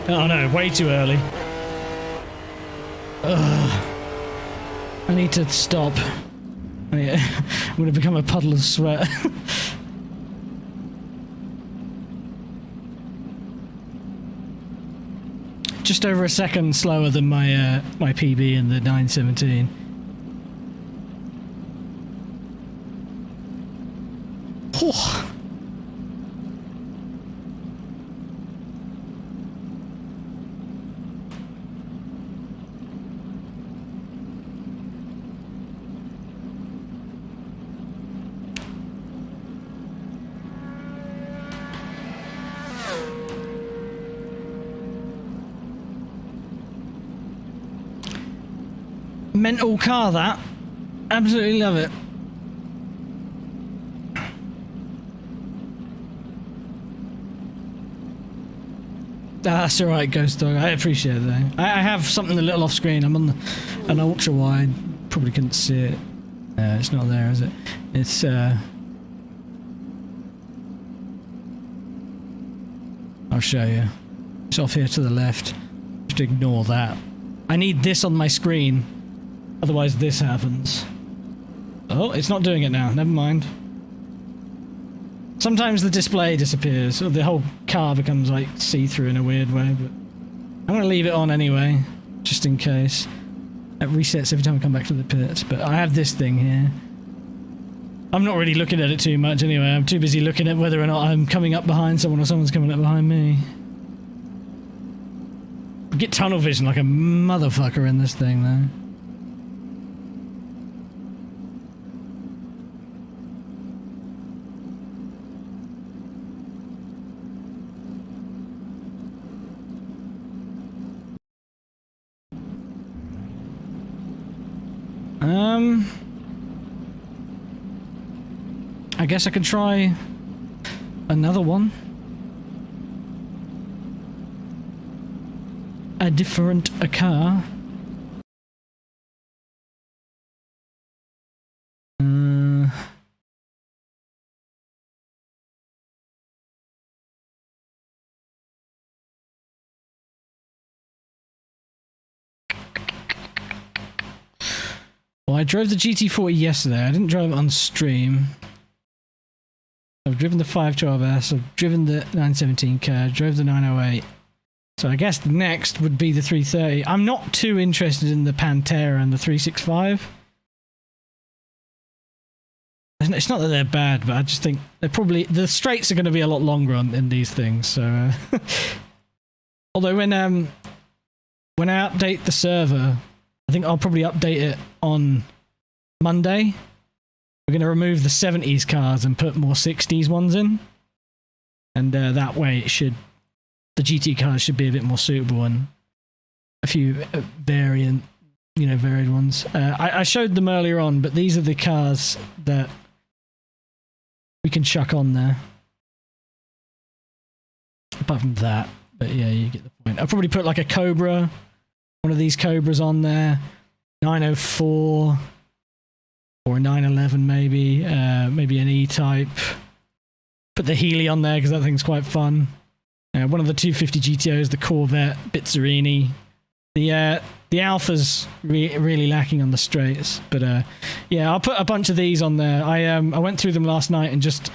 Oh no, way too early. Ugh. I need to stop. I'm gonna become a puddle of sweat. Just over a second slower than my my PB in the 917. Oh. Mental car, that. Absolutely love it. That's alright, Ghost Dog. I appreciate it though. I have something a little off screen. I'm on an ultra wide. Probably couldn't see it. It's not there, is it? It's I'll show you. It's off here to the left. Just ignore that. I need this on my screen. Otherwise this happens. Oh, it's not doing it now. Never mind. Sometimes the display disappears, or the whole car becomes like see-through in a weird way, but I'm going to leave it on anyway, just in case. It resets every time I come back to the pits, but I have this thing here. I'm not really looking at it too much anyway. I'm too busy looking at whether or not I'm coming up behind someone or someone's coming up behind me. I get tunnel vision like a motherfucker in this thing though. I guess I can try another one. A different car. Well, I drove the GT40 yesterday. I didn't drive it on stream. I've driven the 512S, I've driven the 917 car, drove the 908 So I guess the next would be the 330. I'm not too interested in the Pantera and the 365. It's not that they're bad, but I just think they're probably... The straights are going to be a lot longer in these things, so... Although when I update the server, I think I'll probably update it on Monday. We're going to remove the 70s cars and put more 60s ones in. And that way the GT cars should be a bit more suitable and a few varied ones. I showed them earlier on, but these are the cars that we can chuck on there. Apart from that, but yeah, you get the point. I'll probably put like a Cobra, one of these Cobras on there, 904 or a 911 maybe, maybe an E-Type. Put the Healy on there because that thing's quite fun. One of the 250 GTOs, the Corvette, Bizzarini. The Alpha's really lacking on the straights, but yeah, I'll put a bunch of these on there. I went through them last night and just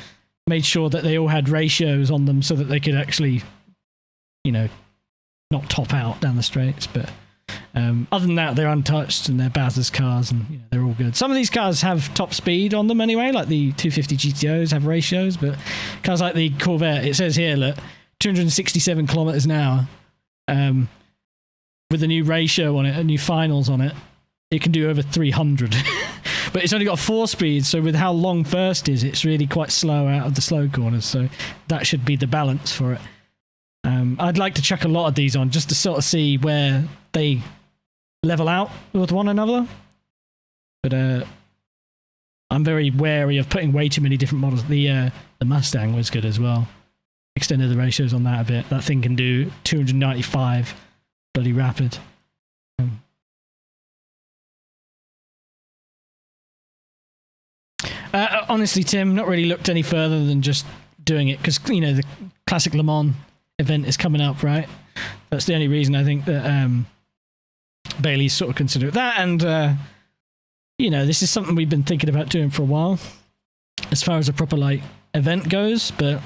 made sure that they all had ratios on them so that they could actually, not top out down the straights. But other than that, they're untouched and they're Baz's cars, and they're all good. Some of these cars have top speed on them anyway, like the 250 GTOs have ratios, but cars like the Corvette, it says here, look, 267 kilometers an hour. With a new ratio on it, and new finals on it, it can do over 300. But it's only got 4 speeds, so with how long first is, it's really quite slow out of the slow corners, so that should be the balance for it. I'd like to chuck a lot of these on just to sort of see where they level out with one another. But I'm very wary of putting way too many different models. The Mustang was good as well. Extended the ratios on that a bit. That thing can do 295 bloody rapid. Honestly, Tim, not really looked any further than just doing it because the Classic Le Mans event is coming up, right? That's the only reason I think that Bailey's sort of considered that, and this is something we've been thinking about doing for a while, as far as a proper event goes. But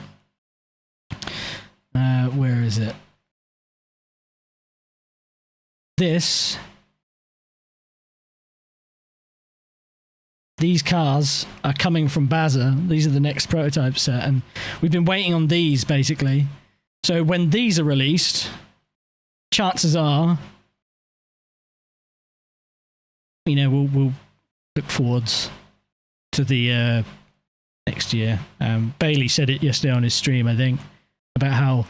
where is it? These cars are coming from Baza. These are the next prototype set, and we've been waiting on these basically. So when these are released, chances are, we'll look forwards to the next year. Bailey said it yesterday on his stream, I think, about how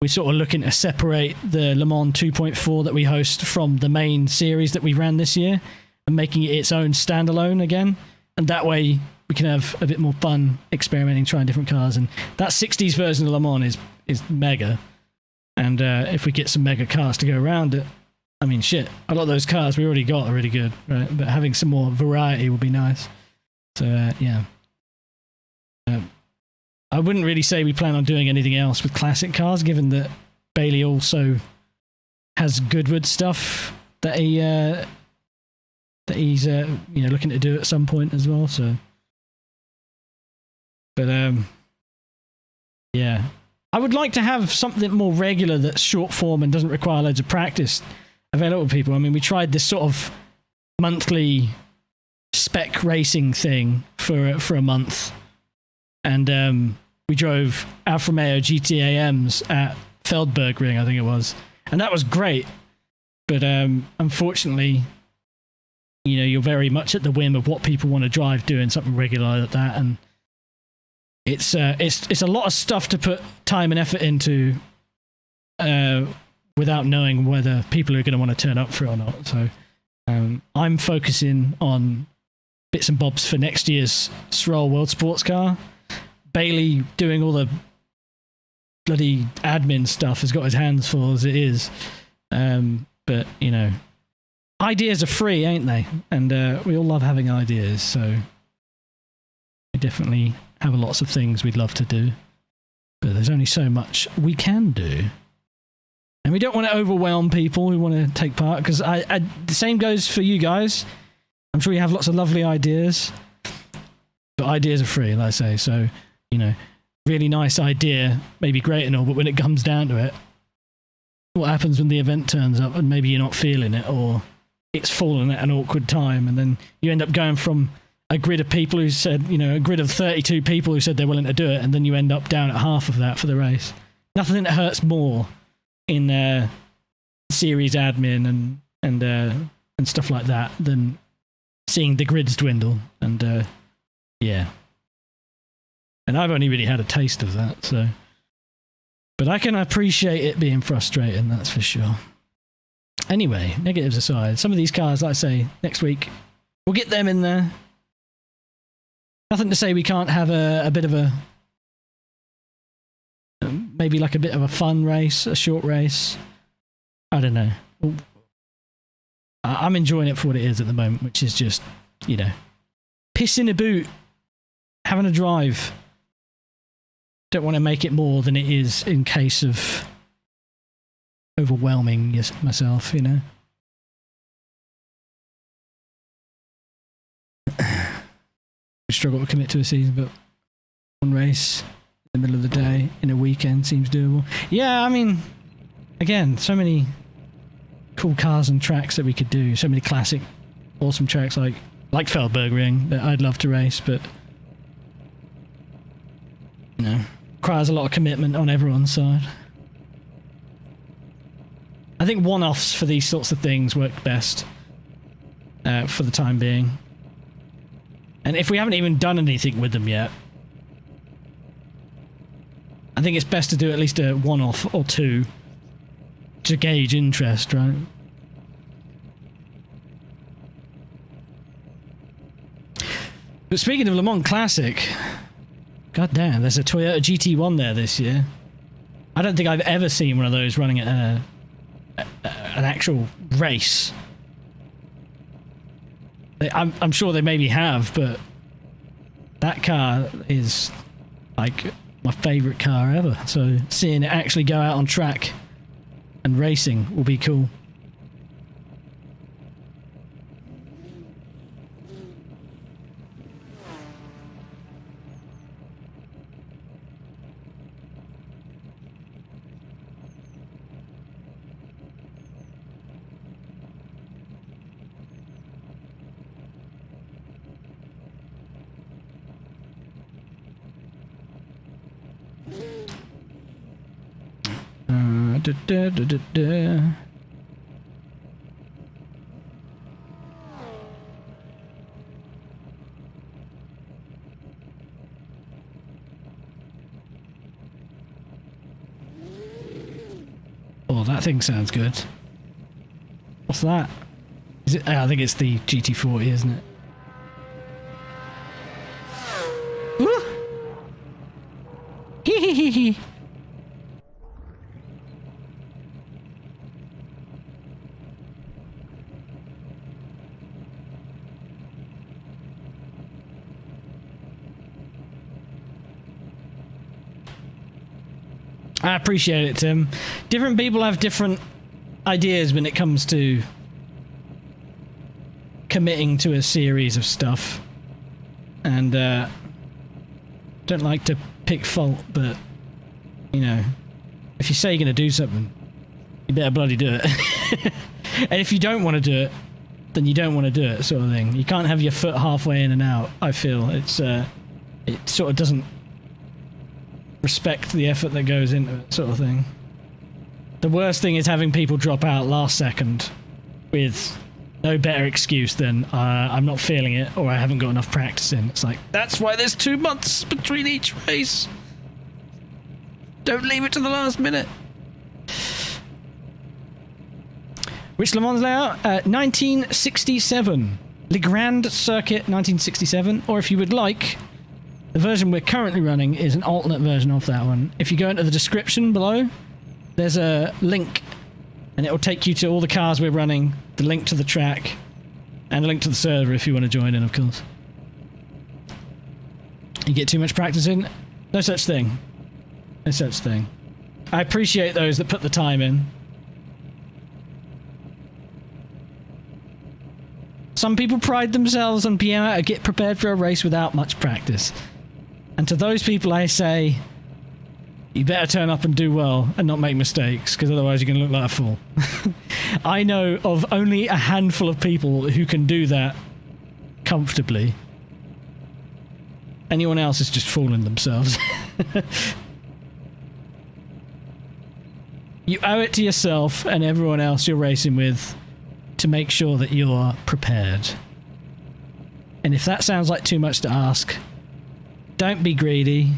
we're sort of looking to separate the Le Mans 2.4 that we host from the main series that we ran this year and making it its own standalone again. And that way we can have a bit more fun experimenting, trying different cars. And that 60s version of Le Mans is mega. And if we get some mega cars to go around it, I mean, shit, a lot of those cars we already got are really good, right? But having some more variety would be nice. So, yeah. I wouldn't really say we plan on doing anything else with classic cars, given that Bailey also has Goodwood stuff that he's looking to do at some point as well. So, but yeah, I would like to have something more regular that's short form and doesn't require loads of practice available to people. I mean, we tried this sort of monthly spec racing thing for a month. And we drove Alfa Romeo GTAMs at Feldberg Ring, I think it was. And that was great. But unfortunately, you're very much at the whim of what people want to drive doing something regular like that. And it's a lot of stuff to put time and effort into without knowing whether people are going to want to turn up for it or not. So I'm focusing on bits and bobs for next year's Stroll World Sports Car. Bailey doing all the bloody admin stuff has got his hands full as it is. But, ideas are free, ain't they? And we all love having ideas, so we definitely have lots of things we'd love to do. But there's only so much we can do. And we don't want to overwhelm people who want to take part, because the same goes for you guys. I'm sure you have lots of lovely ideas. But ideas are free, like I say, so... really nice idea, maybe great and all, but when it comes down to it, what happens when the event turns up and maybe you're not feeling it, or it's fallen at an awkward time, and then you end up going from a grid of people who said, you know, a grid of 32 people who said they're willing to do it, and then you end up down at half of that for the race. Nothing that hurts more in series admin and stuff like that than seeing the grids dwindle. And yeah. And I've only really had a taste of that, so. But I can appreciate it being frustrating, that's for sure. Anyway, negatives aside, some of these cars, like I say, next week, we'll get them in there. Nothing to say we can't have a bit of a, maybe like a bit of a fun race, a short race. I don't know. I'm enjoying it for what it is at the moment, which is just, you know, piss in a boot, having a drive. Don't want to make it more than it is in case of overwhelming myself, you know. Struggle to commit to a season, but one race in the middle of the day in a weekend seems doable. Yeah, I mean, again, so many cool cars and tracks that we could do. So many classic, awesome tracks like Feldberg Ring that I'd love to race, but you know, requires a lot of commitment on everyone's side. I think one-offs for these sorts of things work best for the time being. And if we haven't even done anything with them yet, I think it's best to do at least a one-off or two to gauge interest, right? But speaking of Le Mans Classic, god damn, there's a Toyota GT1 there this year. I don't think I've ever seen one of those running at an actual race. I'm sure they maybe have, but that car is like my favourite car ever. So seeing it actually go out on track and racing will be cool. Da, da, da, da, da. Oh, that thing sounds good. What's that? Is it? I think it's the GT40, isn't it? Woo! Hee hee hee hee. I appreciate it, Tim. Different people have different ideas when it comes to committing to a series of stuff. And don't like to pick fault, but you know, if you say you're going to do something, you better bloody do it. And if you don't want to do it, then you don't want to do it, sort of thing. You can't have your foot halfway in and out, I feel. It sort of doesn't respect the effort that goes into it, sort of thing. The worst thing is having people drop out last second with no better excuse than I'm not feeling it or I haven't got enough practice in. It's like, that's why there's 2 months between each race. Don't leave it to the last minute. Which Le Mans layout? 1967. Le Grand Circuit 1967. Or if you would like, the version we're currently running is an alternate version of that one. If you go into the description below, there's a link, and it will take you to all the cars we're running, the link to the track, and a link to the server if you want to join in, of course. You get too much practice in? No such thing. No such thing. I appreciate those that put the time in. Some people pride themselves on being able to get prepared for a race without much practice. And to those people I say, You better turn up and do well and not make mistakes, because otherwise you're going to look like a fool. I know of only a handful of people who can do that comfortably. Anyone else is just fooling themselves. You owe it to yourself and everyone else you're racing with to make sure that you're prepared. And if that sounds like too much to ask, don't be greedy.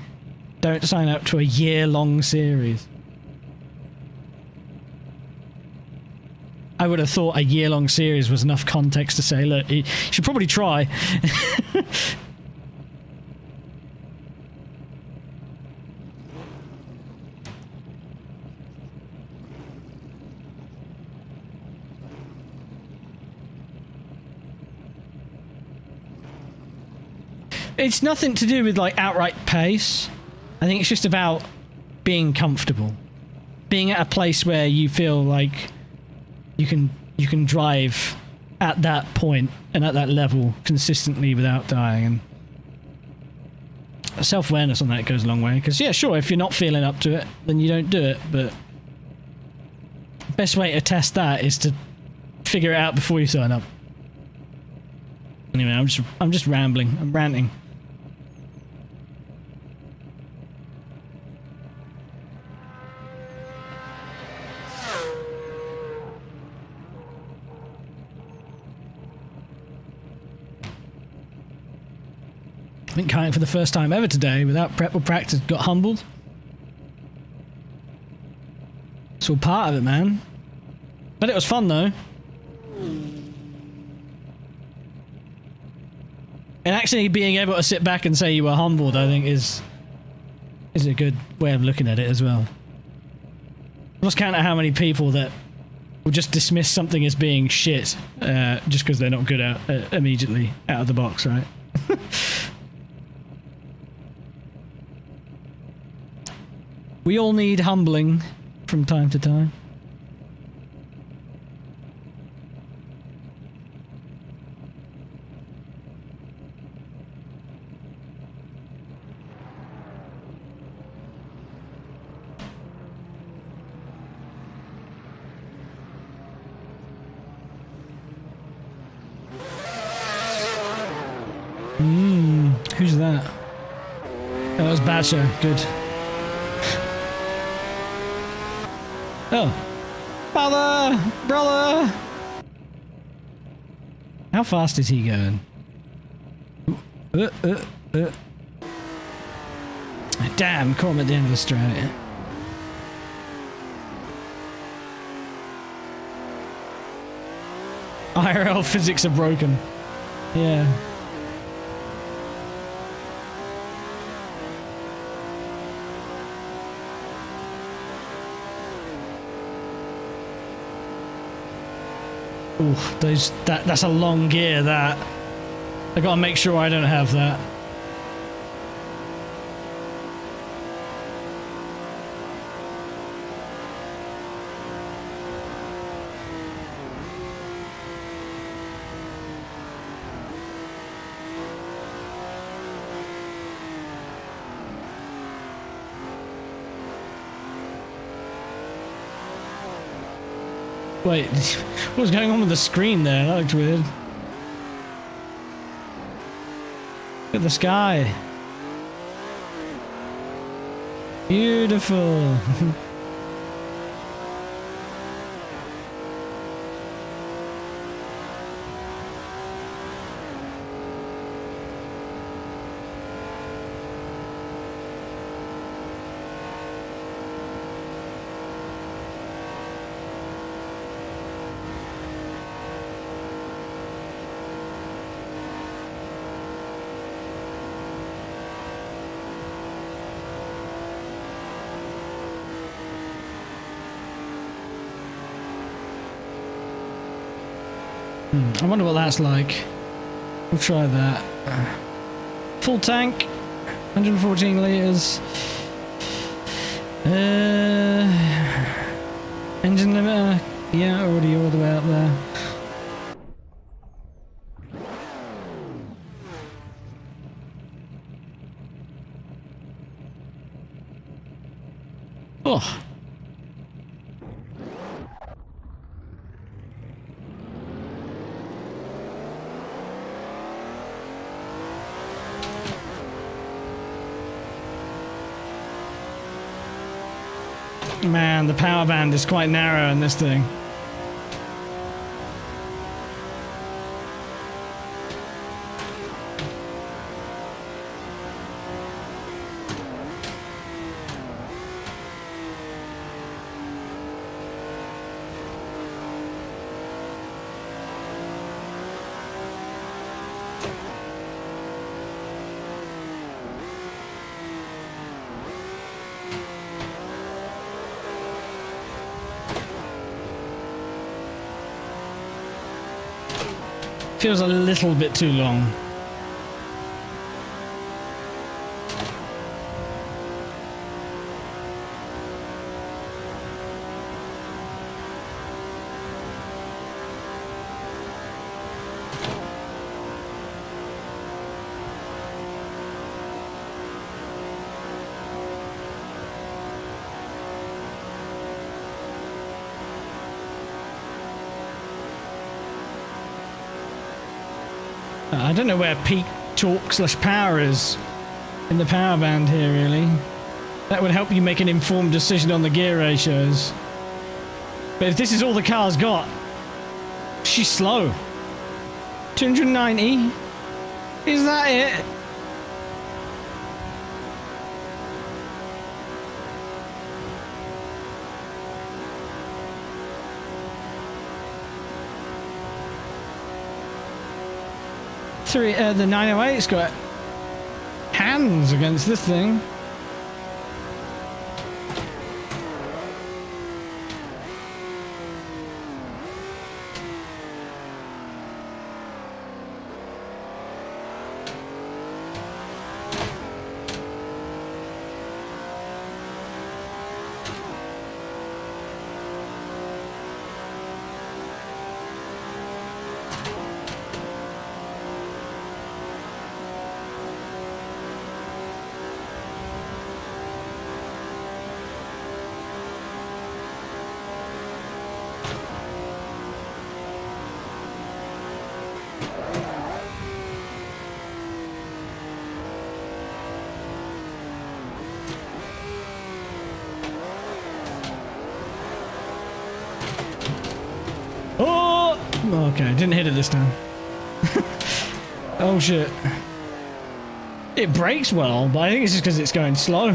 Don't sign up to a year-long series. I would have thought a year-long series was enough context to say, look, you should probably try. It's nothing to do with like outright pace. I think it's just about being comfortable, being at a place where you feel like you can drive at that point and at that level consistently without dying. And self-awareness on that goes a long way. Because yeah, sure, if you're not feeling up to it, then you don't do it. But the best way to test that is to figure it out before you sign up. Anyway, I'm just rambling. I'm ranting. I think kiting for the first time ever today without prep or practice, got humbled. It's all part of it, man. But it was fun though. And actually being able to sit back and say you were humbled, I think is a good way of looking at it as well. Let's count how many people that will just dismiss something as being shit just because they're not good at immediately out of the box, right? We all need humbling from time to time. Who's that? Oh, that was Badger. Good. Oh. Brother! How fast is he going? Damn, caught him at the end of the straight. IRL physics are broken. Yeah. Ooh, that's a long gear, that. I gotta make sure I don't have that. Wait, what was going on with the screen there? That looked weird. Look at the sky. Beautiful. I wonder what that's like. We'll try that. Full tank, 114 litres. Engine limiter, yeah, already all the way up there. Oh. Man, the power band is quite narrow in this thing. Feels a little bit too long. I don't know where peak torque / power is in the power band here, really. That would help you make an informed decision on the gear ratios. But if this is all the car's got, she's slow. 290? Is that it? The 908's got hands against this thing. Oh! Okay, didn't hit it this time. Oh shit. It brakes well, but I think it's just because it's going slow.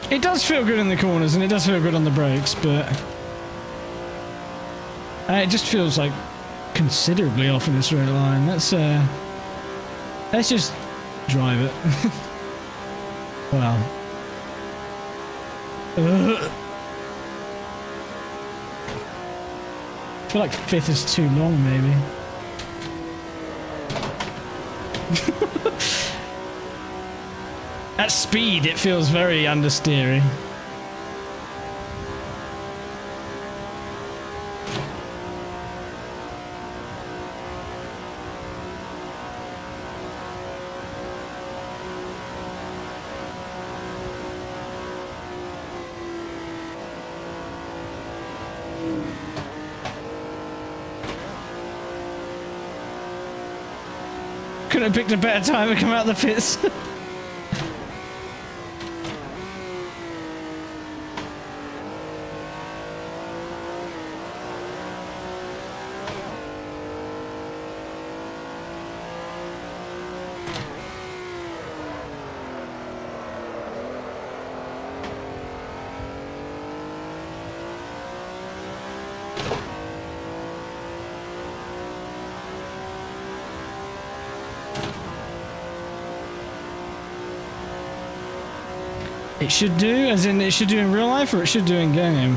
It does feel good in the corners and it does feel good on the brakes, but it just feels like considerably off in the straight line. Let's just drive it. Wow. I feel like fifth is too long, maybe. At speed, it feels very understeery. Couldn't have picked a better time to come out of the pits. It should do, as in it should do in real life, or it should do in game?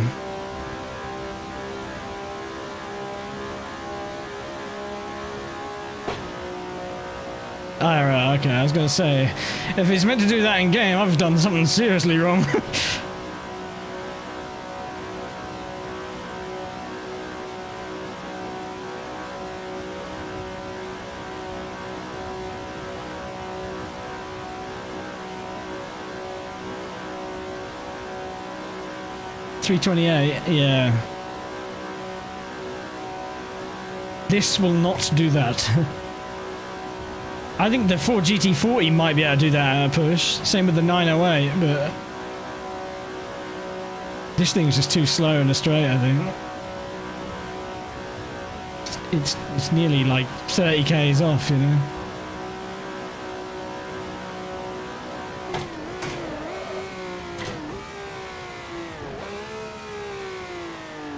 Alright, okay, I was gonna say, if it's meant to do that in game, I've done something seriously wrong. 328, yeah. This will not do that. I think the Ford GT40 might be able to do that at a push. Same with the 908, but this thing's just too slow in a straight, I think. It's nearly like 30 k's off, you know.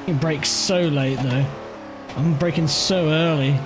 It brakes so late though. I'm braking so early.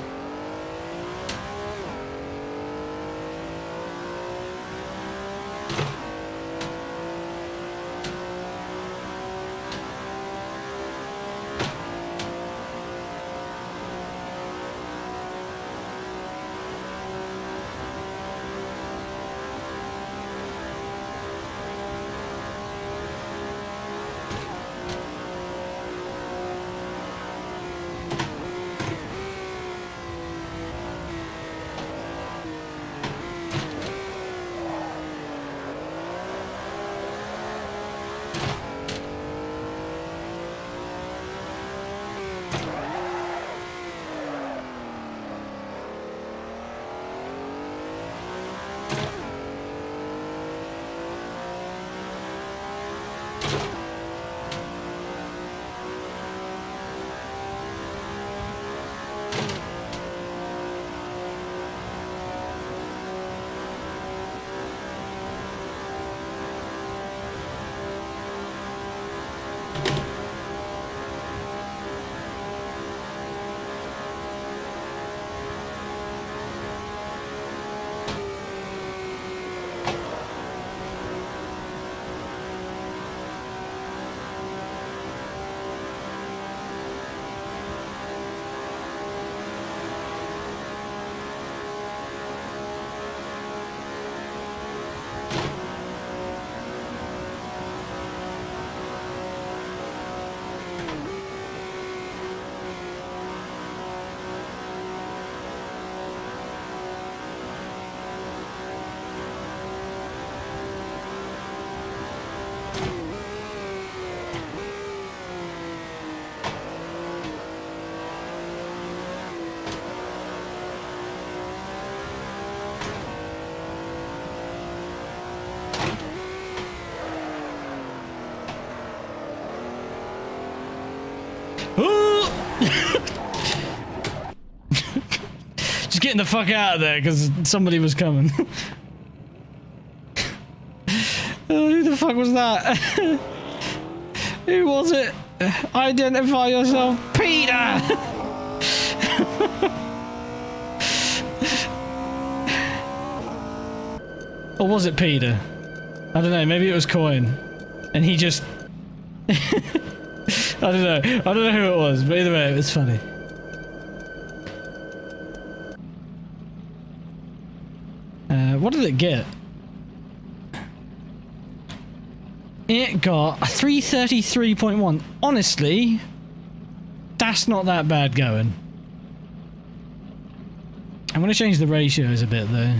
Just getting the fuck out of there because somebody was coming. Who the fuck was that? Who was it? Identify yourself, Peter! Or was it Peter? I don't know, maybe it was Coin. And he just... I don't know who it was, but either way, it was funny. What did it get? It got a 333.1. Honestly, that's not that bad going. I'm going to change the ratios a bit though.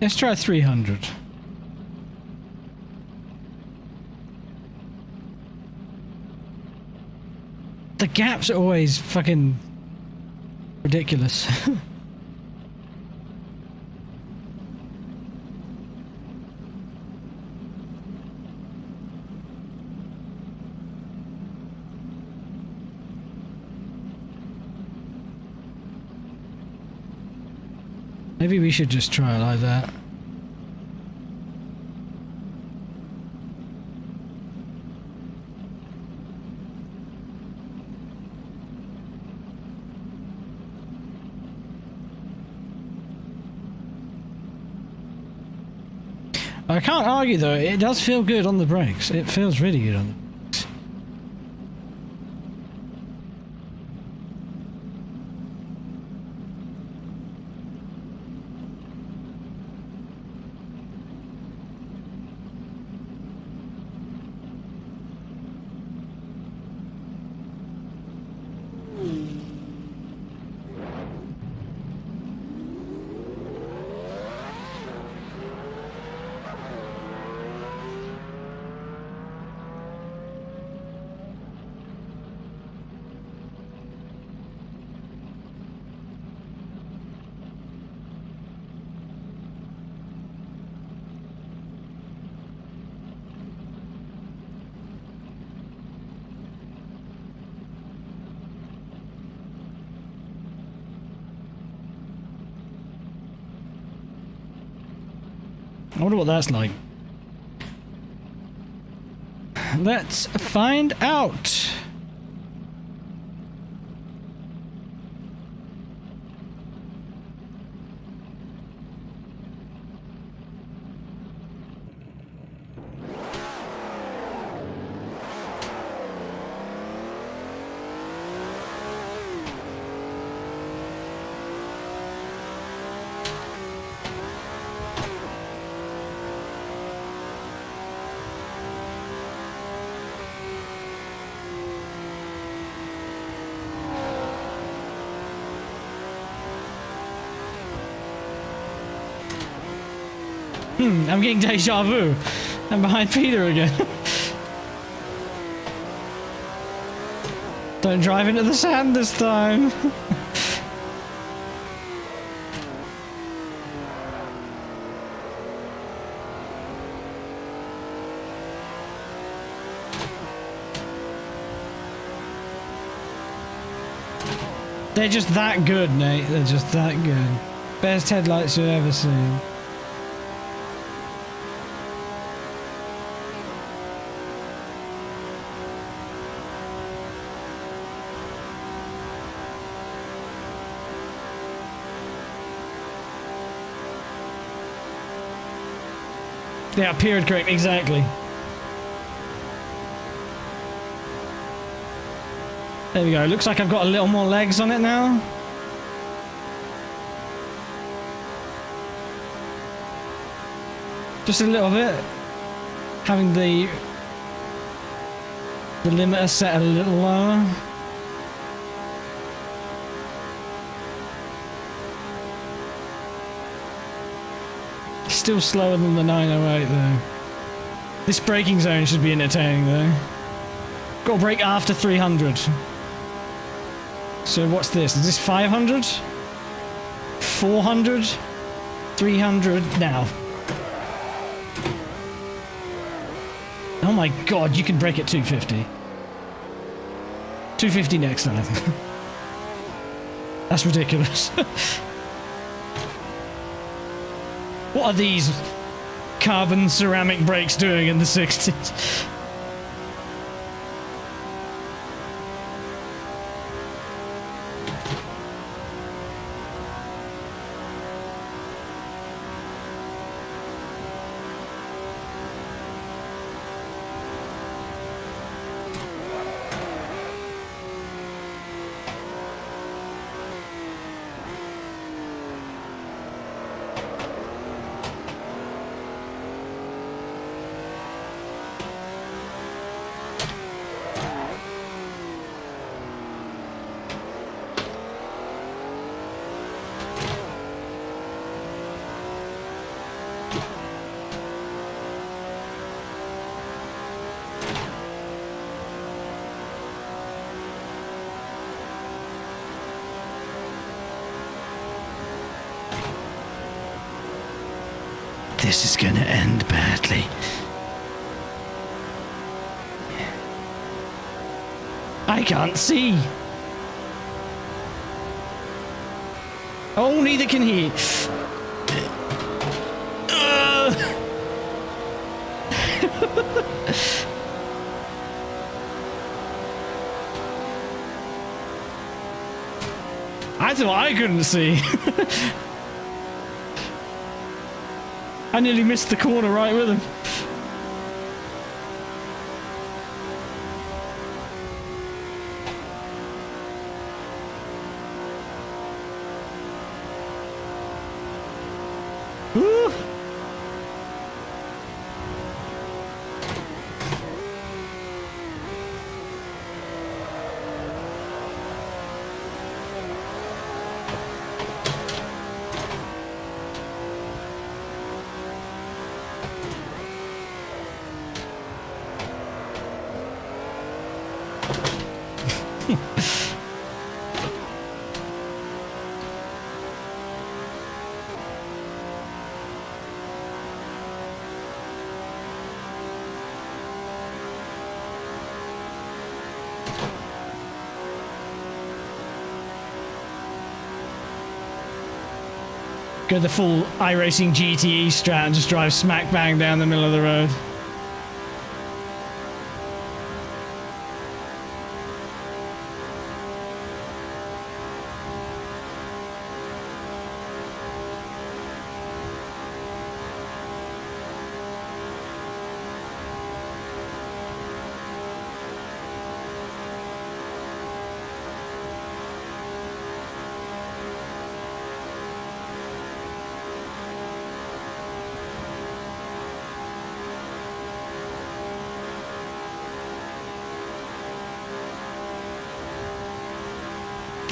Let's try 300. The gaps are always fucking ridiculous. Maybe we should just try it like that. I can't argue though, it does feel good on the brakes. It feels really good on the brakes. I wonder what that's like. Let's find out. I'm getting deja vu. I'm behind Peter again. Don't drive into the sand this time. They're just that good, Nate. They're just that good. Best headlights you've ever seen. Yeah, period correct, exactly. There we go. Looks like I've got a little more legs on it now. Just a little bit. Having the limiter set a little lower. Still slower than the 908 though. This braking zone should be entertaining though. Got to brake after 300. So what's this? Is this 500? 400? 300 now. Oh my god, you can brake at 250. 250 next time. That's ridiculous. What are these carbon ceramic brakes doing in the 60s? This is gonna end badly. I can't see. Oh, neither can he. I thought I couldn't see. I nearly missed the corner right with him. Woo! Go the full iRacing GTE strat and just drive smack bang down the middle of the road.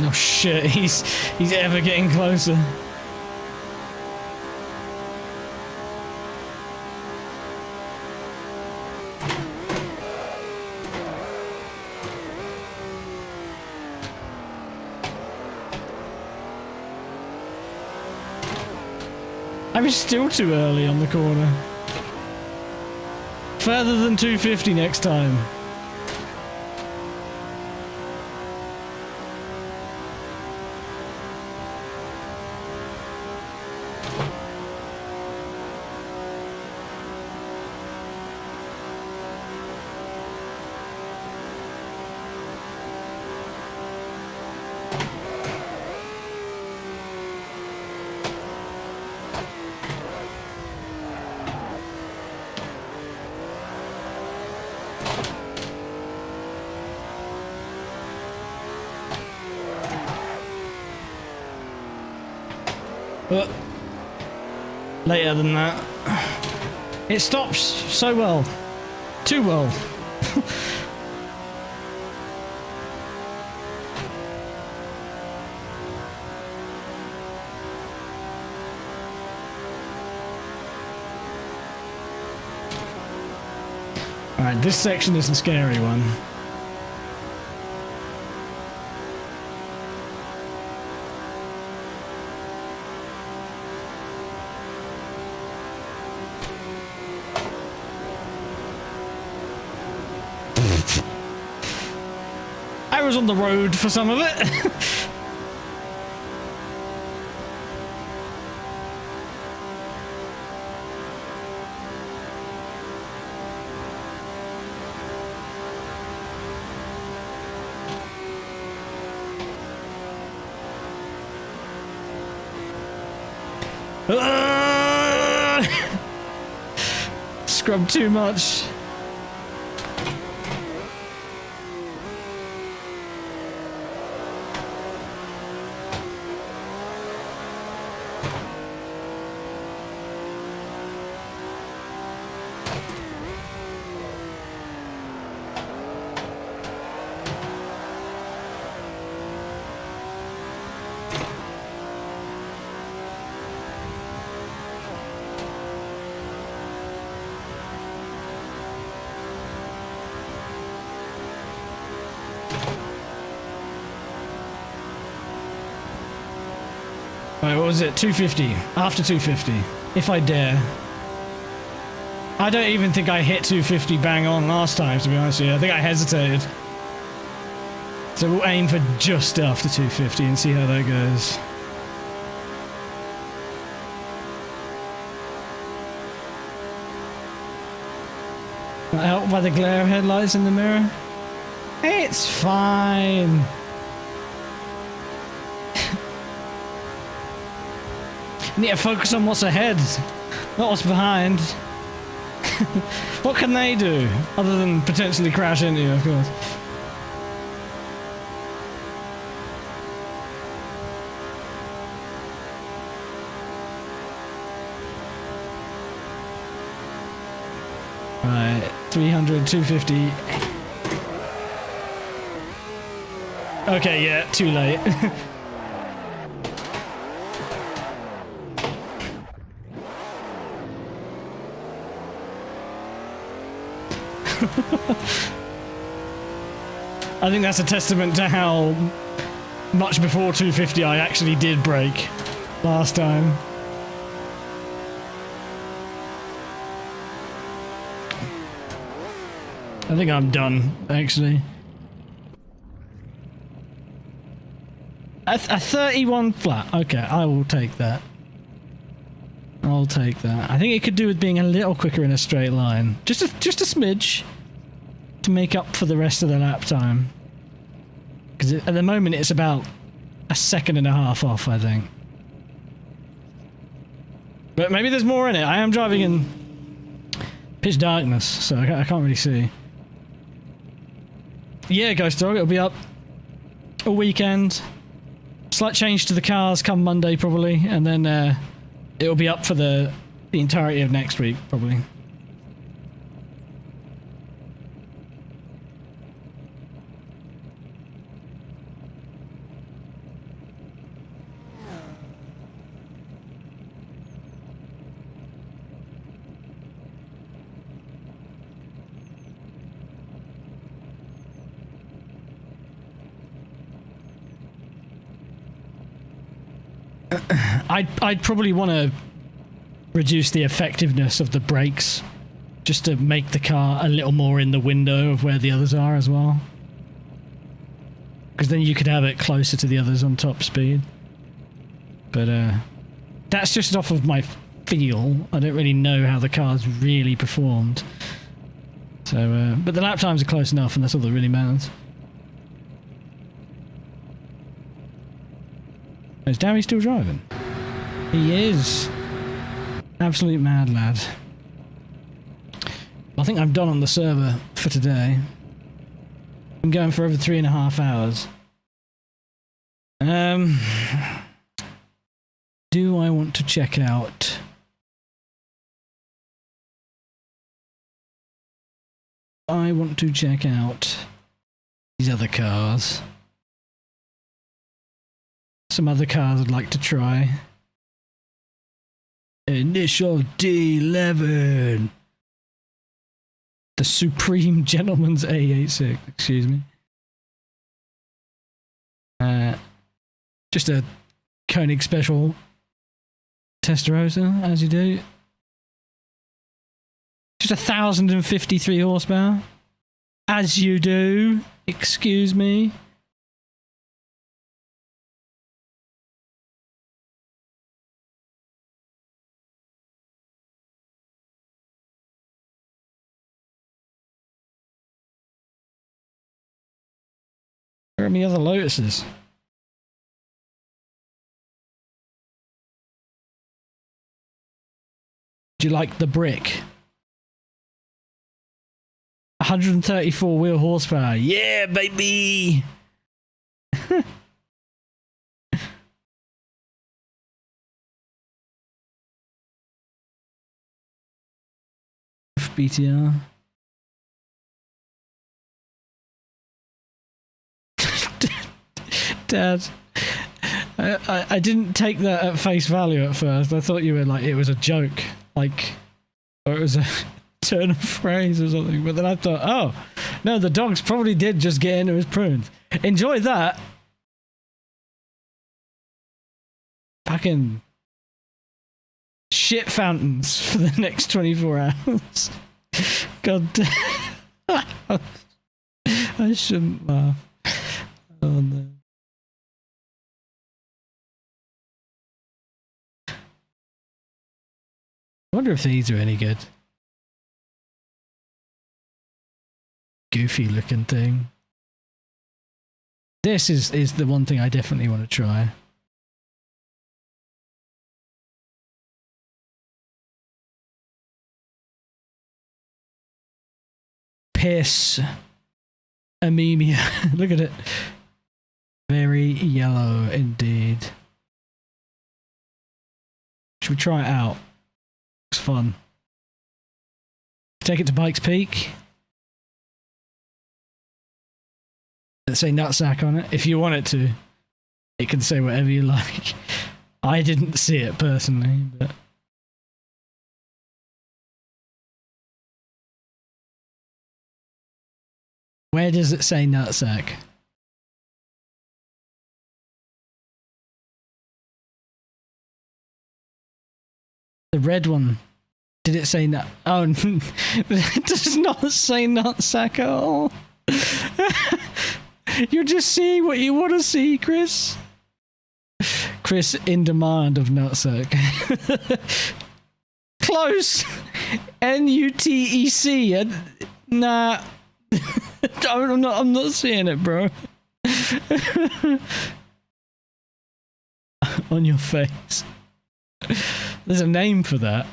Oh shit, he's ever getting closer. I was still too early on the corner. Further than 250 next time. But later than that, it stops so well. Too well. Alright, this section is the scary one. I was on the road for some of it. Scrub too much. Right, what was it? 250. After 250. If I dare. I don't even think I hit 250 bang on last time, to be honest with you. I think I hesitated. So we'll aim for just after 250 and see how that goes. Not helped by the glare of headlights in the mirror. It's fine. You need to focus on what's ahead, not what's behind. What can they do other than potentially crash into you, of course? Right, 300, 250. Okay, yeah, too late. I think that's a testament to how much before 250 I actually did brake last time. I think I'm done, actually. A 31 flat. Okay, I will take that. I'll take that. I think it could do with being a little quicker in a straight line. Just a smidge to make up for the rest of the lap time. Because at the moment it's about a second and a half off, I think. But maybe there's more in it. I am driving in pitch darkness, so I can't really see. Yeah, Ghost Dog, it'll be up a weekend. Slight change to the cars come Monday, probably, and then it'll be up for the entirety of next week, probably. I'd probably want to reduce the effectiveness of the brakes just to make the car a little more in the window of where the others are as well. Because then you could have it closer to the others on top speed. But that's just off of my feel. I don't really know how the car's really performed. So, but the lap times are close enough, and that's all that really matters. Is Darry still driving? He is. Absolute mad lad. I think I'm done on the server for today. I'm going for over 3.5 hours. Do I want to check out? I want to check out these other cars. Some other cars I'd like to try. Initial D11. The Supreme Gentleman's A86, excuse me. Just a Koenig Special Testarossa, as you do. Just 1,053 horsepower. As you do. Excuse me. Where are my other Lotuses? Do you like the brick? 134 wheel horsepower. Yeah, baby! BTR. Dad, I didn't take that at face value at first. I thought you were like, it was a joke. Like, or it was a turn of phrase or something. But then I thought, oh, no, the dogs probably did just get into his prunes. Enjoy that. Fucking shit fountains for the next 24 hours. God damn. I shouldn't laugh. Oh no. I wonder if these are any good. Goofy looking thing. This is the one thing I definitely want to try. piss anemia. Look at it. Very yellow indeed. Should we try it out? Looks fun. Take it to Pikes Peak. Let's say nutsack on it. If you want it to, it can say whatever you like. I didn't see it personally, but... Where does it say nutsack? The red one. Did it say nut? Oh, it does not say nutsack at all. You're just seeing what you want to see, Chris. Chris in demand of nutsack. Close. N-U-T-E-C. Nah. I'm not seeing it, bro. On your face. There's a name for that.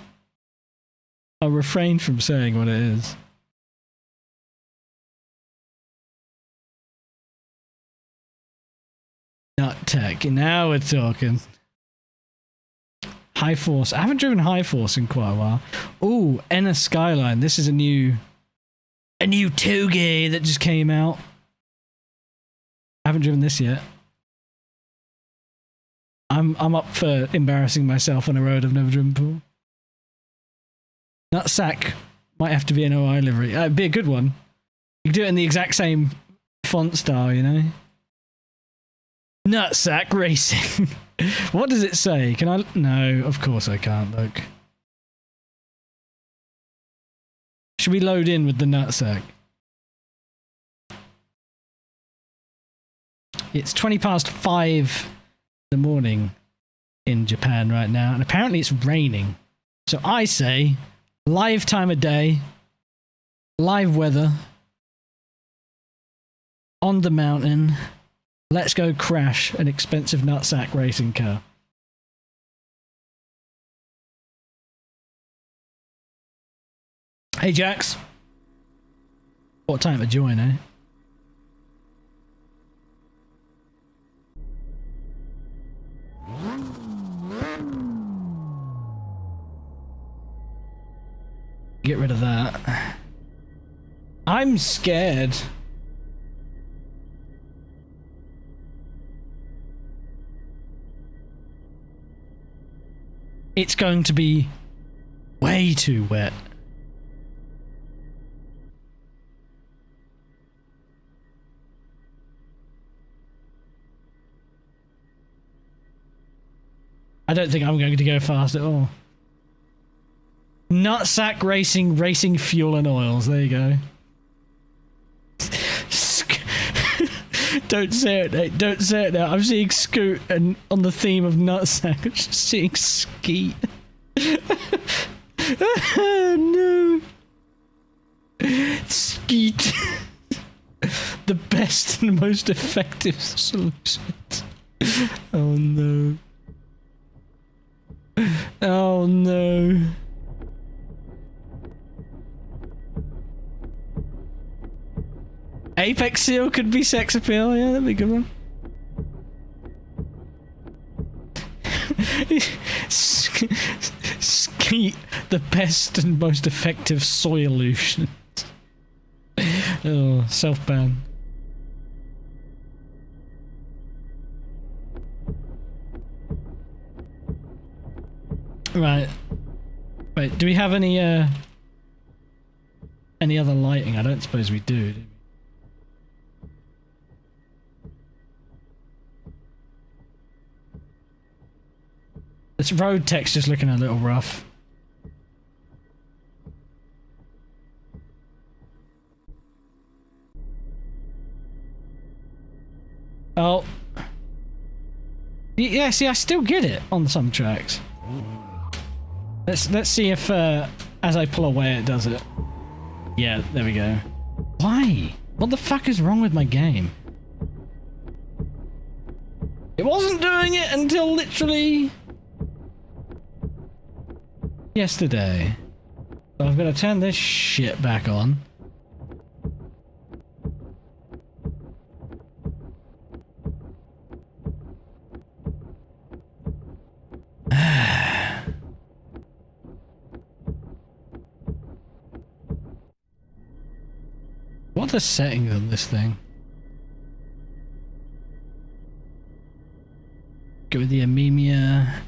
I'll refrain from saying what it is. Nut tech. Now we're talking. High Force. I haven't driven High Force in quite a while. Ooh, Enna Skyline. This is a new Touge that just came out. I haven't driven this yet. I'm up for embarrassing myself on a road I've never driven before. Nutsack might have to be an OI livery. It'd be a good one. You could do it in the exact same font style, you know? Nutsack Racing. What does it say? Can I? No, of course I can't, look. Should we load in with the nutsack? It's 5:20 in the morning in Japan right now, and apparently it's raining. So I say, live time of day, live weather, on the mountain, let's go crash an expensive nutsack racing car. Hey Jax. What time to join, eh? Get rid of that. I'm scared. It's going to be way too wet. I don't think I'm going to go fast at all. Nutsack racing fuel and oils. There you go. Don't say it, Nate. Don't say it now. I'm seeing Scoot, and on the theme of nutsack, I'm just seeing Skeet. No. Skeet. The best and most effective solution. Oh no. Oh no. Apex Seal could be sex appeal, yeah, that'd be a good one. Skeet, the best and most effective solution. Oh, self-ban. Right. Wait, do we have any other lighting? I don't suppose we do we? This road texture's looking a little rough. Oh. Yeah, see, I still get it on some tracks. Let's see if as I pull away it does it. Yeah, there we go. Why? What the fuck is wrong with my game? It wasn't doing it until literally yesterday. So I've got to turn this shit back on. the settings on this thing? Go with the Amemia,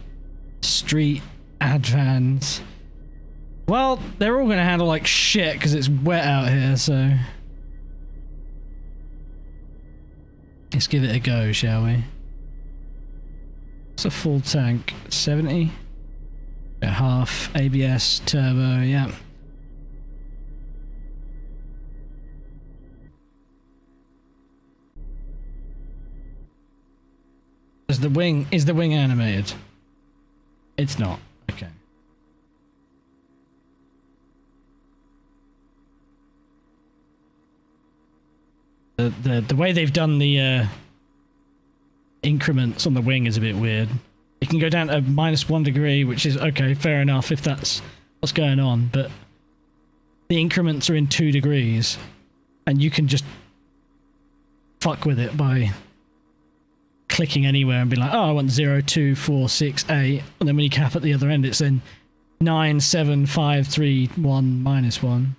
Street, Advance. Well, they're all gonna handle like shit because it's wet out here, so let's give it a go, shall we? It's a full tank, 70. A half ABS turbo, yeah. Is the wing animated? It's not. Okay. The way they've done the increments on the wing is a bit weird. You can go down to -1 degree, which is okay, fair enough if that's what's going on, but the increments are in 2 degrees, and you can just fuck with it by clicking anywhere and be like, oh, I want 0, 2, 4, 6, 8, and then when you cap at the other end, it's then 9, 7, 5, 3, 1, -1.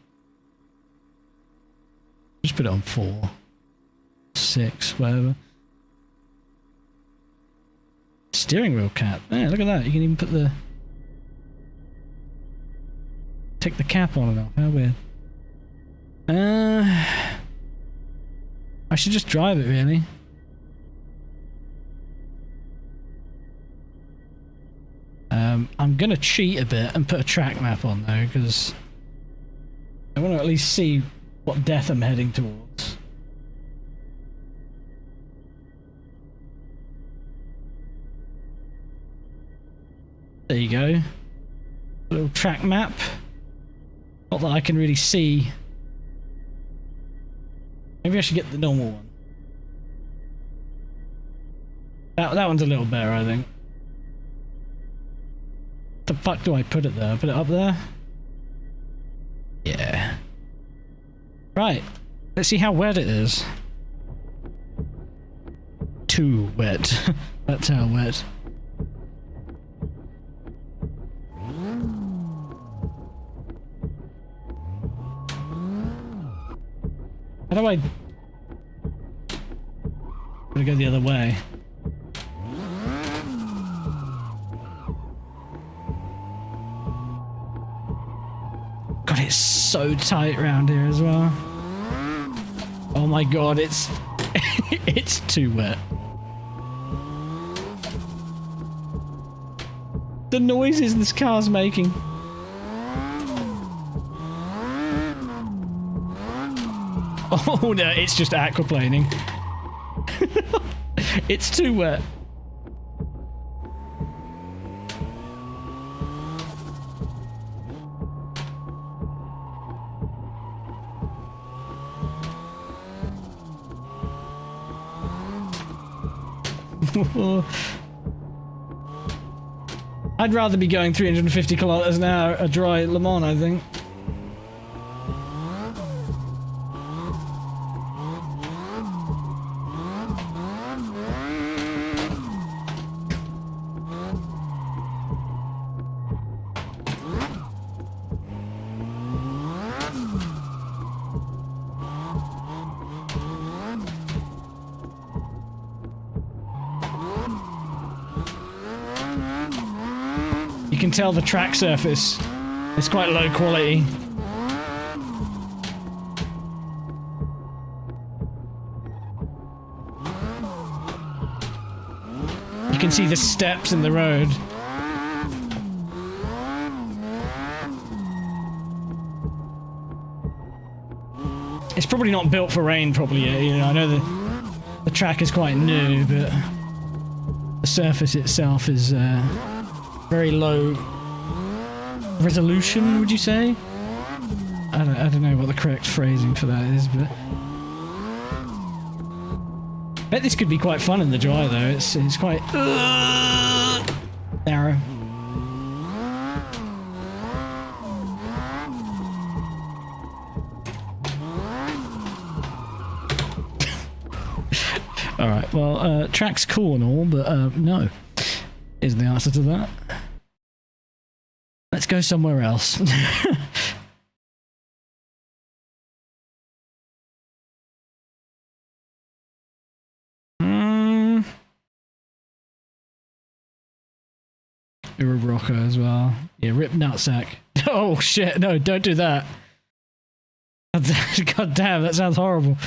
Just put it on 4, 6, whatever. Steering wheel cap. Yeah, look at that. You can even put the... take the cap on and off. How weird. I should just drive it, really. I'm gonna cheat a bit and put a track map on, though, because I want to at least see what death I'm heading towards. There you go. A little track map. Not that I can really see. Maybe I should get the normal one. That one's a little better, I think. The fuck do I put it there? Put it up there? Yeah. Right. Let's see how wet it is. Too wet. That's how wet. How do I... I'm gonna go the other way. God, it's so tight around here as well. Oh my god, it's... it's too wet. The noises this car's making. Oh no, it's just aquaplaning. It's too wet. I'd rather be going 350 kilometers an hour a dry Le Mans, I think. You can tell the track surface is quite low quality. You can see the steps in the road. It's probably not built for rain properly yet, you know. I know the track is quite new, but the surface itself is very low resolution, would you say? I don't know what the correct phrasing for that is, but I bet this could be quite fun in the dry though. It's quite narrow. Alright, well, track's cool and all, but no, is the answer to that. Let's go somewhere else. You're a rocker as well. Yeah, rip nutsack. Oh shit, no, don't do that. God damn, that sounds horrible.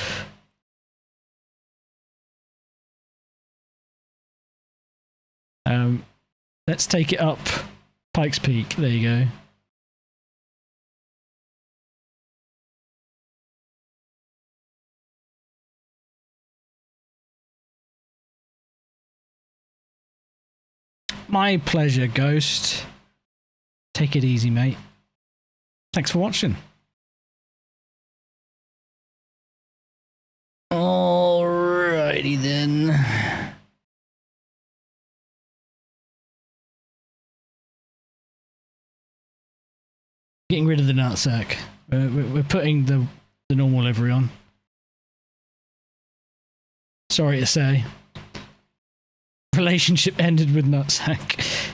Let's take it up Pikes Peak. There you go. My pleasure, Ghost. Take it easy, mate. Thanks for watching. Alrighty then. Getting rid of the nutsack. We're putting the normal livery on. Sorry to say. Relationship ended with nutsack.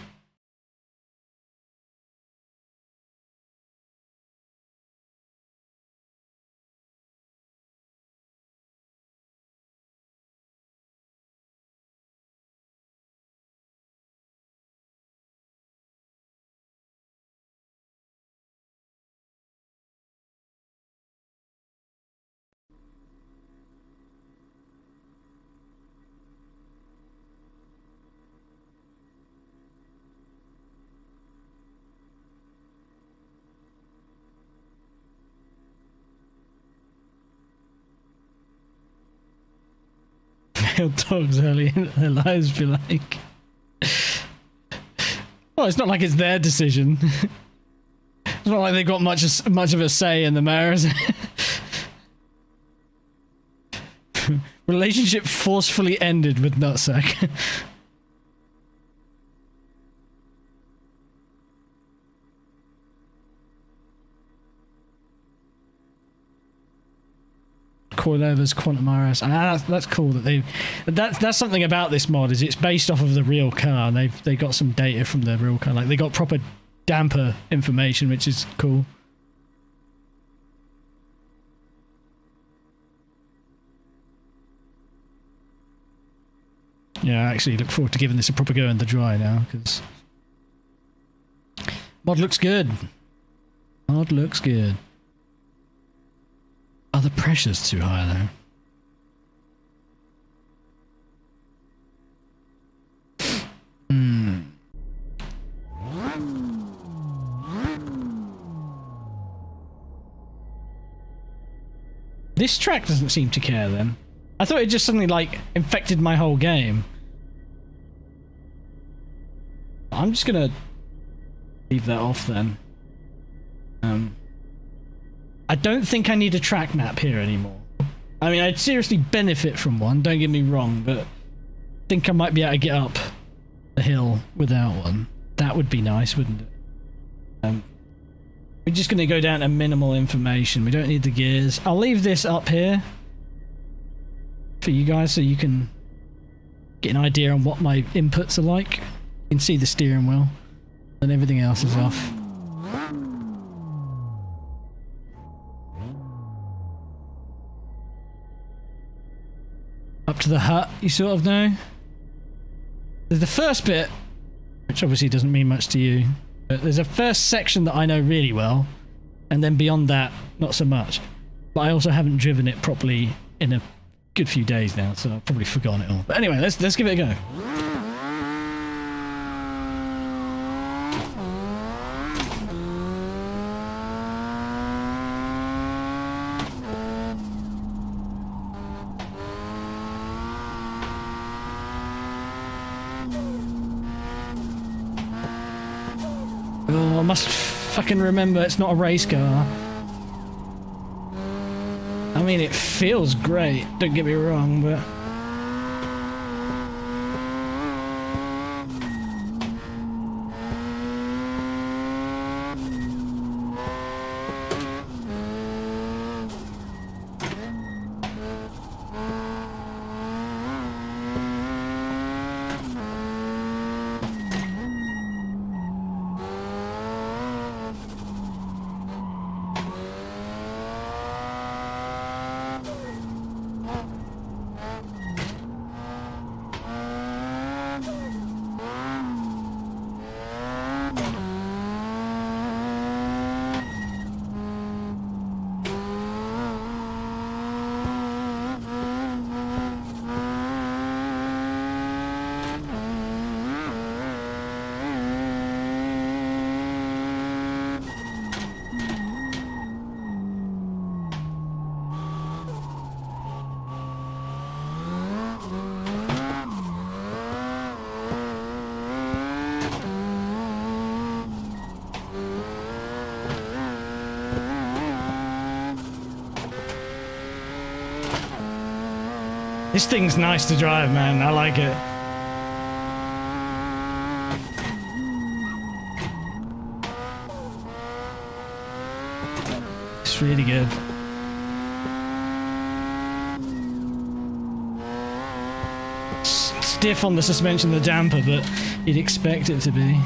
Male dogs early in their lives be like. Well, it's not like it's their decision. It's not like they've got much of a say in the matter, is it? Relationship forcefully ended with nutsack. Coilovers, Quantum RS. That's cool that they. That's something about this mod is it's based off of the real car. And they got some data from the real car. Like they got proper damper information, which is cool. Yeah, I actually look forward to giving this a proper go in the dry now because mod looks good. Mod looks good. Oh, the pressure's too high though. This track doesn't seem to care then. I thought it just suddenly like infected my whole game. I'm just gonna leave that off then. I don't think I need a track map here anymore. I mean, I'd seriously benefit from one, don't get me wrong, but I think I might be able to get up a hill without one. That would be nice, wouldn't it? We're just going to go down to minimal information. We don't need the gears. I'll leave this up here for you guys so you can get an idea on what my inputs are like. You can see the steering wheel and everything else is off. Up to the hut, you sort of know. There's the first bit, which obviously doesn't mean much to you, but there's a first section that I know really well, and then beyond that, not so much. But I also haven't driven it properly in a good few days now, so I've probably forgotten it all. But anyway, let's give it a go. Oh, I must fucking remember it's not a race car. I mean, it feels great, don't get me wrong, but... This thing's nice to drive, man. I like it. It's really good. Stiff on the suspension of the damper, but you'd expect it to be.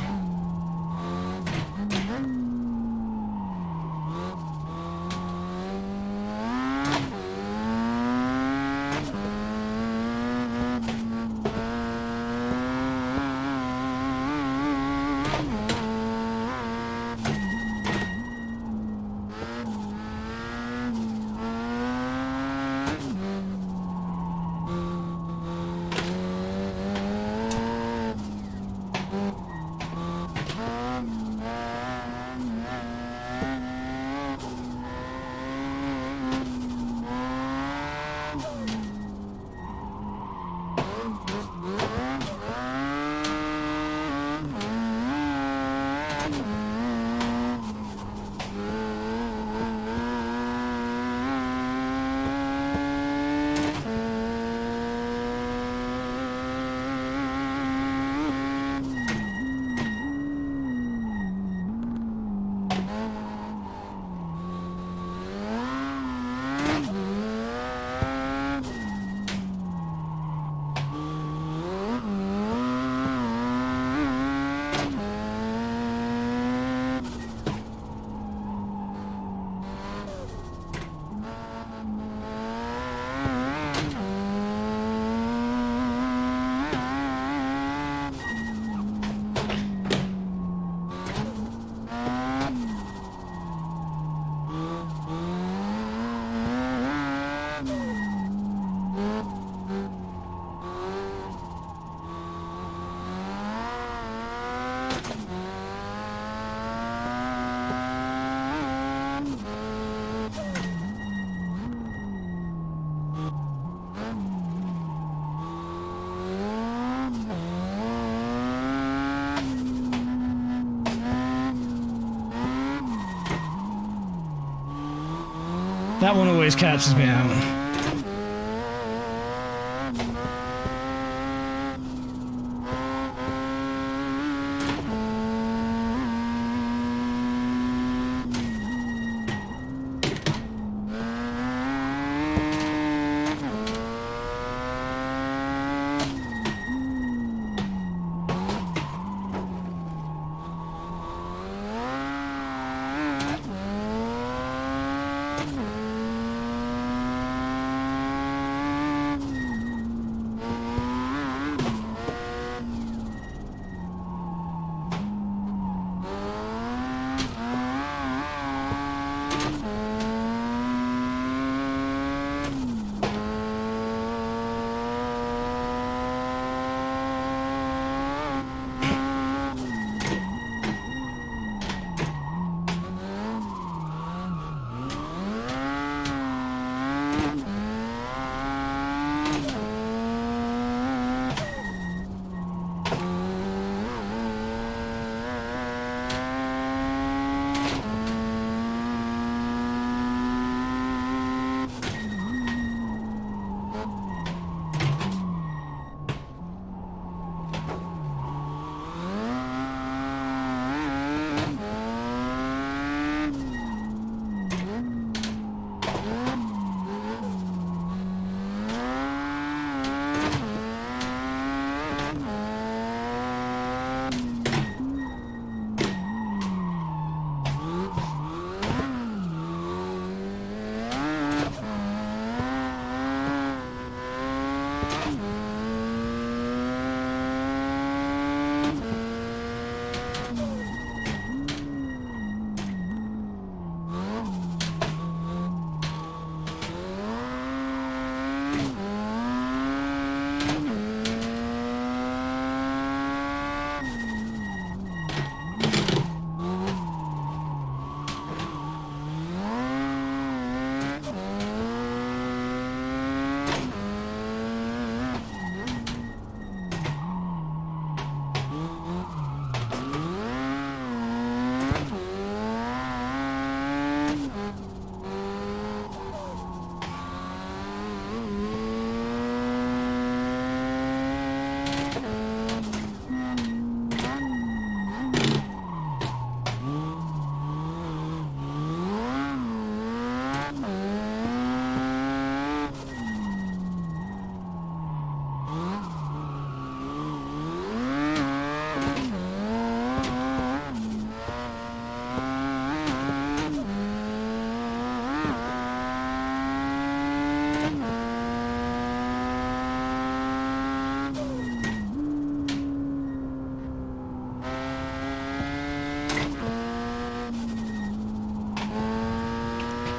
That one always catches me out.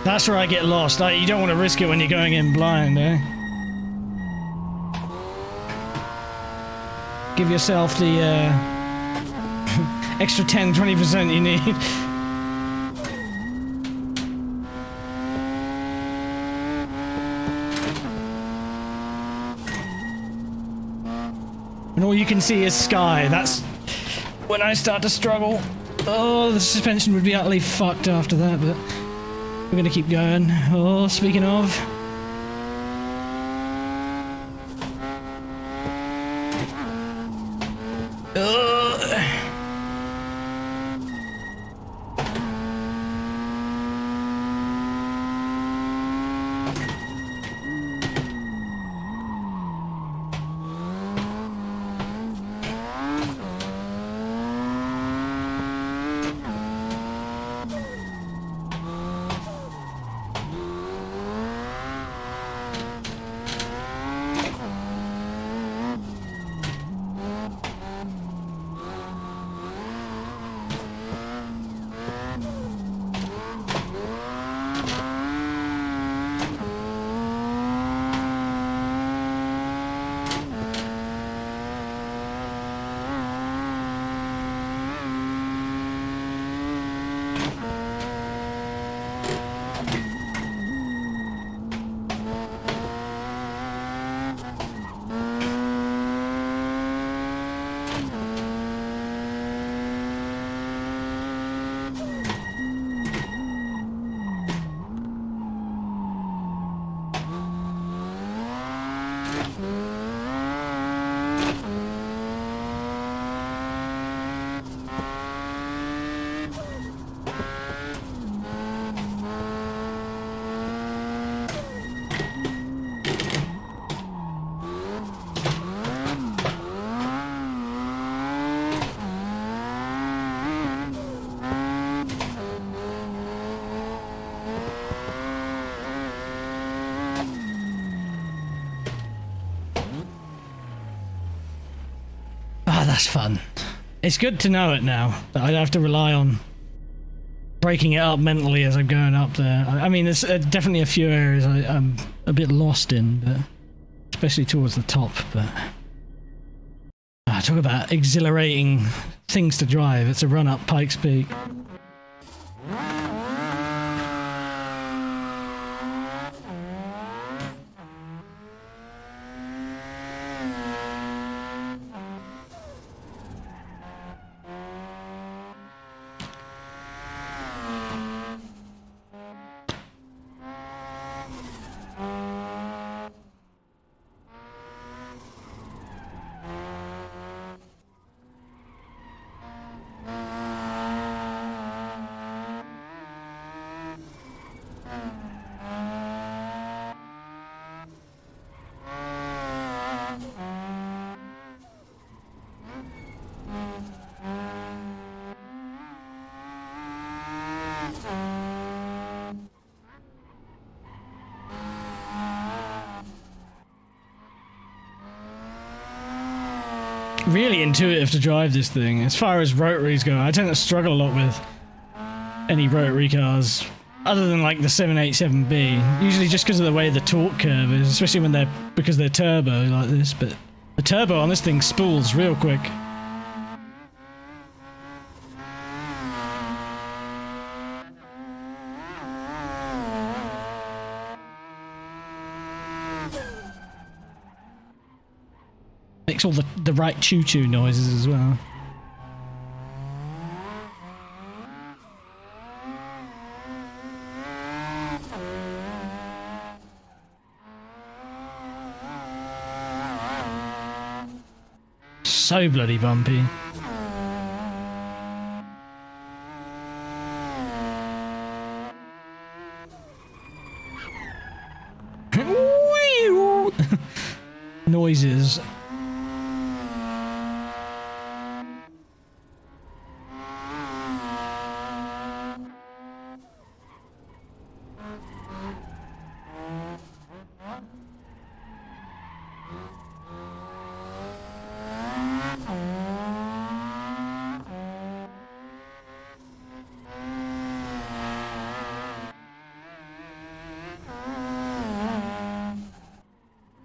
That's where I get lost. Like, you don't want to risk it when you're going in blind, eh? Give yourself the extra 10-20% you need. And all you can see is sky. That's when I start to struggle. Oh, the suspension would be utterly fucked after that, but we're gonna keep going. Oh, speaking of. That's fun. It's good to know it now, that I don't have to rely on breaking it up mentally as I'm going up there. I mean, there's definitely a few areas I'm a bit lost in, but especially towards the top, but... talk about exhilarating things to drive. It's a run up Pikes Peak. Really intuitive to drive this thing. As far as rotaries go, I tend to struggle a lot with any rotary cars, other than like the 787B. Usually just because of the way the torque curve is, especially when because they're turbo like this. But the turbo on this thing spools real quick. Makes all the right choo-choo noises as well. So bloody bumpy. Noises.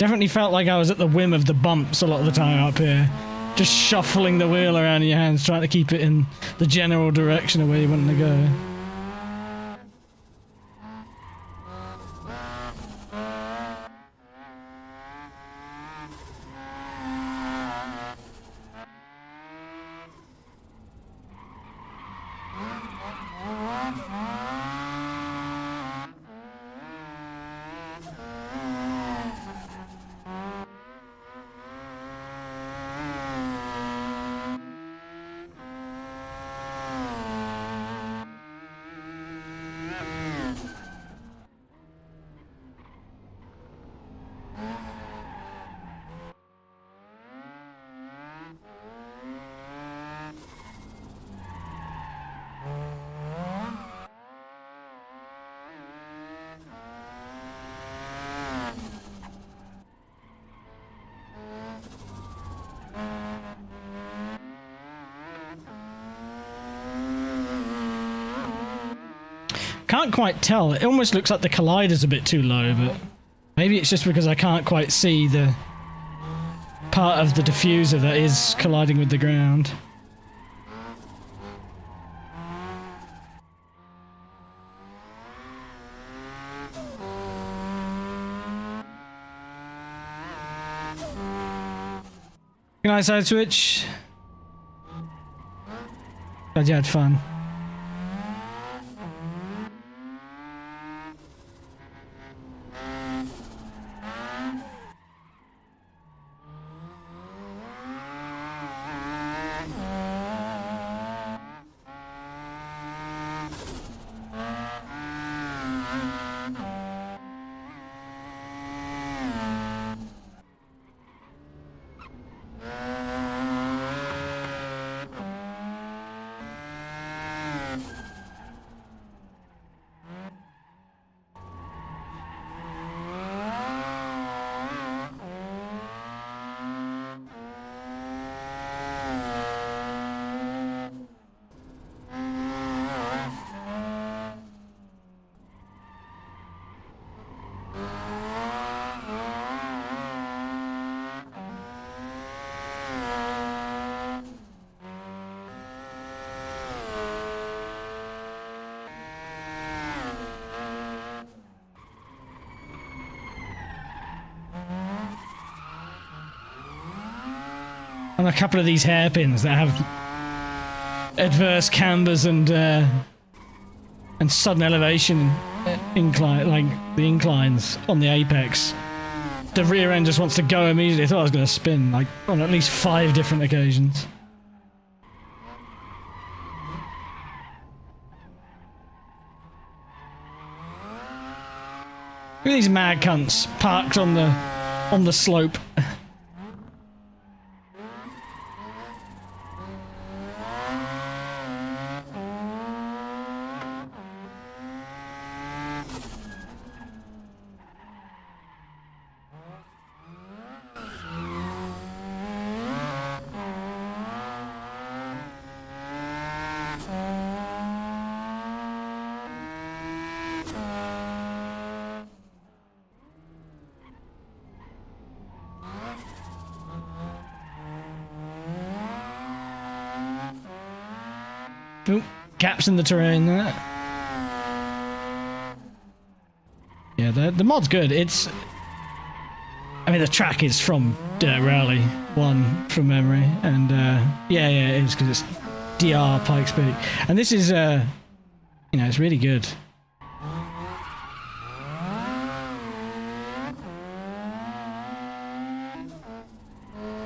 Definitely felt like I was at the whim of the bumps a lot of the time up here. Just shuffling the wheel around in your hands, trying to keep it in the general direction of where you want to go. Can't quite tell. It almost looks like the collider's a bit too low, but maybe it's just because I can't quite see the part of the diffuser that is colliding with the ground. Good night, Side Switch. Glad you had fun. On a couple of these hairpins that have adverse cambers and sudden elevation incline, like the inclines on the apex, the rear end just wants to go immediately. I thought I was going to spin, like on at least 5 different occasions. Look at these mad cunts parked on the slope. Oop, gaps in the terrain there. Yeah, the mod's good. I mean, the track is from Dirt Rally 1 from memory, and yeah, it is, because it's DR Pikes Peak. And this is, it's really good.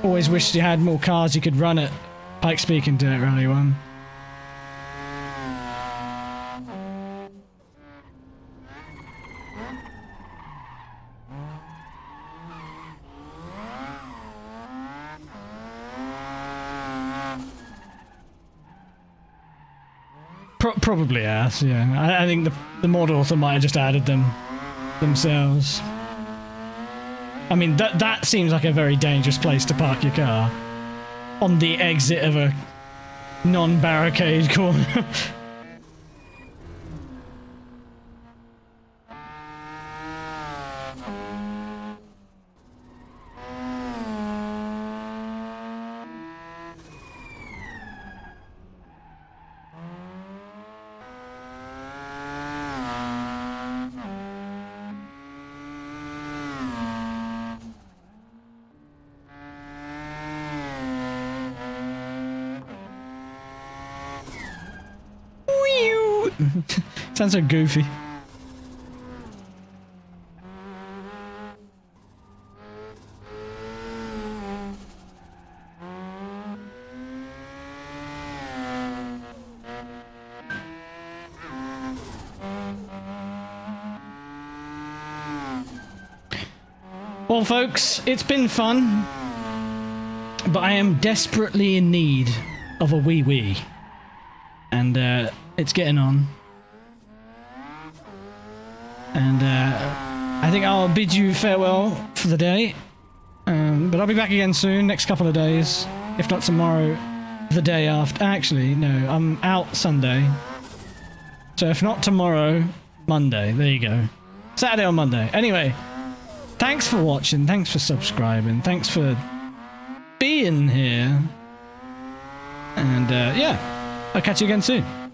Always wished you had more cars you could run at Pikes Peak in Dirt Rally 1. Probably has, yeah. I think the mod author might have just added them themselves. I mean, that seems like a very dangerous place to park your car. On the exit of a non-barricade corner. Sounds so goofy. Well, folks, it's been fun, but I am desperately in need of a wee-wee, and it's getting on. And I think I'll bid you farewell for the day, but I'll be back again soon, next couple of days, if not tomorrow, the day after. Actually, no, I'm out Sunday, so if not tomorrow, Monday. There you go. Saturday or Monday. Anyway. Thanks for watching, thanks for subscribing, thanks for being here. And yeah, I'll catch you again soon.